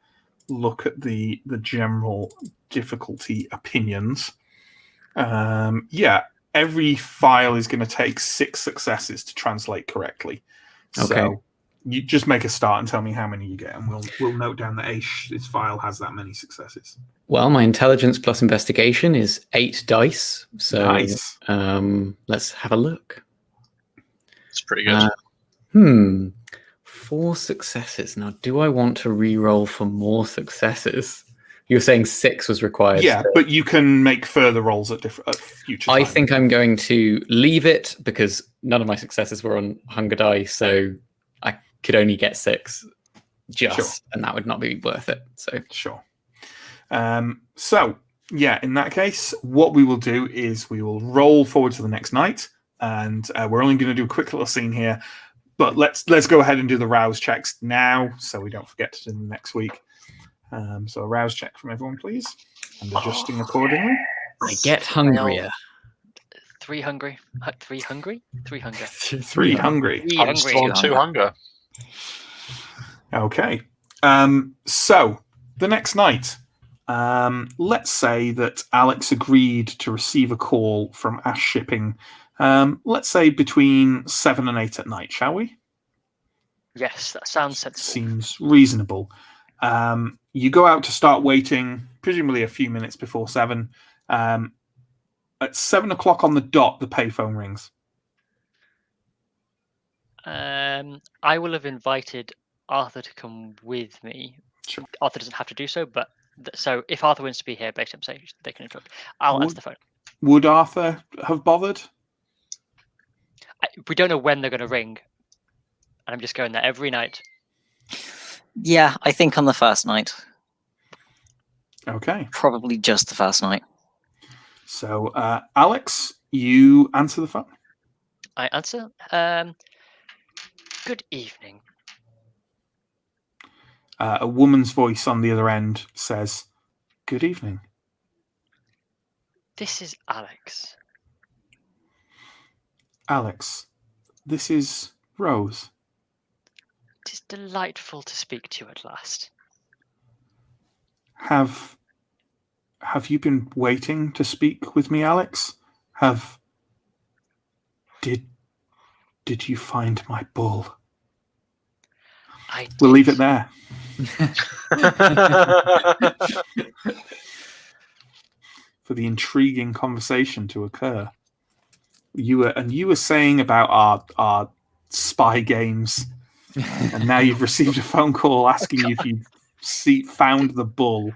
Speaker 1: look at the general difficulty opinions. Every file is going to take 6 successes to translate correctly. So you just make a start and tell me how many you get, and we'll note down that Aish's file has that many successes.
Speaker 5: Well, my intelligence plus investigation is 8 dice. So
Speaker 1: nice.
Speaker 5: Let's have a look.
Speaker 4: It's pretty good.
Speaker 5: 4 successes. Now, do I want to re-roll for more successes? You're saying 6 was required.
Speaker 1: Yeah, but you can make further rolls at future time.
Speaker 5: I think I'm going to leave it because none of my successes were on hunger die, so I could only get 6 and that would not be worth it. So
Speaker 1: sure. In that case, what we will do is we will roll forward to the next night, and we're only going to do a quick little scene here. But let's go ahead and do the rouse checks now, so we don't forget to do them next week. So a rouse check from everyone, please, and adjusting accordingly.
Speaker 5: I get hungrier.
Speaker 2: 3 hungry. 3 hungry? 3 hunger.
Speaker 1: 3 hungry.
Speaker 4: I'm still on 2 hunger.
Speaker 1: Okay. So the next night, let's say that Alex agreed to receive a call from Ash Shipping. Let's say between 7 and 8 at night, shall we?
Speaker 2: Yes, that sounds sensible.
Speaker 1: Seems reasonable. You go out to start waiting, presumably a few minutes before 7. At 7 o'clock on the dot, the payphone rings.
Speaker 2: I will have invited Arthur to come with me.
Speaker 1: Sure.
Speaker 2: Arthur doesn't have to do so, but so if Arthur wants to be here, basically, I'm saying they can interrupt. I'll answer the phone.
Speaker 1: Would Arthur have bothered?
Speaker 2: We don't know when they're going to ring, and I'm just going there every night.
Speaker 3: Yeah, I think on the first night.
Speaker 1: Okay.
Speaker 3: Probably just the first night.
Speaker 1: So, Alex, you answer the phone.
Speaker 2: I answer. Good evening.
Speaker 1: A woman's voice on the other end says, "Good evening.
Speaker 2: This is Alex.
Speaker 1: Alex, this is Rose.
Speaker 2: It is delightful to speak to you at last.
Speaker 1: Have you been waiting to speak with me, Alex? Did you find my bull?" We'll leave it there. For the intriguing conversation to occur. You were saying about our spy games, and now you've received a phone call asking you if you found the bull.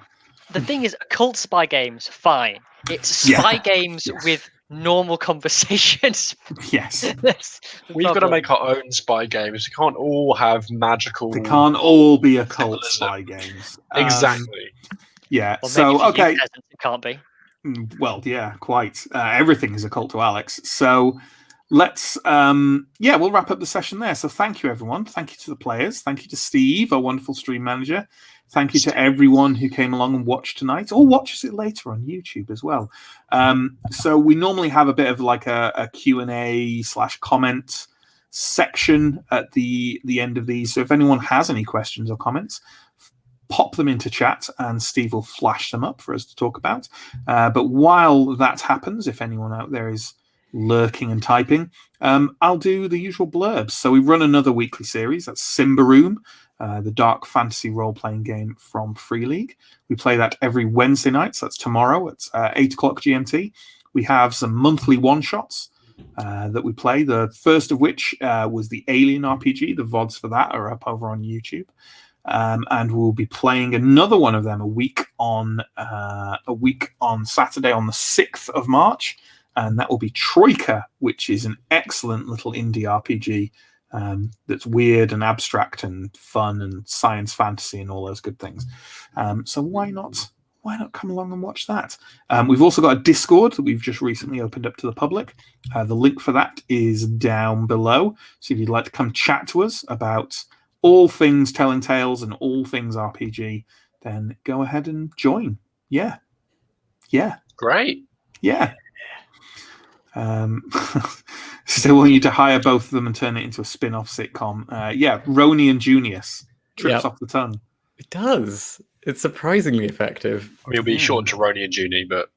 Speaker 2: The thing is, occult spy games, fine. It's spy games with normal conversations.
Speaker 1: Yes.
Speaker 4: We've got to make our own spy games. We can't all have magical.
Speaker 1: They can't all be occult spy games.
Speaker 4: Exactly.
Speaker 1: Yeah.
Speaker 2: Well,
Speaker 1: so okay.
Speaker 2: It can't be.
Speaker 1: Well, yeah, quite. Everything is occult to Alex. So let's we'll wrap up the session there. So thank you, everyone. Thank you to the players. Thank you to Steve, our wonderful stream manager. Thank you to everyone who came along and watched tonight, or watches it later on YouTube as well. So we normally have a bit of like a Q&A / comment section at the end of these. So if anyone has any questions or comments, pop them into chat and Steve will flash them up for us to talk about. But while that happens, if anyone out there is lurking and typing, I'll do the usual blurbs. So we run another weekly series. That's Simba Room. the dark fantasy role-playing game from Free League. We play that every Wednesday night, so that's tomorrow. It's 8 o'clock GMT. We have some monthly one-shots that we play, the first of which was the Alien RPG. The VODs for that are up over on YouTube. And we'll be playing another one of them a week on Saturday on the 6th of March. And that will be Troika, which is an excellent little indie RPG that's weird and abstract and fun and science fantasy and all those good things. So why not come along and watch that? We've also got a Discord that we've just recently opened up to the public. The link for that is down below. So if you'd like to come chat to us about all things telling tales and all things RPG, then go ahead and join. Yeah.
Speaker 4: Great.
Speaker 1: Yeah. Still want you to hire both of them and turn it into a spin-off sitcom. Roni and Junius. Trips off the tongue.
Speaker 5: It does. It's surprisingly effective.
Speaker 4: I mean, it'll be short to Roni and Junie, but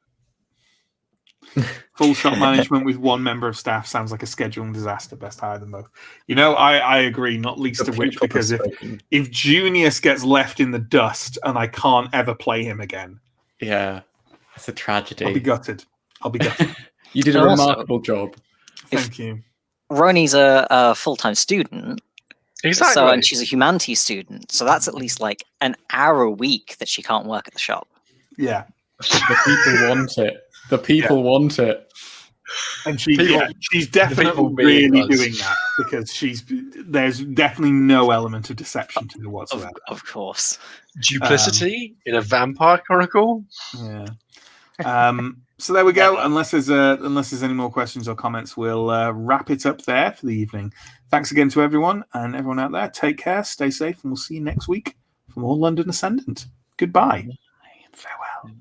Speaker 1: full shot management with one member of staff sounds like a scheduling disaster. Best hire them both. I agree, not least of which because if Junius gets left in the dust and I can't ever play him again,
Speaker 5: it's a tragedy.
Speaker 1: I'll be gutted.
Speaker 5: You did a remarkable job.
Speaker 1: Thank you.
Speaker 3: Roni's a full-time student.
Speaker 4: Exactly.
Speaker 3: And she's a humanities student. So that's at least like an hour a week that she can't work at the shop.
Speaker 1: Yeah.
Speaker 5: The people want it. The people want it.
Speaker 1: And she's definitely really doing that because there's definitely no element of deception to it whatsoever.
Speaker 3: Of course.
Speaker 4: Duplicity in a vampire chronicle.
Speaker 1: Yeah. So there we go. Unless there's any more questions or comments, we'll wrap it up there for the evening. Thanks again to everyone and everyone out there. Take care, stay safe, and we'll see you next week for more London Ascendant. Goodbye. Farewell.